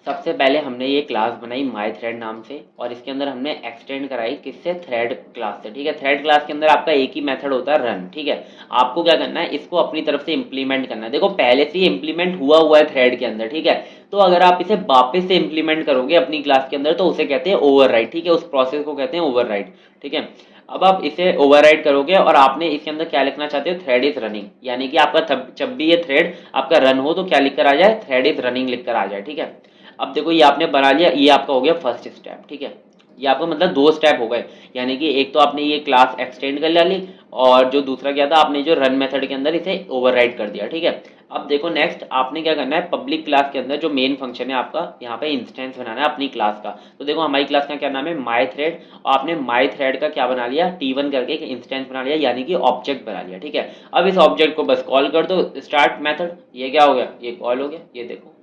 सबसे पहले हमने ये क्लास बनाई माई थ्रेड नाम से, और इसके अंदर हमने एक्सटेंड कराई किससे, थ्रेड क्लास से, ठीक है। थ्रेड क्लास के अंदर आपका एक ही मेथड होता है रन, ठीक है। आपको क्या करना है, इसको अपनी तरफ से इंप्लीमेंट करना है। देखो, पहले से ही इंप्लीमेंट हुआ है थ्रेड के अंदर, ठीक है। तो अगर आप इसे वापस से इंप्लीमेंट करोगे अपनी क्लास के अंदर, तो उसे कहते हैं ओवरराइड, ठीक है। उस प्रोसेस को कहते हैं ओवरराइड, ठीक है। अब आप इसे ओवरराइड करोगे और आपने इसके अंदर क्या लिखना चाहते हो, थ्रेड इज रनिंग, यानी कि आपका जब भी ये थ्रेड आपका रन हो तो क्या लिखकर आ जाए, थ्रेड इज रनिंग लिखकर आ जाए, ठीक है। अब देखो, ये आपने बना लिया, ये आपका हो गया फर्स्ट स्टेप, ठीक है। ये आपका मतलब दो स्टेप हो गए, यानी कि एक तो आपने ये क्लास एक्सटेंड कर ली, और जो दूसरा क्या था, आपने जो रन मेथड के अंदर इसे ओवरराइड कर दिया, ठीक है। अब देखो नेक्स्ट आपने क्या करना है, पब्लिक क्लास के अंदर जो मेन फंक्शन है आपका, यहाँ पे इंस्टेंस बनाना है अपनी क्लास का। तो देखो, हमारी क्लास का क्या नाम है, माई थ्रेड, और आपने माई थ्रेड का क्या बना लिया, T1 करके एक इंस्टेंस बना लिया, यानी कि ऑब्जेक्ट बना लिया, ठीक है। अब इस ऑब्जेक्ट को बस कॉल कर दो, स्टार्ट मेथड, ये क्या हो गया, ये कॉल हो गया, ये देखो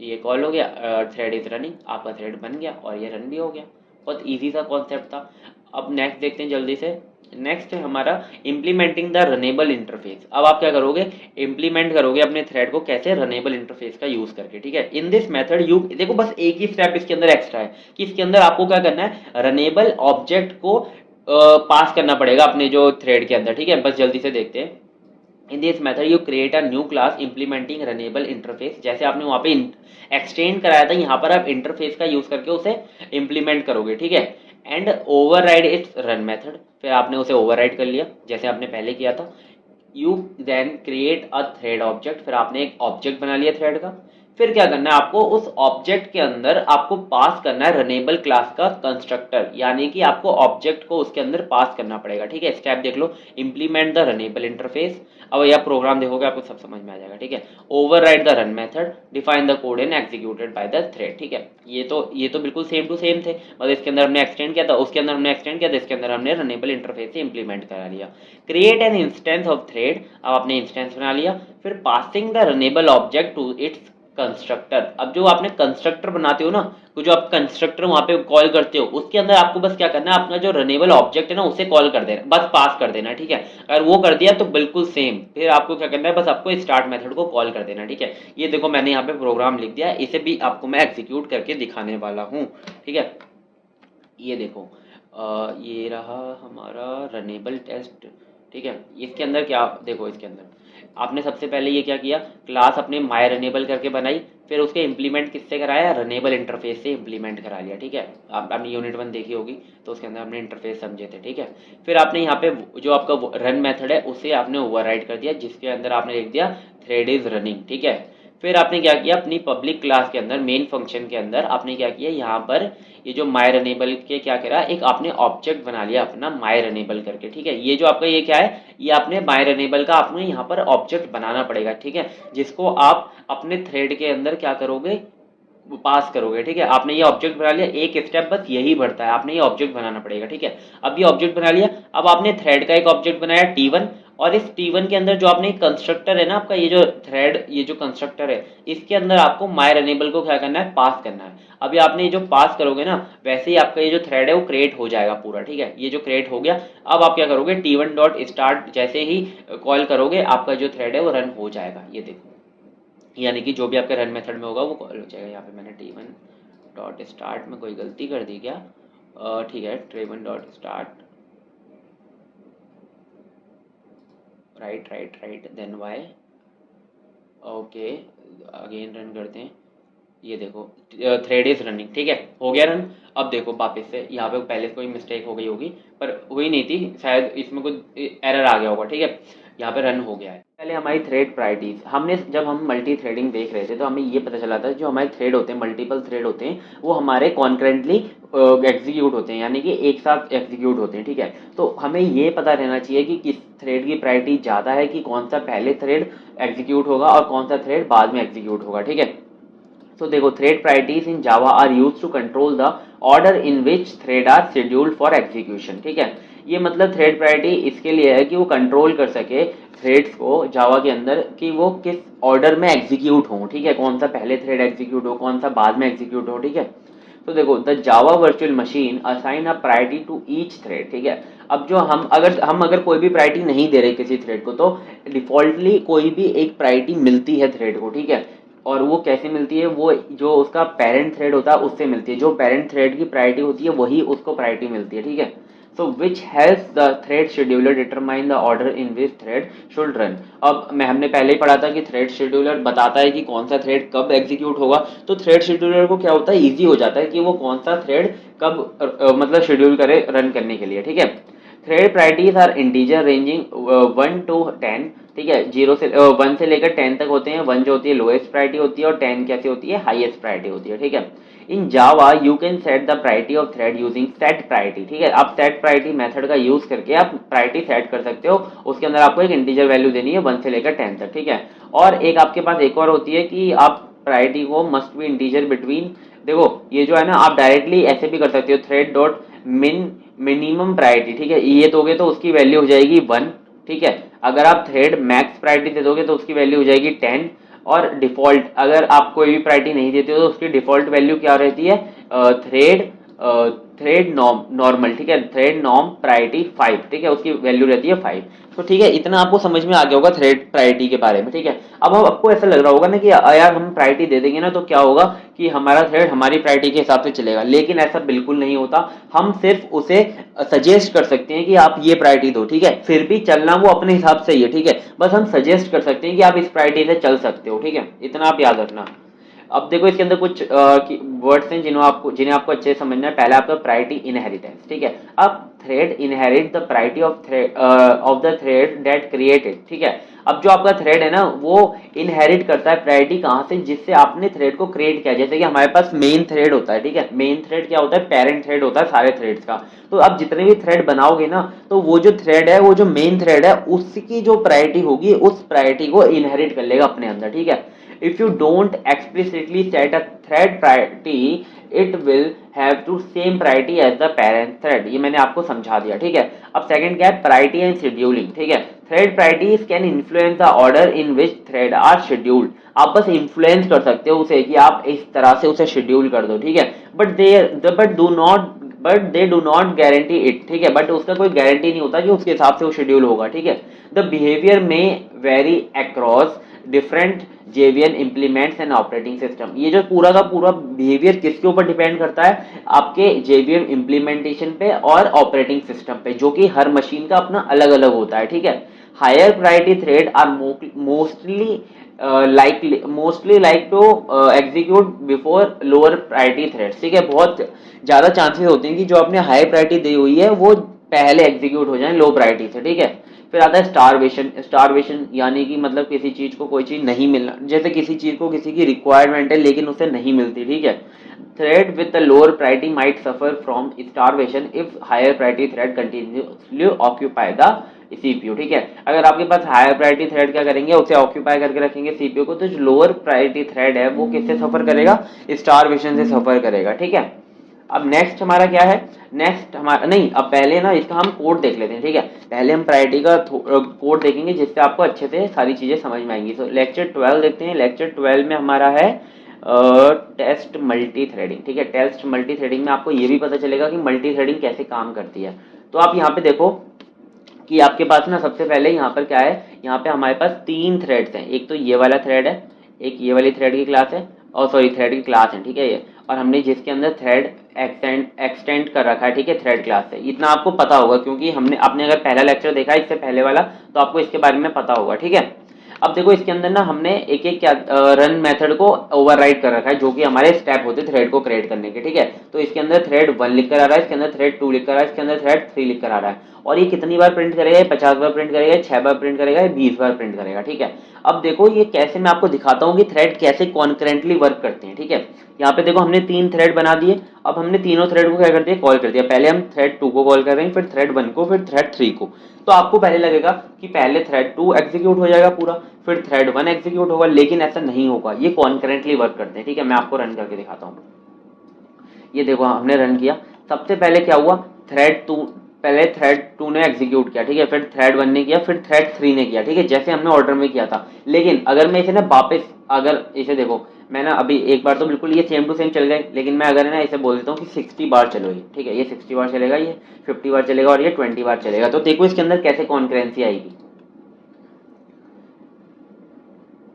ये कॉल हो गया, थ्रेड इज रनिंग, आपका थ्रेड बन गया और ये रन भी हो गया। बहुत इजी सा कॉन्सेप्ट था। अब नेक्स्ट देखते हैं जल्दी से। नेक्स्ट है हमारा इम्प्लीमेंटिंग द रनेबल इंटरफेस। अब आप क्या करोगे, इम्प्लीमेंट करोगे अपने थ्रेड को कैसे, रनेबल इंटरफेस का यूज करके, ठीक है। इन दिस मेथड यू, देखो बस एक ही स्टेप इसके अंदर एक्स्ट्रा है कि इसके अंदर आपको क्या करना है, रनेबल ऑब्जेक्ट को पास करना पड़ेगा अपने जो थ्रेड के अंदर, ठीक है। बस जल्दी से देखते हैं। इन this method you create a new class implementing runnable interface. जैसे आपने वहां पे एक्सटेंड कराया था, यहाँ पर आप इंटरफेस का यूज करके उसे इंप्लीमेंट करोगे, ठीक है। And override its run method, फिर आपने उसे ओवरराइड कर लिया जैसे आपने पहले किया था। You then create a thread object, फिर आपने एक ऑब्जेक्ट बना लिया थ्रेड का। फिर क्या करना है आपको, उस ऑब्जेक्ट के अंदर आपको पास करना है रनेबल क्लास का कंस्ट्रक्टर, यानी कि आपको ऑब्जेक्ट को उसके अंदर पास करना पड़ेगा। ठीक है, स्टेप देख लो, इंप्लीमेंट द रनेबल इंटरफेस। अब यह प्रोग्राम देखोगे आपको सब समझ में आ जाएगा। ठीक है, override the run method, define the code and executed by the thread. ठीक है, ये तो बिल्कुल सेम टू सेम थे, मतलब इसके अंदर हमने एक्सटेंड किया था, उसके अंदर हमने एक्सटेंड किया था, इसके अंदर हमने रनेबल इंटरफेस से इंप्लीमेंट करा लिया। Create an instance of thread, अब आपने इंस्टेंस बना लिया। फिर passing the runnable object to its constructor. अब जो आपने कंस्ट्रक्टर बनाते हो ना, तो जो आप कंस्ट्रक्टर वहां पे कॉल करते हो, उसके अंदर आपको बस क्या करना है, अपना जो रनेबल ऑब्जेक्ट है ना उसे कॉल कर देना, बस पास कर देना। ठीक है, अगर वो कर दिया तो बिल्कुल सेम, फिर आपको क्या करना है, बस आपको स्टार्ट मेथड को कॉल कर देना। ठीक है, ये देखो मैंने यहाँ पे प्रोग्राम लिख दिया, इसे भी आपको मैं एग्जीक्यूट करके दिखाने वाला हूँ। ठीक है, ये देखो, ये रहा हमारा रनेबल टेस्ट। ठीक है, इसके अंदर क्या देखो, इसके अंदर आपने सबसे पहले ये क्या किया, क्लास अपने माय रनेबल करके बनाई, फिर उसके इंप्लीमेंट किससे कराया, रनेबल इंटरफेस से इंप्लीमेंट करा लिया। ठीक है, आपने यूनिट 1 देखी होगी, तो उसके अंदर हमने इंटरफेस समझे थे। ठीक है, फिर आपने यहाँ पे जो आपका रन मेथड है उसे आपने ओवरराइड कर दिया, जिसके अंदर आपने लिख दिया थ्रेड इज रनिंग। ठीक है, फिर आपने क्या किया, अपनी पब्लिक क्लास के अंदर मेन फंक्शन के अंदर आपने क्या किया, यहाँ पर ये जो माय रनेबल के क्या करा, एक आपने ऑब्जेक्ट बना लिया अपना माय रनेबल करके। ठीक है, ये जो आपका ये क्या है, ये आपने माय रनेबल का आपने यहाँ पर ऑब्जेक्ट बनाना पड़ेगा। ठीक है, जिसको आप अपने थ्रेड के अंदर क्या करोगे, पास करोगे। ठीक है, आपने ये ऑब्जेक्ट बना लिया, एक स्टेप बस यही बढ़ता है, आपने ये ऑब्जेक्ट बनाना पड़ेगा। ठीक है, अब ये ऑब्जेक्ट बना लिया, अब आपने थ्रेड का एक ऑब्जेक्ट बनाया T1, और इस T1 के अंदर जो आपने कंस्ट्रक्टर है ना आपका, ये जो थ्रेड, ये जो कंस्ट्रक्टर है, इसके अंदर आपको माय रनेबल को क्या करना है, पास करना है। अभी आपने ये जो पास करोगे ना, वैसे ही आपका ये जो थ्रेड है वो क्रिएट हो जाएगा पूरा। ठीक है, ये जो क्रिएट हो गया, अब आप क्या करोगे, T1 डॉट स्टार्ट जैसे ही कॉल करोगे, आपका जो थ्रेड है वो रन हो जाएगा। ये देखो, यानी कि जो भी आपके रन मेथड में होगा वो कॉल हो जाएगा। यहाँ पे मैंने T1 डॉट स्टार्ट में कोई गलती कर दी क्या, ठीक है, T1 dot start, right right right, then why, okay, again run करते हैं। ये देखो, थ्रेड इज रनिंग। ठीक है, हो गया रन। अब देखो वापस से यहाँ पे पहले कोई मिस्टेक हो गई होगी, पर हुई नहीं थी शायद, इसमें कुछ एरर आ गया होगा। ठीक है, यहाँ पे रन हो गया है। पहले हमारी थ्रेड प्रायोरिटीज, हमने जब हम मल्टी थ्रेडिंग देख रहे थे तो हमें ये पता चला था जो हमारे थ्रेड होते हैं, मल्टीपल थ्रेड होते हैं, वो हमारे कॉन्करेंटली एग्जीक्यूट होते हैं, यानी कि एक साथ एग्जीक्यूट होते हैं। ठीक है, तो हमें ये पता रहना चाहिए कि किस थ्रेड की प्रायोरिटी ज़्यादा है, कि कौन सा पहले थ्रेड एग्जीक्यूट होगा और कौन सा थ्रेड बाद में एग्जीक्यूट होगा। ठीक है, तो देखो, thread priorities in Java are used to control the order in which thread are scheduled for execution. ठीक है, ये मतलब थ्रेड प्रायोरिटी इसके लिए है कि वो कंट्रोल कर सके थ्रेड्स को जावा के अंदर, कि वो किस ऑर्डर में एग्जीक्यूट हो। ठीक है, कौन सा पहले थ्रेड एग्जीक्यूट हो, कौन सा बाद में एग्जीक्यूट हो। ठीक है, तो देखो, the Java virtual machine assign a priority to each thread. ठीक है, अब जो हम अगर कोई भी प्रायोरिटी नहीं दे रहे किसी थ्रेड को, तो डिफॉल्टली कोई भी एक प्रायोरिटी मिलती है थ्रेड को। ठीक है, और वो कैसे मिलती है, वो जो उसका पेरेंट थ्रेड होता है उससे मिलती है, जो पेरेंट थ्रेड की प्रायोरिटी होती है वही उसको प्रायोरिटी मिलती है। ठीक है, so which helps the thread scheduler determine the order in which thread should run. अब हमने पहले ही पढ़ा था कि थ्रेड शेड्यूलर बताता है कि कौन सा थ्रेड कब एग्जीक्यूट होगा, तो थ्रेड शेड्यूलर को क्या होता है, इजी हो जाता है कि वो कौन सा थ्रेड कब मतलब शेड्यूल करे रन करने के लिए। ठीक है, thread priorities are integer ranging 1 to 10। ठीक है, 1 से लेकर 10 तक होते हैं। 1 जो होती है लोएस्ट प्रायोरिटी होती है, और 10 कैसी होती है, हाईएस्ट प्रायोरिटी होती है। ठीक है, in Java you can set the priority of thread using set priority. ठीक है, आप सेट प्रायोरिटी मेथड का यूज करके आप प्रायोरिटी सेट कर सकते हो, उसके अंदर आपको एक इंटीजर वैल्यू देनी है 1 से लेकर 10 तक। ठीक है, और एक आपके पास एक और होती है कि आप प्रायोरिटी को मस्ट बी इंटीजर बिटवीन, देखो ये जो है ना, आप डायरेक्टली ऐसे भी कर सकते हो, थ्रेड डॉट मिनिमम प्रायोरिटी। ठीक है, ये दोगे तो उसकी वैल्यू हो जाएगी 1। ठीक है, अगर आप थ्रेड मैक्स प्रायोरिटी दे दोगे तो उसकी वैल्यू हो जाएगी 10, और डिफॉल्ट अगर आप कोई भी प्रायोरिटी नहीं देते हो तो उसकी डिफॉल्ट वैल्यू क्या रहती है, थ्रेड थ्रेड नॉर्मल। ठीक है, थ्रेड नॉर्म प्रायोरिटी 5। ठीक है, उसकी वैल्यू रहती है 5। तो ठीक है, इतना आपको समझ में आ गया होगा थ्रेड प्रायोरिटी के बारे में। ठीक है, अब आपको ऐसा लग रहा होगा ना कि यार हम प्रायोरिटी दे देंगे ना तो क्या होगा कि हमारा थ्रेड हमारी प्रायोरिटी के हिसाब से चलेगा, लेकिन ऐसा बिल्कुल नहीं होता। हम सिर्फ उसे सजेस्ट कर सकते हैं कि आप ये प्रायोरिटी दो। ठीक है, फिर भी चलना वो अपने हिसाब से ही है। ठीक है, बस हम सजेस्ट कर सकते हैं कि आप इस प्रायोरिटी से चल सकते हो। ठीक है, इतना आप याद रखना। अब देखो, इसके अंदर कुछ वर्ड्स हैं जिन्हें आपको अच्छे से समझना है। पहला आपका प्रायोरिटी इनहेरिटेंस। ठीक है, अब thread inherit the priority of the thread that created. ठीक है, अब जो आपका थ्रेड है ना वो इनहेरिट करता है प्रायोरिटी कहाँ से, जिससे आपने थ्रेड को क्रिएट किया। जैसे कि हमारे पास मेन थ्रेड होता है, ठीक है, मेन थ्रेड क्या होता है, पेरेंट थ्रेड होता है सारे थ्रेड्स का। तो आप जितने भी थ्रेड बनाओगे ना, तो वो जो थ्रेड है, वो जो मेन थ्रेड है, उसकी जो प्रायोरिटी होगी उस प्रायोरिटी को इनहेरिट कर लेगा अपने अंदर। ठीक है, if you don't explicitly set a thread priority it will have to same priority as the parent thread। ये मैंने आपको समझा दिया। ठीक है, अब सेकंड क्या है, प्रायोरिटी एंड शेड्यूलिंग। ठीक है, thread priorities can influence the order in which thread are scheduled. आप बस इन्फ्लुएंस कर सकते हो उसे कि आप इस तरह से उसे शेड्यूल कर दो। ठीक है, but they do not guarantee it. ठीक है, बट उसका कोई गारंटी नहीं होता कि उसके हिसाब से वो शेड्यूल होगा। ठीक है, द बिहेवियर में vary across different JVM implements and operating system. ये जो पूरा का पूरा बिहेवियर किसके ऊपर डिपेंड करता है, आपके JVM इम्प्लीमेंटेशन पे और ऑपरेटिंग सिस्टम पे, जो कि हर मशीन का अपना अलग अलग होता है। ठीक है, higher priority thread are mostly like to execute before lower priority threads. ठीक है, बहुत ज्यादा चांसेस होते हैं कि जो आपने हाई प्रायोरिटी दी हुई है वो पहले एग्जीक्यूट हो जाए लो प्रायोरिटी से। ठीक है, फिर आता है स्टारवेशन। स्टारवेशन यानी कि मतलब किसी चीज को कोई चीज नहीं मिलना, जैसे किसी चीज को किसी की रिक्वायरमेंट है लेकिन उसे नहीं मिलती। ठीक है, thread with the lower priority might suffer from starvation if higher priority thread continuously occupy the CPU. ठीक है, अगर आपके पास हायर प्रायोरिटी थ्रेड क्या करेंगे, उसे ऑक्यूपाई करके रखेंगे सीपीयू को, तो जो लोअर प्रायोरिटी थ्रेड है वो किससे सफर करेगा, स्टारवेशन से सफर करेगा। ठीक है, अब नेक्स्ट हमारा क्या है, नेक्स्ट हमारा नहीं, अब पहले ना इसका हम कोड देख लेते हैं। ठीक है, पहले हम प्रायोरिटी का कोड देखेंगे जिससे आपको अच्छे से सारी चीजें समझ में आएंगी। तो लेक्चर 12 देखते हैं। लेक्चर 12 में हमारा है टेस्ट मल्टी थ्रेडिंग। ठीक है, टेस्ट मल्टी थ्रेडिंग में आपको ये भी पता चलेगा कि मल्टी थ्रेडिंग कैसे काम करती है। तो आप यहाँ पे देखो कि आपके पास ना सबसे पहले यहाँ पर क्या है, यहाँ पे हमारे पास 3 थ्रेड्स हैं। एक तो ये वाला थ्रेड है, एक ये वाली थ्रेड की क्लास है, और सॉरी थ्रेड की क्लास है। ठीक है, ये और हमने जिसके अंदर थ्रेड एक्सटेंड कर रखा है। ठीक है, थ्रेड क्लास से इतना आपको पता होगा क्योंकि हमने आपने अगर पहला लेक्चर देखा है इससे पहले वाला, तो आपको इसके बारे में पता होगा। ठीक है, अब देखो इसके अंदर ना हमने एक एक क्या रन मेथड को ओवरराइड कर रखा है, जो कि हमारे स्टेप होते हैं थ्रेड को क्रिएट करने के। ठीक है, तो इसके अंदर थ्रेड 1 लिख कर आ रहा है, इसके अंदर थ्रेड 2 लिख कर आ रहा है, इसके अंदर थ्रेड 3 लिख कर आ रहा है। और ये कितनी बार प्रिंट करेगा, 50 बार प्रिंट करेगा, 6 बार प्रिंट करेगा, 20 बार प्रिंट करेगा। ठीक है, अब देखो ये कैसे मैं आपको दिखाता हूँ कि थ्रेड कैसे कॉन्करेंटली वर्क करते हैं। ठीक है, यहाँ पे देखो हमने 3 थ्रेड बना दिए। अब हमने तीनों थ्रेड को क्या कर दिया, कॉल कर दिया। पहले हम थ्रेड 2 को कॉल कर रहे हैं, फिर थ्रेड 1 को, फिर थ्रेड 3 को। तो आपको पहले लगेगा कि पहले थ्रेड 2 एग्जीक्यूट हो जाएगा पूरा, फिर थ्रेड 1 एग्जीक्यूट होगा, लेकिन ऐसा नहीं होगा, ये कॉन्करेंटली वर्क करते हैं। ठीक है, मैं आपको रन करके दिखाता हूँ। ये देखो हमने रन किया, सबसे पहले क्या हुआ, थ्रेड 2 पहले थ्रेड 2 ने एग्जीक्यूट किया। ठीक है, फिर थ्रेड 1 ने किया, फिर थ्रेड 3 ने किया। ठीक है, जैसे हमने ऑर्डर में किया था। लेकिन अगर मैं इसे ना वापस, अगर इसे देखो मैं ना अभी एक बार तो बिल्कुल ये सेम टू सेम चल गए, लेकिन मैं अगर ना इसे बोल देता हूँ कि 60 बार चलो ये। ठीक है, ये 60 बार चलेगा, ये 50 बार चलेगा और ये 20 बार चलेगा। तो देखो इसके अंदर कैसे कॉन्करेंसी आएगी।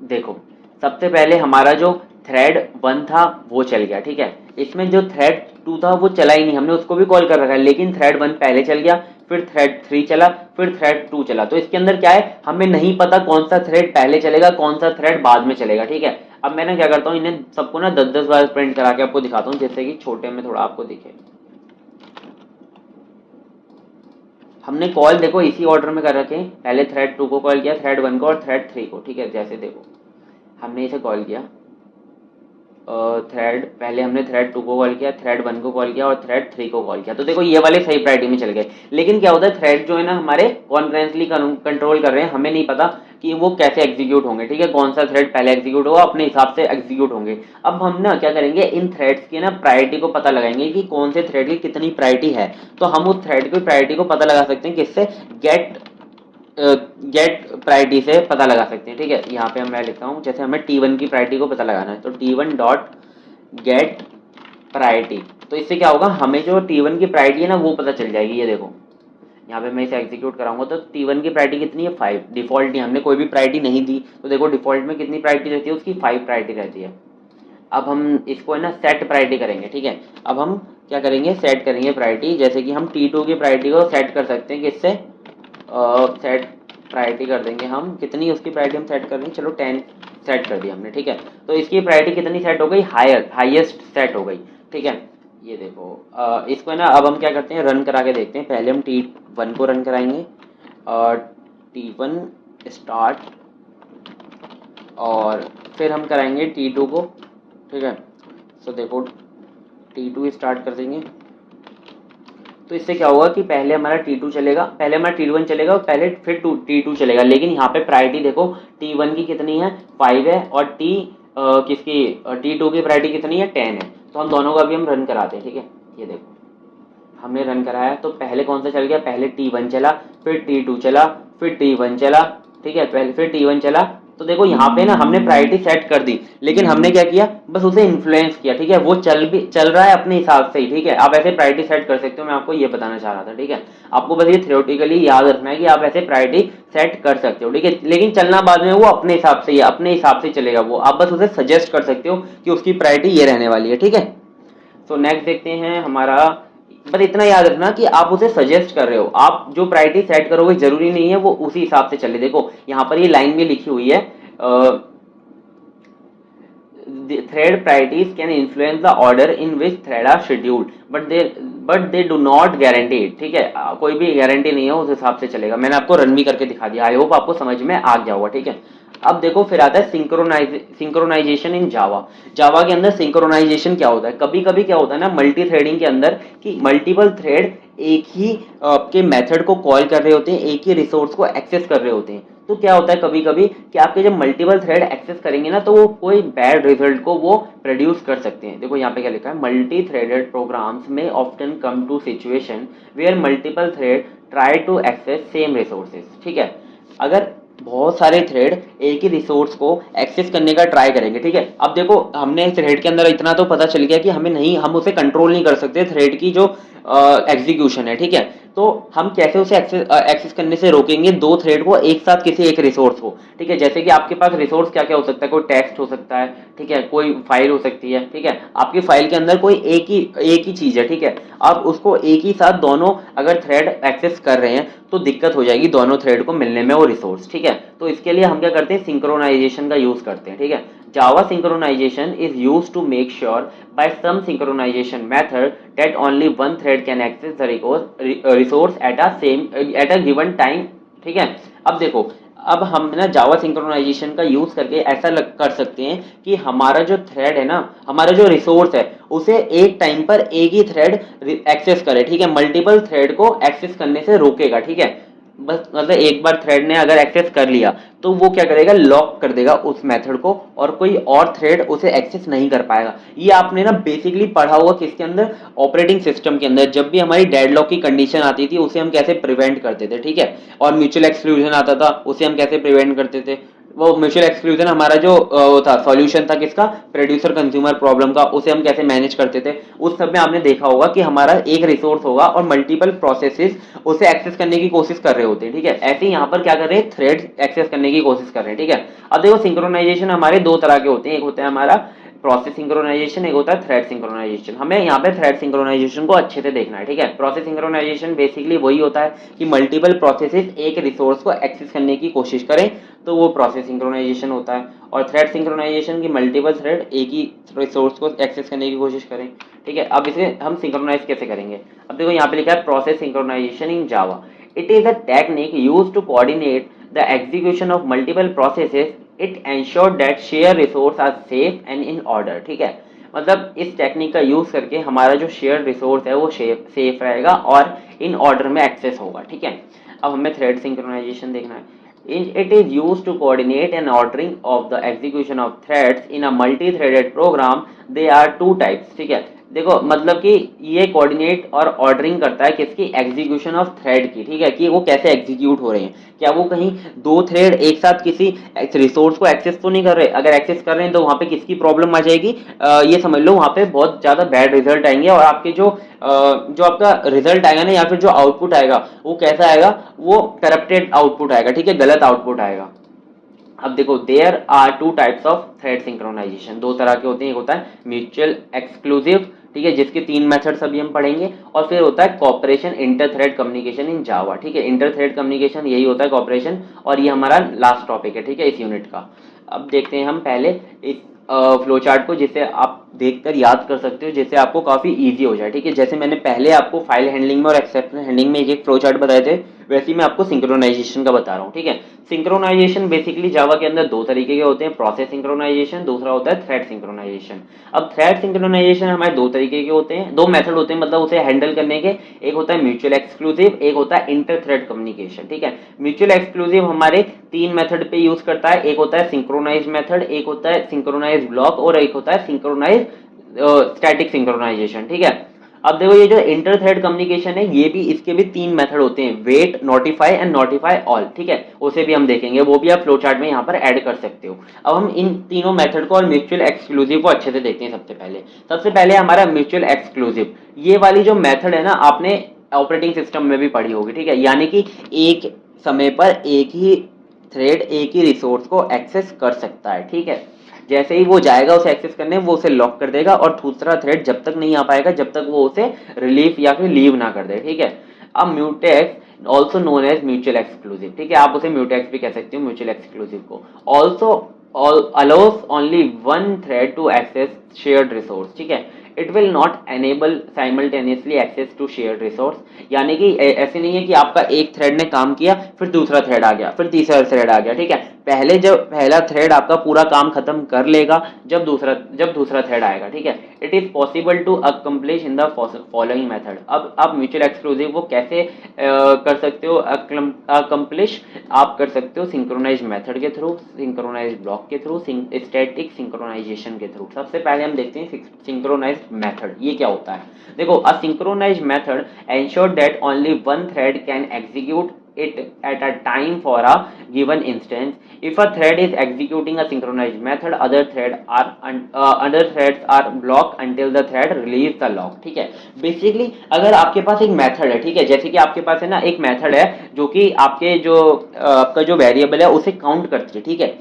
देखो सबसे पहले हमारा जो थ्रेड 1 था वो चल गया। ठीक है, इसमें जो थ्रेड 2 था वो चला ही नहीं, हमने उसको भी कॉल कर रखा है, लेकिन थ्रेड 1 पहले चल गया, फिर थ्रेड 3 चला, फिर थ्रेड 2 चला। तो इसके अंदर क्या है, हमें नहीं पता कौन सा थ्रेड पहले चलेगा, कौन सा थ्रेड बाद में चलेगा। ठीक है, अब मैं ना क्या करता हूँ, इन्हें सबको ना 10-10 बार प्रिंट करा के आपको दिखाता हूँ, जिससे कि छोटे में थोड़ा आपको दिखे। हमने कॉल देखो इसी ऑर्डर में कर रखे हैं, पहले थ्रेड 2 को कॉल किया, थ्रेड 1 को और थ्रेड 3 को। ठीक है, जैसे देखो हमने इसे कॉल किया, थ्रेड पहले हमने थ्रेड 2 को कॉल किया, थ्रेड 1 को कॉल किया और थ्रेड 3 को कॉल किया। तो देखो ये वाले सही प्रायोरिटी में चल गए, लेकिन क्या होता है थ्रेड जो है ना हमारे कॉन्करेंटली कंट्रोल कर रहे हैं, हमें नहीं पता कि वो कैसे एग्जीक्यूट होंगे। ठीक है, कौन सा थ्रेड पहले एग्जीक्यूट होगा, अपने हिसाब से एग्जीक्यूट होंगे। अब हम ना क्या करेंगे, इन थ्रेड्स की ना प्रायोरिटी को पता लगाएंगे कि कौन से थ्रेड की कितनी प्रायोरिटी है। तो हम उस थ्रेड की प्रायोरिटी को पता लगा सकते हैं किससे, गेट प्रायोरिटी से पता लगा सकते हैं। ठीक है, यहाँ पे मैं लिखता हूँ, जैसे हमें T1 की प्रायोरिटी को पता लगाना है, तो T1 डॉट गेट प्रायोरिटी। तो इससे क्या होगा, हमें जो T1 की प्रायोरिटी है ना वो पता चल जाएगी। ये देखो यहाँ पे मैं इसे एग्जीक्यूट कराऊंगा तो T1 की प्रायोरिटी कितनी है, 5। डिफॉल्ट नहीं, हमने कोई भी प्रायोरिटी नहीं दी, तो देखो डिफॉल्ट में कितनी प्रायोरिटी रहती है उसकी, 5 प्रायोरिटी रहती है। अब हम इसको है ना सेट प्रायोरिटी करेंगे। ठीक है, अब हम क्या करेंगे, सेट करेंगे प्रायोरिटी, जैसे कि हम T2 की प्रायोरिटी को सेट कर सकते हैं किससे, सेट प्रायोरिटी कर देंगे हम, कितनी उसकी प्रायोरिटी हम सेट कर देंगे, चलो 10 सेट कर दी हमने। ठीक है, तो इसकी प्रायोरिटी कितनी सेट हो गई, हाईएस्ट सेट हो गई। ठीक है, ये देखो इसको है ना, अब हम क्या करते हैं, रन करा के देखते हैं। पहले हम T1 को रन कराएंगे और T1 स्टार्ट, और फिर हम कराएंगे T2 को, ठीक है। तो देखो T2 स्टार्ट कर देंगे, तो इससे क्या होगा कि पहले हमारा T2 चलेगा, पहले हमारा T1 चलेगा और पहले फिर T2 चलेगा, लेकिन यहाँ पे प्रायोरिटी देखो T1 की कितनी है, 5 है, और किसकी T2 की प्रायोरिटी कितनी है, 10 है। तो हम दोनों का भी हम रन कराते हैं, ठीक है। ये देखो हमने रन कराया, तो पहले कौन सा चल गया, पहले T1 चला, फिर T2 चला, फिर T1 चला, ठीक है, पहले फिर T1 चला। तो देखो यहाँ पे ना हमने प्रायोरिटी सेट कर दी, लेकिन हमने क्या किया, बस उसे इन्फ्लुएंस किया, ठीक है। वो चल रहा है अपने हिसाब से ही, ठीक है। आप ऐसे प्रायोरिटी सेट कर सकते हो, मैं आपको ये बताना चाह रहा था, ठीक है। आपको बस ये थ्योरेटिकली याद रखना है कि आप ऐसे प्रायोरिटी सेट कर सकते हो, ठीक है, लेकिन चलना बाद में वो अपने हिसाब से ही, अपने हिसाब से चलेगा वो, आप बस उसे सजेस्ट कर सकते हो कि उसकी प्रायोरिटी ये रहने वाली है, ठीक है। तो नेक्स्ट देखते हैं हमारा, बस इतना याद रखना कि आप उसे सजेस्ट कर रहे हो, आप जो प्रायोरिटी सेट करोगे जरूरी नहीं है वो उसी हिसाब से चले। देखो यहाँ पर ये लाइन में लिखी हुई है, thread priorities can influence the order in which thread are scheduled, but they do not guarantee it, ठीक है। कोई भी गारंटी नहीं है, उस हिसाब से चलेगा। मैंने आपको रन भी करके दिखा दिया, आई होप आपको समझ में आ गया होगा, ठीक है। अब देखो फिर आता है सिंक्रोनाइजेशन इन जावा। जावा के अंदर सिंक्रोनाइजेशन क्या होता है, कभी कभी क्या होता है ना मल्टी थ्रेडिंग के अंदर, कि मल्टीपल थ्रेड एक ही आपके मेथड को कॉल कर रहे होते हैं, एक ही रिसोर्स को एक्सेस कर रहे होते हैं। तो क्या होता है कभी कभी कि आपके जब मल्टीपल थ्रेड एक्सेस करेंगे ना, तो वो कोई बैड रिजल्ट को वो प्रोड्यूस कर सकते हैं। देखो यहाँ पे क्या लिखा है, मल्टी थ्रेडेड प्रोग्राम्स में often come to situation where multiple thread try to access same resources, ठीक है। अगर बहुत सारे थ्रेड एक ही रिसोर्स को एक्सेस करने का ट्राई करेंगे, ठीक है। अब देखो हमने थ्रेड के अंदर इतना तो पता चल गया कि हमें नहीं, हम उसे कंट्रोल नहीं कर सकते थ्रेड की जो एग्जीक्यूशन है, ठीक है। तो हम कैसे उसे एक्सेस करने से रोकेंगे दो थ्रेड को एक साथ किसी एक रिसोर्स को, ठीक है। जैसे कि आपके पास रिसोर्स क्या क्या हो सकता है, कोई टेक्स्ट हो सकता है, ठीक है, कोई फाइल हो सकती है, ठीक है। आपकी फाइल के अंदर कोई एक ही चीज है, ठीक है। अब उसको एक ही साथ दोनों अगर थ्रेड एक्सेस कर रहे हैं तो दिक्कत हो जाएगी दोनों थ्रेड को मिलने में वो रिसोर्स, ठीक है। तो इसके लिए हम क्या करते हैं, सिंक्रोनाइजेशन का यूज करते हैं, ठीक है। Java synchronization is used to make sure by some synchronization method that only one thread can access the resource at a given time, ठीक है। अब देखो, अब हम ना जावा सिंक्रोनाइजेशन का यूज करके ऐसा कर सकते हैं कि हमारा जो थ्रेड है ना, हमारा जो रिसोर्स है, उसे एक टाइम पर एक ही थ्रेड एक्सेस करे, ठीक है। मल्टीपल थ्रेड को एक्सेस करने से रोकेगा, ठीक है। बस मतलब एक बार थ्रेड ने अगर एक्सेस कर लिया तो वो क्या करेगा, लॉक कर देगा उस मेथड को, और कोई और थ्रेड उसे एक्सेस नहीं कर पाएगा। ये आपने ना बेसिकली पढ़ा होगा किसके अंदर, ऑपरेटिंग सिस्टम के अंदर। जब भी हमारी डेडलॉक की कंडीशन आती थी उसे हम कैसे प्रिवेंट करते थे, ठीक है। और म्यूचुअल एक्सक्लूजन आता था, उसे हम कैसे प्रिवेंट करते थे। वो म्यूचुअल एक्सक्लूजन हमारा जो वो था सॉल्यूशन था किसका, प्रोड्यूसर कंज्यूमर प्रॉब्लम का, उसे हम कैसे मैनेज करते थे। उस सब में आपने देखा होगा कि हमारा एक रिसोर्स होगा और मल्टीपल प्रोसेसेस उसे एक्सेस करने की कोशिश कर रहे होते हैं, ठीक है। ऐसे ही यहाँ पर क्या कर रहे हैं, थ्रेड एक्सेस करने की कोशिश कर रहे हैं, ठीक है। अब देखो सिंक्रोनाइजेशन हमारे दो तरह के होते हैं, एक होता है हमारा प्रोसेस सिंक्रोनाइजेशन, एक होता है थ्रेड सिंक्रोनाइजेशन। हमें यहाँ पे थ्रेड सिंक्रोनाइजेशन को अच्छे से देखना है, ठीक है। प्रोसेस सिंक्रोनाइजेशन बेसिकली वही होता है कि मल्टीपल प्रोसेसेस एक रिसोर्स को एक्सेस करने की कोशिश करें, तो वो प्रोसेस सिंक्रोनाइजेशन होता है। और थ्रेड सिंक्रोनाइजेशन की मल्टीपल थ्रेड एक ही रिसोर्स को एक्सेस करने की कोशिश करें, ठीक है। अब इसे हम सिंक्रोनाइज कैसे करेंगे, अब देखो यहाँ पे लिखा है process synchronization in Java. It is a technique used to coordinate the execution of multiple processes. It ensure that shared resources are safe and in order, ठीक है। मतलब इस टेक्निक का यूज करके हमारा जो शेयर रिसोर्स है वो सेफ रहेगा और इन ऑर्डर में एक्सेस होगा, ठीक है। अब हमें थ्रेड सिंक्रोनाइजेशन देखना है। It is used to coordinate and ordering of the execution of threads in a multi-threaded program. They are two types, ठीक है। देखो मतलब कि ये कोऑर्डिनेट और ऑर्डरिंग करता है किसकी, एग्जीक्यूशन ऑफ थ्रेड की, ठीक है, कि वो कैसे एग्जीक्यूट हो रहे हैं। क्या वो कहीं दो थ्रेड एक साथ किसी रिसोर्स को एक्सेस तो नहीं कर रहे, अगर एक्सेस कर रहे हैं तो वहां पे किसकी प्रॉब्लम आ जाएगी, ये समझ लो वहां पे बहुत ज्यादा बैड रिजल्ट आएंगे, और आपके जो आपका रिजल्ट आएगा ना, या फिर जो आउटपुट आएगा वो कैसा आएगा, वो करप्टेड आउटपुट आएगा, ठीक है, गलत आउटपुट आएगा। अब देखो there are two types of thread synchronization, दो तरह के होते हैं, एक होता है म्यूचुअल एक्सक्लूसिव, ठीक है, जिसके तीन मेथड्स अभी हम पढ़ेंगे, और फिर होता है cooperation inter thread communication in Java, ठीक है। इंटर थ्रेड कम्युनिकेशन यही होता है कॉपरेशन, और ये हमारा लास्ट टॉपिक है, ठीक है, इस यूनिट का। अब देखते हैं हम पहले इस फ्लो चार्ट को, जिसे आप देखकर याद कर सकते हो, जिससे आपको काफ़ी इजी हो जाए। ठीक है, जैसे मैंने पहले आपको फाइल हैंडलिंग में और एक्सेप्शन हैंडलिंग में एक फ्लो चार्ट बताए थे, वैसे ही मैं आपको सिंक्रोनाइजेशन का बता रहा हूँ। ठीक है, सिंक्रोनाइजेशन बेसिकली जावा के अंदर दो तरीके के होते हैं, प्रोसेस सिंक्रोनाइजेशन, दूसरा होता है थ्रेड सिंक्रोनाइजेशन। अब थ्रेड सिंक्रोनाइजेशन हमारे दो तरीके के होते हैं, दो मेथड होते हैं मतलब उसे हैंडल करने के। एक होता है म्यूचुअल एक्सक्लूसिव, एक होता है इंटर थ्रेड कम्युनिकेशन। ठीक है, म्यूचुअल एक्सक्लूसिव हमारे तीन मेथड पे यूज करता है, एक होता है सिंक्रोनाइज मेथड, एक होता है सिंक्रोनाइज ब्लॉक और एक होता है सिंक्रोनाइज स्टैटिक सिंक्रोनाइजेशन। ठीक है, अब देखो ये जो इंटर थ्रेड कम्युनिकेशन है, ये भी इसके भी तीन मेथड होते हैं, wait, notify and notify all. ठीक है, उसे भी हम देखेंगे, वो भी आप फ्लो चार्ट में यहाँ पर ऐड कर सकते हो। अब हम इन तीनों मेथड को और म्यूचुअल एक्सक्लूसिव को अच्छे से देखते हैं। सबसे पहले हमारा म्यूचुअल एक्सक्लूसिव, ये वाली जो मेथड है ना, आपने ऑपरेटिंग सिस्टम में भी पढ़ी होगी। ठीक है, यानी कि एक समय पर एक ही थ्रेड एक ही रिसोर्स को एक्सेस कर सकता है। ठीक है, जैसे ही वो जाएगा उसे एक्सेस करने, वो उसे लॉक कर देगा और दूसरा थ्रेड जब तक नहीं आ पाएगा जब तक वो उसे रिलीफ या फिर लीव ना कर दे। ठीक है, अब mutex also known as mutual exclusive. ठीक है, आप उसे म्यूटेक्स भी कह सकते हो, म्यूचुअल एक्सक्लूसिव को। Also allows only one thread to access shared resource। ठीक है, it will not enable simultaneously access to shared resource, यानी कि ऐसे नहीं है कि आपका एक थ्रेड ने काम किया फिर दूसरा थ्रेड आ गया फिर तीसरा थ्रेड आ गया। ठीक है, पहले जब पहला थ्रेड आपका पूरा काम खत्म कर लेगा जब दूसरा थ्रेड आएगा। ठीक है, it is possible to accomplish in the following method. अब आप म्यूचुअल एक्सक्लूसिव को कैसे कर सकते हो अकम्प्लिश, आप कर सकते हो सिंक्रोनाइज मेथड के थ्रू, सिंक्रोनाइज ब्लॉक के थ्रू, स्टैटिक सिंक्रोनाइजेशन के थ्रू। सबसे पहले हम देखते हैं सिंक्रोनाइज मेथड, ये क्या होता है। देखो, a synchronize method ensure that only one thread can execute it at a time for a given instance. If a thread is executing a synchronized method, other threads are blocked until the thread release the lock। ठीक है, बेसिकली अगर आपके पास एक मेथड है, ठीक है, जैसे कि आपके पास है ना एक मेथड है जो कि आपके जो आपका जो वेरिएबल है उसे काउंट करती है। ठीक है,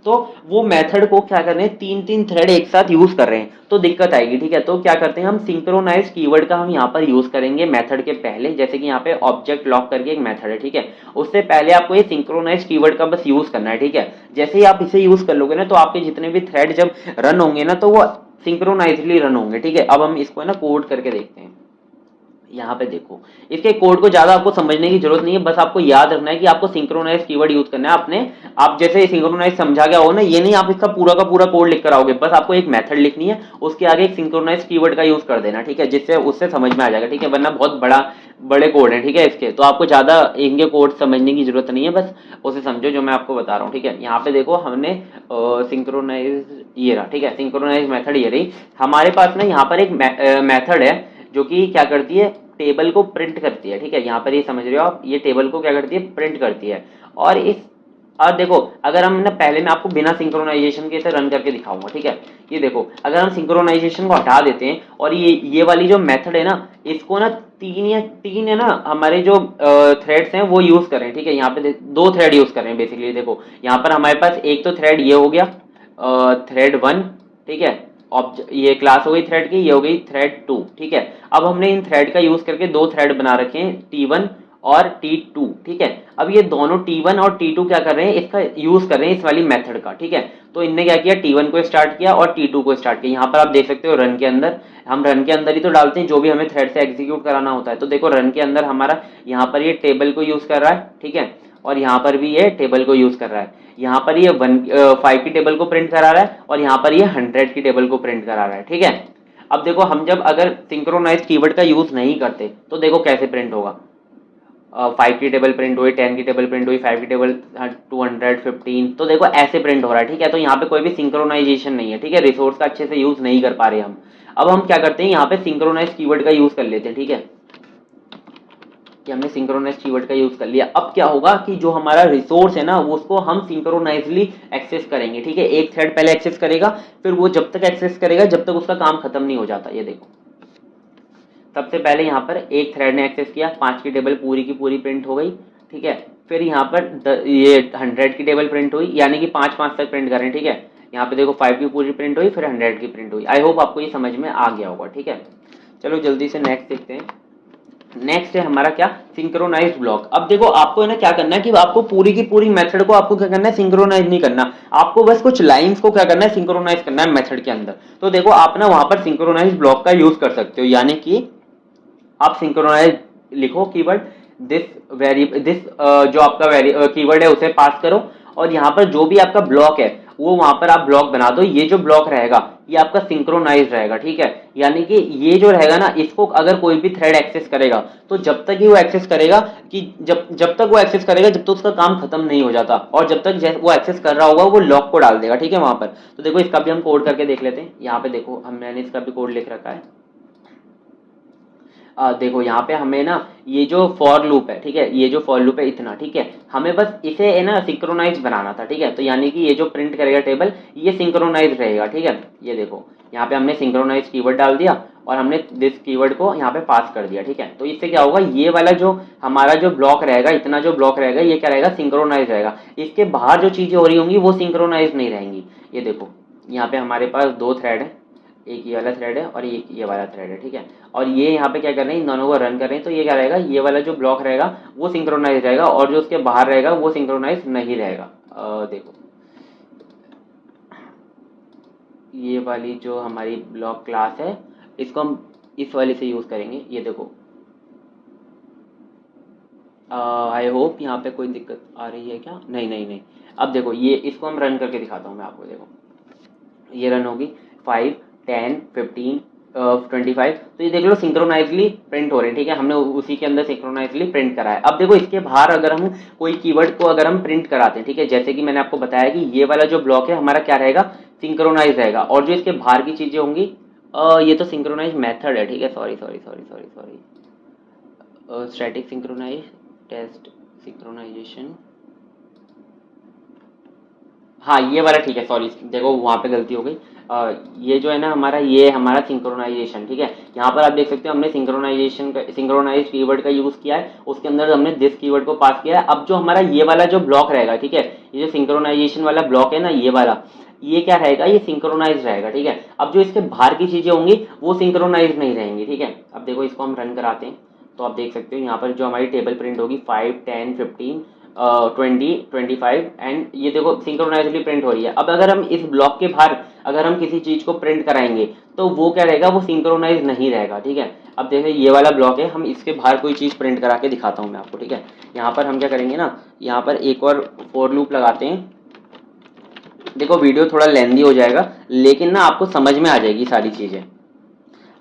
तो वो मेथड को क्या कर रहे हैं, तीन तीन थ्रेड एक साथ यूज कर रहे हैं तो दिक्कत आएगी। ठीक है, तो क्या करते हैं हम, सिंक्रोनाइज कीवर्ड का हम यहाँ पर यूज करेंगे मेथड के पहले। जैसे कि यहाँ पे ऑब्जेक्ट लॉक करके एक मेथड है, ठीक है, उससे पहले आपको ये सिंक्रोनाइज कीवर्ड का बस यूज करना है। ठीक है, जैसे ही आप इसे यूज कर लोगे ना तो आपके जितने भी थ्रेड जब रन होंगे ना तो वो सिंक्रोनाइजली रन होंगे। ठीक है, अब हम इसको ना कोड करके देखते हैं। यहाँ पे देखो, इसके कोड को ज्यादा आपको समझने की जरूरत नहीं है, बस आपको याद रखना है कि आपको सिंक्रोनाइज कीवर्ड यूज करना है। आपने आप जैसे सिंक्रोनाइज समझा गया हो ना, ये नहीं आप इसका पूरा का पूरा कोड लिख कर आओगे, बस आपको एक मेथड लिखनी है, उसके आगे एक सिंक्रोनाइज कीवर्ड का यूज कर देना। ठीक है, जिससे उससे समझ में आ जाएगा। ठीक है, वरना बहुत बड़े कोड है। ठीक है, इसके तो आपको ज्यादा इनके कोड समझने की जरूरत नहीं है, बस उसे समझो जो मैं आपको बता रहा हूँ। ठीक है, यहाँ पे देखो हमने सिंक्रोनाइज ये रहा। ठीक है, सिंक्रोनाइज मेथड ये रही हमारे पास ना। यहाँ पर एक मेथड है जो कि क्या करती है, टेबल को प्रिंट करती है। ठीक है, यहाँ पर ये समझ रहे हो आप, ये टेबल को क्या करती है, प्रिंट करती है। और इस और देखो, अगर हम ना पहले मैं आपको बिना सिंक्रोनाइजेशन के इसे रन करके दिखाऊंगा। ठीक है, ये देखो, अगर हम सिंक्रोनाइजेशन को हटा देते हैं और ये वाली जो मेथड है ना, इसको ना तीन है ना हमारे जो थ्रेड्स हैं वो यूज करें। ठीक है, यहाँ पे दो थ्रेड यूज करें बेसिकली। देखो यहाँ पर हमारे पास एक तो थ्रेड ये हो गया, थ्रेड 1। ठीक है, ये क्लास हो गई थ्रेड की, ये हो गई थ्रेड 2। ठीक है, अब हमने इन थ्रेड का यूज करके दो थ्रेड बना रखे हैं, T1 और T2। ठीक है, अब ये दोनों T1 और T2 क्या कर रहे हैं, इसका यूज कर रहे हैं इस वाली मेथड का। ठीक है, तो इनने क्या किया, T1 को स्टार्ट किया और T2 को स्टार्ट किया। यहाँ पर आप देख सकते हो रन के अंदर, हम रन के अंदर ही तो डालते हैं जो भी हमें थ्रेड से एग्जीक्यूट कराना होता है। तो देखो रन के अंदर हमारा यहाँ पर ये टेबल को यूज कर रहा है। ठीक है, और यहाँ पर भी ये टेबल को यूज कर रहा है। यहाँ पर ये 5 की टेबल को प्रिंट करा रहा है और यहाँ पर ये 100 की टेबल को प्रिंट करा रहा है। ठीक है, अब देखो हम जब अगर सिंक्रोनाइज कीवर्ड का यूज नहीं करते तो देखो कैसे प्रिंट होगा। 5 की टेबल प्रिंट हुई, 10 की टेबल प्रिंट हुई, 5 की टेबल 215, तो देखो ऐसे प्रिंट हो रहा है। ठीक है, तो यहाँ पे कोई भी सिंक्रोनाइजेशन नहीं है। ठीक है, रिसोर्स का अच्छे से यूज नहीं कर पा रहे हम। अब हम क्या करते हैं, यहाँ पे सिंक्रोनाइज कीवर्ड का यूज कर लेते हैं। ठीक है, कि हमने सिंक्रोनाइज कीवर्ड का यूज कर लिया। अब क्या होगा कि जो हमारा रिसोर्स है ना उसको हम सिंक्रोनाइजली एक्सेस करेंगे। ठीक है, एक थ्रेड पहले एक्सेस करेगा, फिर वो जब तक एक्सेस करेगा जब तक उसका काम खत्म नहीं हो जाता। ये देखो, सबसे पहले यहाँ पर एक थ्रेड ने एक्सेस किया, 5 की टेबल पूरी की पूरी प्रिंट हो गई। ठीक है, फिर यहाँ पर ये 100 की टेबल प्रिंट हुई, यानी कि 5 तक प्रिंट करें। ठीक है, यहाँ पे देखो 5 की पूरी प्रिंट हुई, फिर 100 की प्रिंट हुई। आई होप आपको ये समझ में आ गया होगा। ठीक है, चलो जल्दी से नेक्स्ट देखते हैं। नेक्स्ट है हमारा क्या, सिंक्रोनाइज्ड ब्लॉक। अब देखो आपको है ना क्या करना है कि आपको पूरी की पूरी मेथड को आपको क्या करना है, सिंक्रोनाइज नहीं करना, आपको बस कुछ लाइंस को क्या करना है, सिंक्रोनाइज करना है मेथड के अंदर। तो देखो आप ना वहां पर सिंक्रोनाइज ब्लॉक का यूज कर सकते हो, यानी कि आप सिंक्रोनाइज लिखो कीवर्ड, दिस दिस जो आपका कीवर्ड है उसे पास करो, और यहाँ पर जो भी आपका ब्लॉक है वो वहां पर आप ब्लॉक बना दो। ये जो ब्लॉक रहेगा ये आपका सिंक्रोनाइज रहेगा, ठीक है। यानी कि ये जो रहेगा ना, इसको अगर कोई भी थ्रेड एक्सेस करेगा तो जब तक ही वो एक्सेस करेगा कि जब तक वो एक्सेस करेगा जब तक उसका काम खत्म नहीं हो जाता, और जब तक वो एक्सेस कर रहा होगा वो लॉक को डाल देगा, ठीक है वहां पर। तो देखो इसका भी हम कोड करके देख लेते हैं। यहाँ पे देखो मैंने इसका भी कोड लिख रखा है। देखो यहाँ पे हमें ना ये जो फॉर लूप है, ठीक है, ये जो फॉर लूप है इतना, ठीक है, हमें बस इसे है ना सिंक्रोनाइज बनाना था, ठीक है। तो यानी कि ये जो प्रिंट करेगा टेबल ये सिंक्रोनाइज रहेगा, ठीक है। ये देखो यहाँ पे हमने सिंक्रोनाइज कीवर्ड डाल दिया और हमने दिस कीवर्ड को यहाँ पे पास कर दिया, ठीक है। तो इससे क्या होगा, ये वाला जो हमारा जो ब्लॉक रहेगा, इतना जो ब्लॉक रहेगा ये क्या रहेगा, सिंक्रोनाइज रहेगा। इसके बाहर जो चीजें हो रही होंगी वो सिंक्रोनाइज नहीं रहेंगी। ये देखो यहाँ पे हमारे पास दो थ्रेड है, एक ये वाला थ्रेड है और एक ये वाला थ्रेड है, ठीक है। और ये यहाँ पे क्या कर रहे हैं, इन दोनों को रन कर रहे हैं। तो ये क्या रहेगा, ये वाला जो ब्लॉक रहेगा वो सिंक्रोनाइज रहेगा और जो उसके बाहर रहेगा वो सिंक्रोनाइज नहीं रहेगा। देखो ये वाली जो हमारी ब्लॉक क्लास है इसको हम इस वाले से यूज करेंगे। ये देखो आई होप यहाँ पे कोई दिक्कत आ रही है क्या, नहीं नहीं नहीं। अब देखो ये इसको हम रन करके दिखाता हूँ मैं आपको। देखो ये रन होगी 5 10 15 25। तो ये देख लो सिंक्रोनाइजली प्रिंट हो रहे हैं, ठीक है। हमने उसी के अंदर सिंक्रोनाइजली प्रिंट करा है। अब देखो इसके बाहर अगर हम कोई कीवर्ड को अगर हम प्रिंट कराते हैं, ठीक है, जैसे कि मैंने आपको बताया कि ये वाला जो ब्लॉक है हमारा क्या रहेगा, सिंक्रोनाइज रहेगा, और जो इसके बाहर की चीजें होंगी ये तो सिंक्रोनाइज मेथड है, ठीक है, sorry sorry sorry sorry sorry, static synchronize test synchronization, हाँ ये वाला ठीक है, सॉरी देखो वहां पे गलती हो गई। ये जो है ना हमारा, ये हमारा सिंक्रोनाइजेशन, ठीक है। यहाँ पर आप देख सकते हो हमने सिंक्रोनाइजेशन का, सिंक्रोनाइज कीवर्ड का यूज किया है, उसके अंदर हमने दिस कीवर्ड को पास किया है। अब जो हमारा ये वाला जो ब्लॉक रहेगा, ठीक है, ये जो सिंक्रोनाइजेशन वाला ब्लॉक है ना, ये वाला, ये क्या रहेगा, ये सिंक्रोनाइज रहेगा, ठीक है। अब जो इसके बाहर की चीजें होंगी वो सिंक्रोनाइज नहीं रहेंगी, ठीक है। अब देखो इसको हम रन कराते हैं तो आप देख सकते हो यहाँ पर जो हमारी टेबल प्रिंट होगी 5 10 15 20 25 एंड ये देखो सिंक्रोनाइजली प्रिंट हो रही है। अब अगर हम इस ब्लॉक के बाहर अगर हम किसी चीज को प्रिंट कराएंगे तो वो क्या रहेगा, वो सिंक्रोनाइज नहीं रहेगा, ठीक है। अब देखो ये वाला ब्लॉक है, हम इसके बाहर कोई चीज प्रिंट करा के दिखाता हूँ मैं आपको, ठीक है। यहाँ पर हम क्या करेंगे ना, यहाँ पर एक और फॉर लूप लगाते हैं। देखो वीडियो थोड़ा लेंदी हो जाएगा लेकिन ना आपको समझ में आ जाएगी सारी चीजें।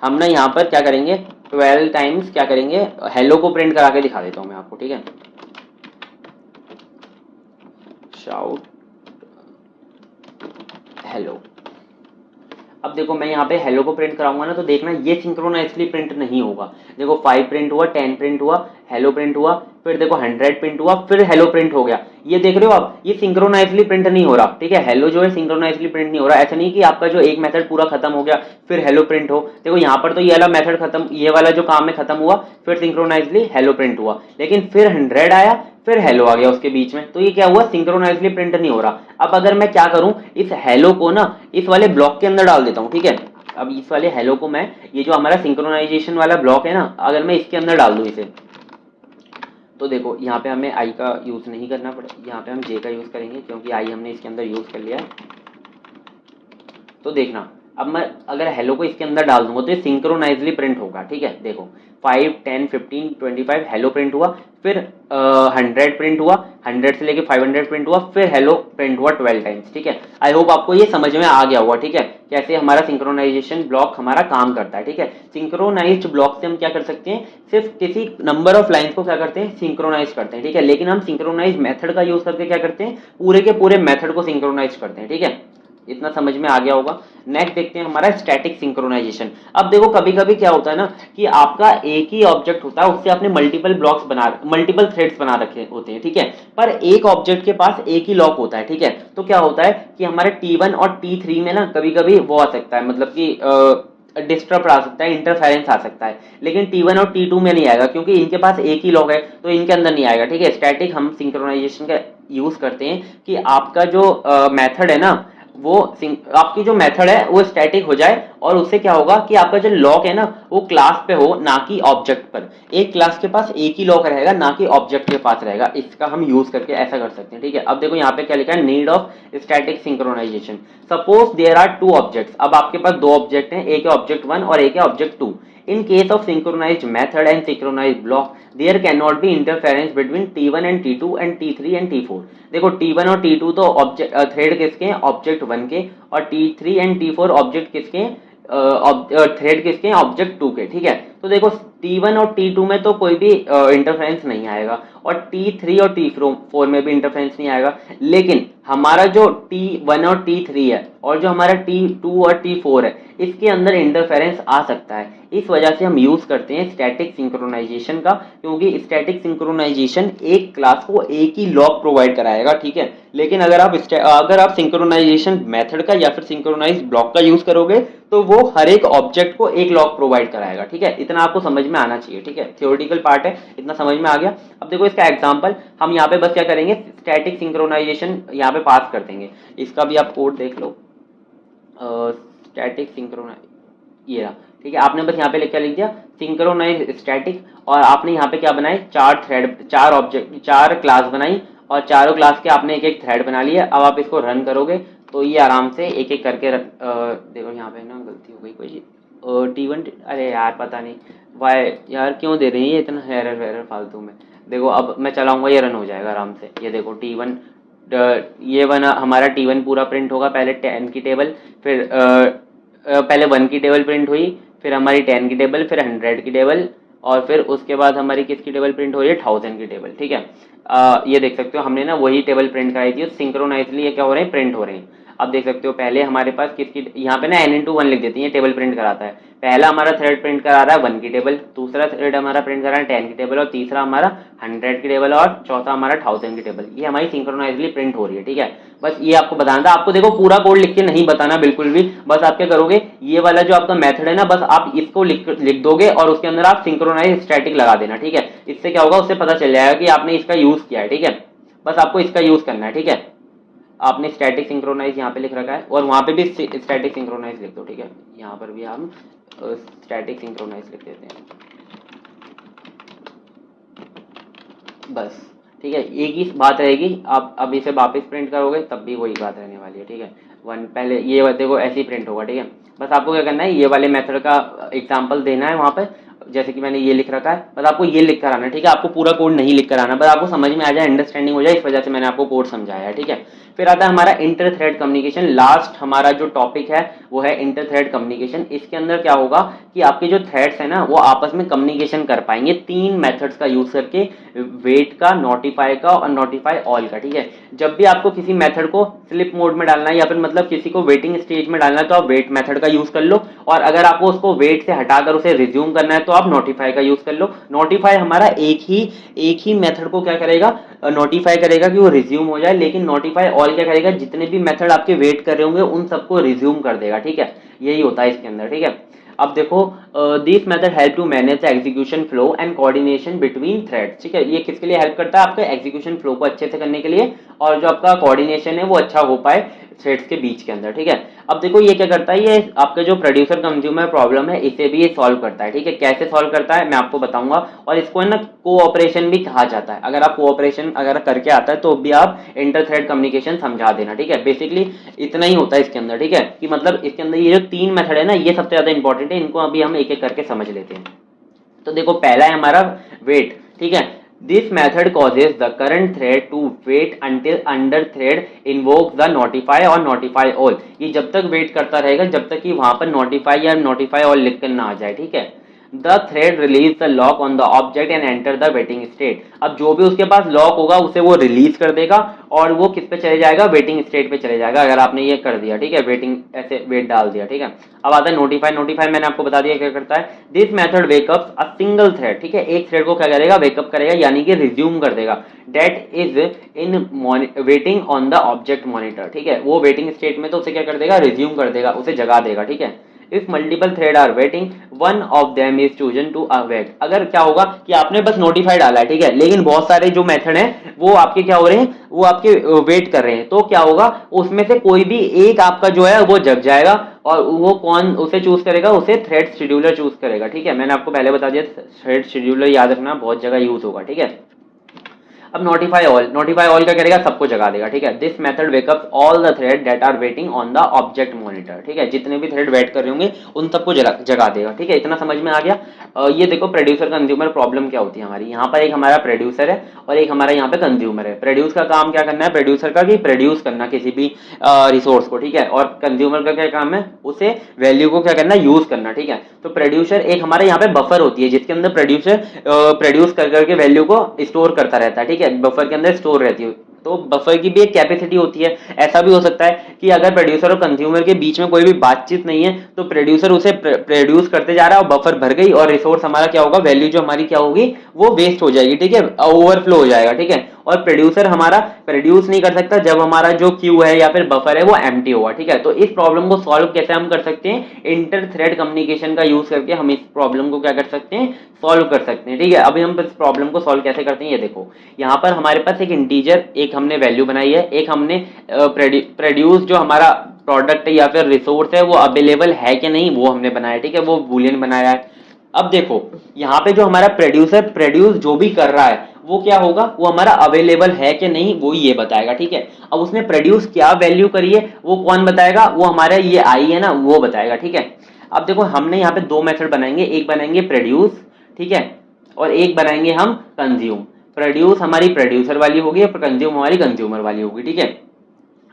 हम ना यहाँ पर क्या करेंगे, 12 टाइम्स क्या करेंगे, हेलो को प्रिंट करा के दिखा देता हूँ मैं आपको, ठीक है। Shout hello. अब देखो मैं यहाँ पे हेलो को प्रिंट कराऊंगा ना तो देखना ये सिंक्रोनाइजली प्रिंट नहीं होगा। देखो 5 प्रिंट हुआ, 10 प्रिंट हुआ, हेलो प्रिंट हुआ, फिर देखो 100 प्रिंट हुआ, फिर हेलो प्रिंट हो गया। ये देख रहे हो आप, ये सिंक्रोनाइजली प्रिंट नहीं हो रहा, ठीक है। हेलो जो है सिंक्रोनाइजली प्रिंट नहीं हो रहा। ऐसा नहीं कि आपका जो एक मेथड पूरा खत्म हो गया फिर हेलो प्रिंट हो। देखो यहाँ पर तो ये वाला मेथड खत्म, ये वाला जो काम है खत्म हुआ, फिर सिंक्रोनाइजली हेलो प्रिंट हुआ, लेकिन फिर 100 आया फिर हेलो आ गया उसके बीच में, तो ये क्या हुआ, सिंक्रोनाइजली प्रिंट नहीं हो रहा। अब अगर मैं क्या करूं, इस हेलो को ना इस वाले ब्लॉक के अंदर डाल देता हूं, ठीक है। अब इस वाले हेलो को मैं, ये जो हमारा सिंक्रोनाइजेशन वाला ब्लॉक है ना, अगर मैं इसके अंदर डाल दूं इसे, तो देखो यहाँ पे हमें आई का यूज नहीं करना पड़ेगा, यहाँ पे हम जे का यूज करेंगे क्योंकि आई हमने इसके अंदर यूज कर लिया है। तो देखना अब मैं अगर हेलो को इसके अंदर डाल दूंगा तो ये सिंक्रोनाइजली प्रिंट होगा, ठीक है। देखो 5 10 15 25 हेलो प्रिंट हुआ, फिर 100 प्रिंट हुआ, 100 से लेके 500 प्रिंट हुआ, फिर हेलो प्रिंट हुआ 12 टाइम्स, ठीक है। आई होप आपको ये समझ में आ गया होगा, ठीक है, कैसे हमारा सिंक्रोनाइजेशन ब्लॉक हमारा काम करता है, ठीक है। सिंक्रोनाइज्ड ब्लॉक से हम क्या कर सकते हैं, सिर्फ किसी नंबर ऑफ लाइंस को क्या करते हैं, सिंक्रोनाइज करते हैं, ठीक है। लेकिन हम सिंक्रोनाइज मेथड का यूज करके क्या करते हैं, पूरे के पूरे मेथड को सिंक्रोनाइज करते हैं, ठीक है। इतना समझ में आ गया होगा। नेक्स्ट देखते हैं हमारा स्टैटिक सिंक्रोनाइजेशन। अब देखो कभी कभी क्या होता है ना कि आपका एक ही ऑब्जेक्ट होता है, उससे आपने मल्टीपल ब्लॉक्स मल्टीपल थ्रेड्स बना रखे होते हैं, ठीक है। पर एक ऑब्जेक्ट के पास एक ही लॉक होता है, ठीक है। तो क्या होता है कि हमारे T1 और T3 में ना कभी कभी वो आ सकता है, मतलब कि डिस्टर्ब आ सकता है, इंटरफेरेंस आ सकता है, लेकिन T1 और T2 में नहीं आएगा क्योंकि इनके पास एक ही लॉक है, तो इनके अंदर नहीं आएगा, ठीक है। स्टैटिक हम सिंक्रोनाइजेशन का यूज करते हैं कि आपका जो मेथड है ना, वो आपकी जो मेथड है वो स्टैटिक हो जाए, और उससे क्या होगा कि आपका जो लॉक है ना वो क्लास पे हो, ना कि ऑब्जेक्ट पर। एक क्लास के पास एक ही लॉक रहेगा, ना कि ऑब्जेक्ट के पास रहेगा। इसका हम यूज करके ऐसा कर सकते हैं, ठीक है। अब देखो यहाँ पे क्या लिखा है, need of static synchronization. Suppose there are two objects, अब आपके पास दो ऑब्जेक्ट हैं, एक है ऑब्जेक्ट 1 और एक है object 2। In case of synchronized method and synchronized block, there cannot be interference between T1 and T2 and T3 and T4। देखो T1 और T2 तो ऑब्जेक्ट थ्रेड किसके हैं, ऑब्जेक्ट 1 के, और T3 एंड T4 ऑब्जेक्ट किसके हैं, थ्रेड किसके हैं, ऑब्जेक्ट 2 के, ठीक है। तो देखो T1 और T2 में तो कोई भी इंटरफेरेंस नहीं आएगा, और T3 और T4 में भी इंटरफेरेंस नहीं आएगा। लेकिन हमारा जो T1 और T3 है और जो हमारा T2 और T4 है, इसके अंदर इंटरफेरेंस आ सकता है। इस वजह से हम यूज करते हैं स्टैटिक सिंक्रोनाइजेशन का, क्योंकि स्टैटिक सिंक्रोनाइजेशन एक क्लास को एक ही लॉक प्रोवाइड कराएगा, ठीक है। लेकिन अगर आप सिंक्रोनाइजेशन मेथड का या फिर सिंक्रोनाइज ब्लॉक का यूज करोगे तो वो हर एक ऑब्जेक्ट को एक लॉक प्रोवाइड कराएगा, ठीक है। इतना आपको समझ में आना चाहिए, ठीक है। थ्योरेटिकल पार्ट है, इतना समझ में आ गया। अब देखो इसका एग्जांपल हम यहाँ पे बस क्या करेंगे, स्टैटिक सिंक्रोनाइजेशन यहाँ पे पास कर देंगे। इसका भी आप कोड देख लो, स्टैटिक सिंक्रोनाइज, ये रहा, ठीक है। आपने बस यहाँ पे लिख दिया सिंक्रोनाइज स्टैटिक, और आपने यहाँ पे क्या बनाए, चार थ्रेड, चार ऑब्जेक्ट, चार क्लास बनाई, और चारों क्लास के आपने एक एक थ्रेड बना लिया। अब आप इसको रन करोगे तो ये आराम से एक एक करके देखो यहाँ पे ना गलती हो गई कोई, T1, अरे यार पता नहीं वाई यार क्यों दे रही है इतना एरर वेरर फालतू में। देखो अब मैं चलाऊंगा, ये रन हो जाएगा आराम से। ये देखो T1, ये बना हमारा T1 पूरा प्रिंट होगा, पहले 10 की टेबल, फिर पहले 1 की टेबल प्रिंट हुई, फिर हमारी 10 की टेबल, फिर 100 की टेबल, और फिर उसके बाद हमारी किसकी टेबल प्रिंट हो रही है, 1000 की टेबल, ठीक है। ये देख सकते हो हमने ना वही टेबल प्रिंट कराई थी, सिंक्रोनाइजली ये क्या हो रहे हैं, प्रिंट हो रहे हैं। अब देख सकते हो पहले हमारे पास किसकी, यहाँ पे ना n×1 लिख देती है, टेबल प्रिंट कराता है। पहला हमारा थ्रेड प्रिंट करा रहा है 1 की टेबल, दूसरा थ्रेड हमारा प्रिंट करा रहा है 10 की टेबल, और तीसरा हमारा 100 की टेबल, और चौथा हमारा 1000 की टेबल। ये हमारी सिंक्रोनाइजली प्रिंट हो रही है, ठीक है। बस ये आपको बताना था। आपको देखो पूरा कोड लिख के नहीं बताना बिल्कुल भी, बस आप क्या करोगे, ये वाला जो आपका मेथड है ना, बस आप इसको लिख दोगे और उसके अंदर आप सिंक्रोनाइज स्टैटिक लगा देना, ठीक है। इससे क्या होगा, उससे पता चल जाएगा कि आपने इसका यूज किया है, ठीक है। बस आपको इसका यूज करना है, ठीक है। आपने स्टैटिक सिंक्रोनाइज यहाँ पे लिख रखा है, और वहां पे भी स्टैटिक सिंक्रोनाइज लिख दो, ठीक है। यहाँ पर भी हम स्टैटिक सिंक्रोनाइज लिख देते हैं, बस, ठीक है। एक ही बात रहेगी, आप अब इसे वापस प्रिंट करोगे तब भी वही बात रहने वाली है, ठीक है। वन पहले ये देखो ऐसे ही प्रिंट होगा, ठीक है। बस आपको क्या करना है, ये वाले मेथड का एग्जांपल देना है वहां पे, जैसे कि मैंने ये लिख रखा है, बस आपको ये लिख कर आना है, ठीक है। आपको पूरा कोड नहीं लिख कर आना, बस आपको समझ में आ जाए, अंडरस्टैंडिंग हो जाए, इस वजह से मैंने आपको कोड समझाया है, ठीक है। फिर आता है हमारा इंटर थ्रेड कम्युनिकेशन। लास्ट हमारा जो टॉपिक है वो है इंटर थ्रेड कम्युनिकेशन। इसके अंदर क्या होगा कि आपके जो थ्रेड्स है ना वो आपस में कम्युनिकेशन कर पाएंगे 3 मेथड्स का यूज करके, वेट का, नोटिफाई का, और नोटिफाई ऑल का, ठीक है। जब भी आपको किसी मेथड को स्लिप मोड में डालना है, या फिर मतलब किसी को वेटिंग स्टेज में डालना है, तो आप वेट मेथड का यूज कर लो, और अगर आपको उसको वेट से हटाकर उसे रिज्यूम करना है तो आप नोटिफाई का यूज कर लो। नोटिफाई हमारा एक ही मेथड को क्या करेगा, नोटिफाई करेगा कि वो रिज्यूम हो जाए, लेकिन नोटिफाई ऑल क्या करेगा, जितने भी मेथड आपके वेट कर रहे होंगे उन सबको रिज्यूम कर देगा, ठीक है। यही होता है इसके अंदर, ठीक है। अब देखो this method help to manage the execution flow and coordination between threads, ठीक है। ये किसके लिए हेल्प करता है, आपके एग्जीक्यूशन फ्लो को अच्छे से करने के लिए, और जो आपका कोऑर्डिनेशन है वो अच्छा हो पाए थ्रेड्स के बीच के अंदर, ठीक है। अब देखो ये क्या करता है, ये आपका जो प्रोड्यूसर कंज्यूमर प्रॉब्लम है इसे भी ये सॉल्व करता है, ठीक है। कैसे सॉल्व करता है मैं आपको बताऊंगा, और इसको है ना कोऑपरेशन भी कहा जाता है। अगर आप कोऑपरेशन अगर करके आता है तो भी आप इंटर थ्रेड कम्युनिकेशन समझा देना, ठीक है। बेसिकली इतना ही होता है इसके अंदर, ठीक है। कि मतलब इसके अंदर ये जो 3 मेथड है ना, ये सबसे ज्यादा इंपॉर्टेंट है, इनको अभी हम एक एक करके समझ लेते हैं। तो देखो पहला है हमारा वेट, ठीक है। This method causes the current thread to wait until under thread invokes the notify और notify all। ये जब तक वेट करता रहेगा जब तक कि वहां पर notify या notify all लिख कर ना आ जाए, ठीक है। The thread release the lock on the object and enter the waiting state। अब जो भी उसके पास लॉक होगा उसे वो रिलीज कर देगा, और वो किस पे चले जाएगा, वेटिंग स्टेट पे चले जाएगा, अगर आपने ये कर दिया, ठीक है। वेटिंग ऐसे वेट डाल दिया, ठीक है। अब आता है नोटिफाई। नोटिफाई मैंने आपको बता दिया क्या करता है। This method wake up a single thread, ठीक है। एक थ्रेड को क्या करेगा, वेकअप करेगा, यानी कि रिज्यूम कर देगा, that is in waiting on the object monitor, ठीक है। वो वेटिंग स्टेट में तो उसे क्या कर देगा, रिज्यूम कर देगा, उसे जगा देगा, ठीक है। If multiple thread are waiting one of them is chosen to await. अगर क्या होगा कि आपने बस नोटिफाई डाला है, ठीक है, लेकिन बहुत सारे जो मेथड हैं वो आपके क्या हो रहे हैं, वो आपके वेट कर रहे हैं, तो क्या होगा उसमें से कोई भी एक आपका जो है वो जग जाएगा और वो कौन उसे चूज करेगा, उसे थ्रेड शेड्यूलर चूज करेगा। ठीक है, मैंने आपको पहले बता दिया थ्रेड शेड्यूलर याद रखना बहुत जगह यूज होगा। ठीक है, अब नोटिफाई ऑल क्या करेगा, सबको जगा देगा। ठीक है, this method wakeups all the thread that are waiting on the object monitor. ठीक है, जितने भी थ्रेड वेट कर रहे होंगे उन सबको जगा देगा। ठीक है, इतना समझ में आ गया। ये देखो प्रोड्यूसर कंज्यूमर प्रॉब्लम क्या होती है हमारी, यहाँ पर एक हमारा प्रोड्यूसर है और एक हमारा यहाँ पे कंज्यूमर है। प्रोड्यूस का काम क्या करना है, प्रोड्यूसर का कि प्रोड्यूस करना किसी भी रिसोर्स को। ठीक है, और कंज्यूमर का क्या काम है, उसे वैल्यू को क्या करना, यूज करना। ठीक है, तो प्रोड्यूसर एक हमारे यहाँ पे बफर होती है जिसके अंदर प्रोड्यूसर प्रोड्यूस कर करके वैल्यू को स्टोर करता रहता है। ठीक है, बफर के अंदर स्टोर रहती है, तो बफर की भी एक कैपेसिटी होती है। ऐसा भी हो सकता है कि अगर प्रोड्यूसर और कंज्यूमर के बीच में कोई भी बातचीत नहीं है तो प्रोड्यूसर उसे प्रोड्यूस करते जा रहा है और बफर भर गई और रिसोर्स हमारा क्या होगा, वैल्यू जो हमारी क्या होगी वो वेस्ट हो जाएगी। ठीक है, ओवरफ्लो हो जाएगा। ठीक है, और प्रोड्यूसर हमारा प्रोड्यूस नहीं कर सकता जब हमारा जो क्यू है या फिर बफर है वो एम्प्टी होगा। ठीक है, तो इस प्रॉब्लम को सॉल्व कैसे हम कर सकते हैं, इंटर थ्रेड कम्युनिकेशन का यूज करके हम इस प्रॉब्लम को क्या कर सकते हैं, सॉल्व कर सकते हैं। ठीक है, अभी हम इस प्रॉब्लम को सॉल्व कैसे करते हैं ये देखो। यहाँ पर हमारे पास एक इंटीजर, एक हमने वैल्यू बनाई है, एक हमने प्रोड्यूस जो हमारा प्रोडक्ट या फिर रिसोर्स है वो अवेलेबल है कि नहीं वो हमने बनाया। ठीक है, वो बूलियन बनाया है। अब देखो यहाँ पे जो हमारा प्रोड्यूसर प्रोड्यूस जो भी कर रहा है वो क्या होगा, वो हमारा अवेलेबल है कि नहीं वो ये बताएगा। ठीक है, अब उसने प्रोड्यूस क्या वैल्यू करी है वो कौन बताएगा, वो हमारा ये आई है ना वो बताएगा। ठीक है, अब देखो हमने यहाँ पे दो मेथड बनाएंगे, एक बनाएंगे प्रोड्यूस, ठीक है, और एक बनाएंगे हम कंज्यूम। प्रोड्यूस हमारी प्रोड्यूसर वाली होगी और कंज्यूम हमारी कंज्यूमर वाली होगी। ठीक है,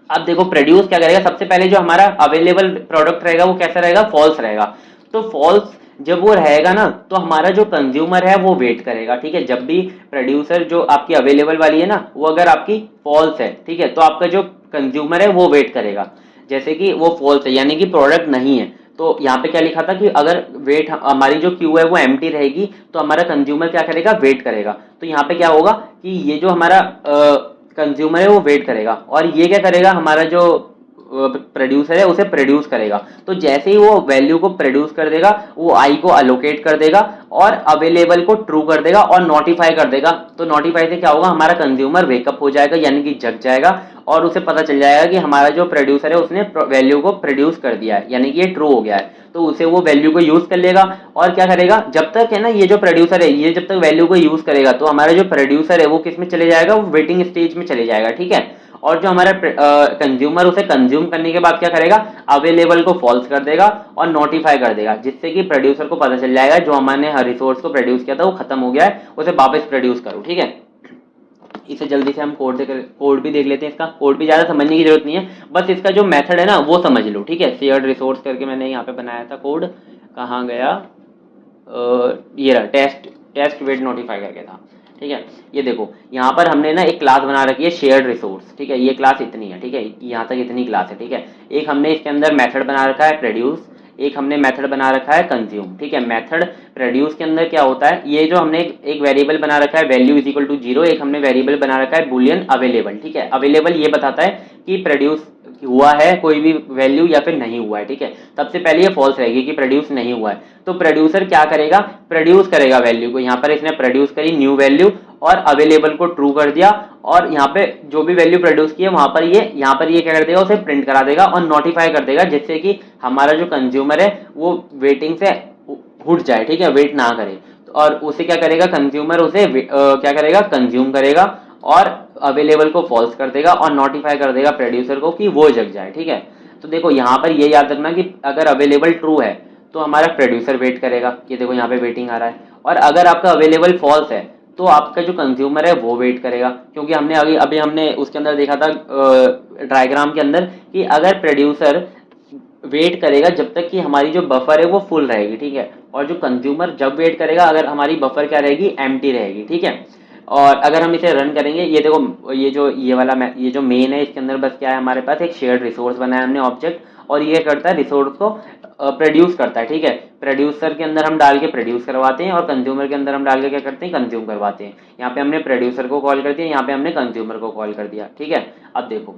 अब देखो प्रोड्यूस क्या करेगा, सबसे पहले जो हमारा अवेलेबल प्रोडक्ट रहेगा वो कैसा रहेगा, फॉल्स रहेगा। तो फॉल्स जब वो रहेगा ना तो हमारा जो कंज्यूमर है वो वेट करेगा। ठीक है, जब भी प्रोड्यूसर जो आपकी अवेलेबल वाली है ना वो अगर आपकी फॉल्स है, ठीक है, तो आपका जो कंज्यूमर है वो वेट करेगा। जैसे कि वो फॉल्स है यानी कि प्रोडक्ट नहीं है, तो यहाँ पे क्या लिखा था कि अगर वेट हमारी जो क्यू है वो एम्प्टी रहेगी तो हमारा कंज्यूमर क्या करेगा, वेट करेगा। तो यहाँ पे क्या होगा कि ये जो हमारा कंज्यूमर है वो वेट करेगा और ये क्या करेगा, हमारा जो प्रोड्यूसर है उसे प्रोड्यूस करेगा। तो जैसे ही वो वैल्यू को प्रोड्यूस कर देगा वो आई को अलोकेट कर देगा और अवेलेबल को ट्रू कर देगा और नोटिफाई कर देगा। तो नोटिफाई से क्या होगा, हमारा कंज्यूमर वेकअप हो जाएगा यानी कि जग जाएगा और उसे पता चल जाएगा कि हमारा जो प्रोड्यूसर है उसने वैल्यू को प्रोड्यूस कर दिया है यानी कि ये ट्रू हो गया है। तो उसे वो वैल्यू को यूज कर लेगा और क्या करेगा, जब तक है ना ये जो प्रोड्यूसर है ये जब तक वैल्यू को यूज करेगा तो हमारा जो प्रोड्यूसर है वो किस में चले जाएगा, वो वेटिंग स्टेज में चले जाएगा। ठीक है, और जो हमारा कंज्यूमर उसे कंज्यूम करने के बाद क्या करेगा, अवेलेबल को फॉल्स कर देगा और नोटिफाई कर देगा, जिससे कि प्रोड्यूसर को पता चल जाएगा जो हमने हर रिसोर्स को प्रोड्यूस किया था वो खत्म हो गया है, उसे वापस प्रोड्यूस करो। ठीक है, इसे जल्दी से हम कोड भी देख लेते हैं। इसका कोड भी ज्यादा समझने की जरूरत नहीं है, बस इसका जो मेथड है ना वो समझ लो। ठीक है, शेयर्ड रिसोर्स करके मैंने यहाँ पे बनाया था कोड, कहाँ गया, ये रहा, टेस्ट वेट नोटिफाई करके था। ठीक है, ये देखो यहाँ पर हमने ना एक क्लास बना रखी है शेयर्ड रिसोर्स। ठीक है, ये क्लास इतनी है। ठीक है, यहाँ तक इतनी क्लास है। ठीक है, एक हमने इसके अंदर मेथड बना रखा है प्रोड्यूस, एक हमने मेथड बना रखा है कंज्यूम। ठीक है, मेथड प्रोड्यूस के अंदर क्या होता है, ये जो हमने एक वेरिएबल बना रखा है वैल्यू इज इक्वल टू 0, एक हमने वेरिएबल बना रखा है बुलियन अवेलेबल। ठीक है, अवेलेबल ये बताता है कि प्रोड्यूस हुआ है कोई भी वैल्यू या फिर नहीं हुआ है। ठीक है, सबसे पहले ये फॉल्स रहेगी कि प्रोड्यूस नहीं हुआ है, तो प्रोड्यूसर क्या करेगा, प्रोड्यूस करेगा वैल्यू को। यहाँ पर इसने प्रोड्यूस करी न्यू वैल्यू और अवेलेबल को ट्रू कर दिया और यहाँ पे जो भी वैल्यू प्रोड्यूस की है वहां पर ये क्या कर देगा, उसे प्रिंट करा देगा और नोटिफाई कर देगा, जिससे कि हमारा जो कंज्यूमर है वो वेटिंग से उठ जाए। ठीक है, वेट ना करे और उसे क्या करेगा, कंज्यूमर उसे क्या करेगा, कंज्यूम करेगा और अवेलेबल को फॉल्स कर देगा और नोटिफाई कर देगा प्रोड्यूसर को कि वो जग जाए। ठीक है, तो देखो यहाँ पर ये याद रखना कि अगर अवेलेबल ट्रू है तो हमारा प्रोड्यूसर वेट करेगा, ये देखो यहाँ पे वेटिंग आ रहा है, और अगर आपका अवेलेबल फॉल्स है तो आपका जो कंज्यूमर है वो वेट करेगा, क्योंकि हमने अभी हमने उसके अंदर देखा था डायग्राम के अंदर कि अगर प्रोड्यूसर वेट करेगा जब तक कि हमारी जो बफर है वो फुल रहेगी। ठीक है, और जो कंज्यूमर जब वेट करेगा अगर हमारी बफर क्या रहेगी, एम्प्टी रहेगी। ठीक है, और अगर हम इसे रन करेंगे, ये देखो ये जो मेन है इसके अंदर बस क्या है, हमारे पास एक शेयर्ड रिसोर्स बनाया हमने ऑब्जेक्ट, और ये करता है रिसोर्स को प्रोड्यूस करता है। ठीक है, प्रोड्यूसर के अंदर हम डाल के प्रोड्यूस करवाते हैं और कंज्यूमर के अंदर हम डाल के क्या करते हैं, कंज्यूम करवाते हैं। यहाँ पे हमने प्रोड्यूसर को कॉल कर दिया, यहाँ पे हमने कंज्यूमर को कॉल कर दिया। ठीक है, अब देखो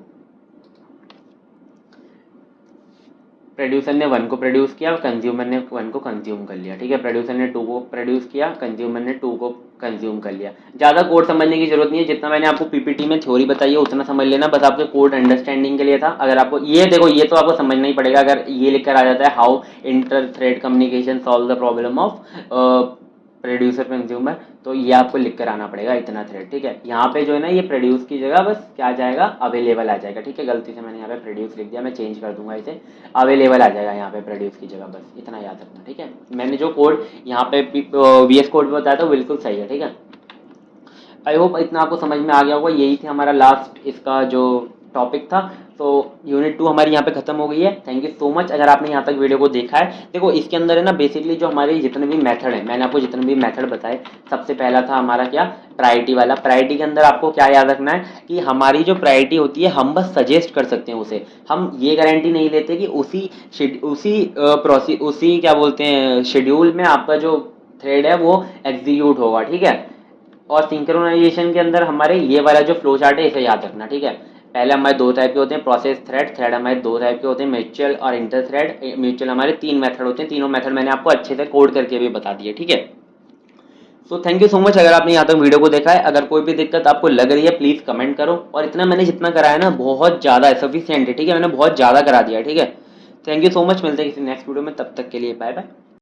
प्रोड्यूसर ने 1 को प्रोड्यूस किया, कंज्यूमर ने 1 को कंज्यूम कर लिया, ठीक है। प्रोड्यूसर ने 2 को प्रोड्यूस किया, कंज्यूमर ने 2 को कंज्यूम कर लिया। ज़्यादा कोड समझने की जरूरत नहीं है, जितना मैंने आपको पीपीटी में थ्योरी बताई है उतना समझ लेना, बस आपके कोड अंडरस्टैंडिंग के लिए था। अगर आपको ये देखो, ये तो आपको समझना ही पड़ेगा। अगर ये लिखकर आ जाता है how inter thread communication solve the problem of producer consumer, तो ये आपको लिख कर आना पड़ेगा इतना थ्रेड, ठीक है। यहाँ पे जो है ना, ये प्रोड्यूस की जगह बस क्या आ जाएगा, अवेलेबल आ जाएगा, ठीक है। गलती से मैंने यहाँ पे प्रोड्यूस लिख दिया, मैं चेंज कर दूंगा इसे, अवेलेबल आ जाएगा यहाँ पे प्रोड्यूस की जगह, बस इतना याद रखना, ठीक है। मैंने जो कोड यहाँ पे VS कोड पे बताया था बिल्कुल सही है, ठीक है। आई होप इतना आपको समझ में आ गया होगा। यही थी हमारा लास्ट इसका जो टॉपिक था। तो यूनिट 2 हमारी यहाँ पे खत्म हो गई है। थैंक यू सो मच अगर आपने यहाँ तक वीडियो को देखा है। देखो इसके अंदर है ना, बेसिकली जो हमारे जितने भी मेथड है, मैंने आपको जितने भी मेथड बताए, सबसे पहला था हमारा क्या, प्रायोरिटी वाला। प्रायोरिटी के अंदर आपको क्या याद रखना है कि हमारी जो प्रायोरिटी होती है हम बस सजेस्ट कर सकते हैं उसे, हम ये गारंटी नहीं लेते कि उसी क्या बोलते हैं शेड्यूल में आपका जो थ्रेड है वो एग्जीक्यूट होगा, ठीक है। और सिंक्रोनाइजेशन के अंदर हमारे ये वाला जो फ्लो चार्ट है इसे याद रखना, ठीक है। पहले हमारे 2 टाइप के होते हैं, प्रोसेस थ्रेड हमारे 2 टाइप के होते हैं, म्यूचुअल और इंटर थ्रेड। म्यूचुअल हमारे 3 मेथड होते हैं, तीनों मेथड मैंने आपको अच्छे से कोड करके भी बता दिए, ठीक है। So thank you so much अगर आपने यहाँ तक वीडियो को देखा है। अगर कोई भी दिक्कत आपको लग रही है प्लीज कमेंट करो। और इतना मैंने जितना कराया ना बहुत ज़्यादा है, सफिशिएंट है, ठीक है। मैंने बहुत ज़्यादा करा दिया है, ठीक है। थैंक यू सो मच, मिलते हैं किसी नेक्स्ट वीडियो में, तब तक के लिए बाय बाय।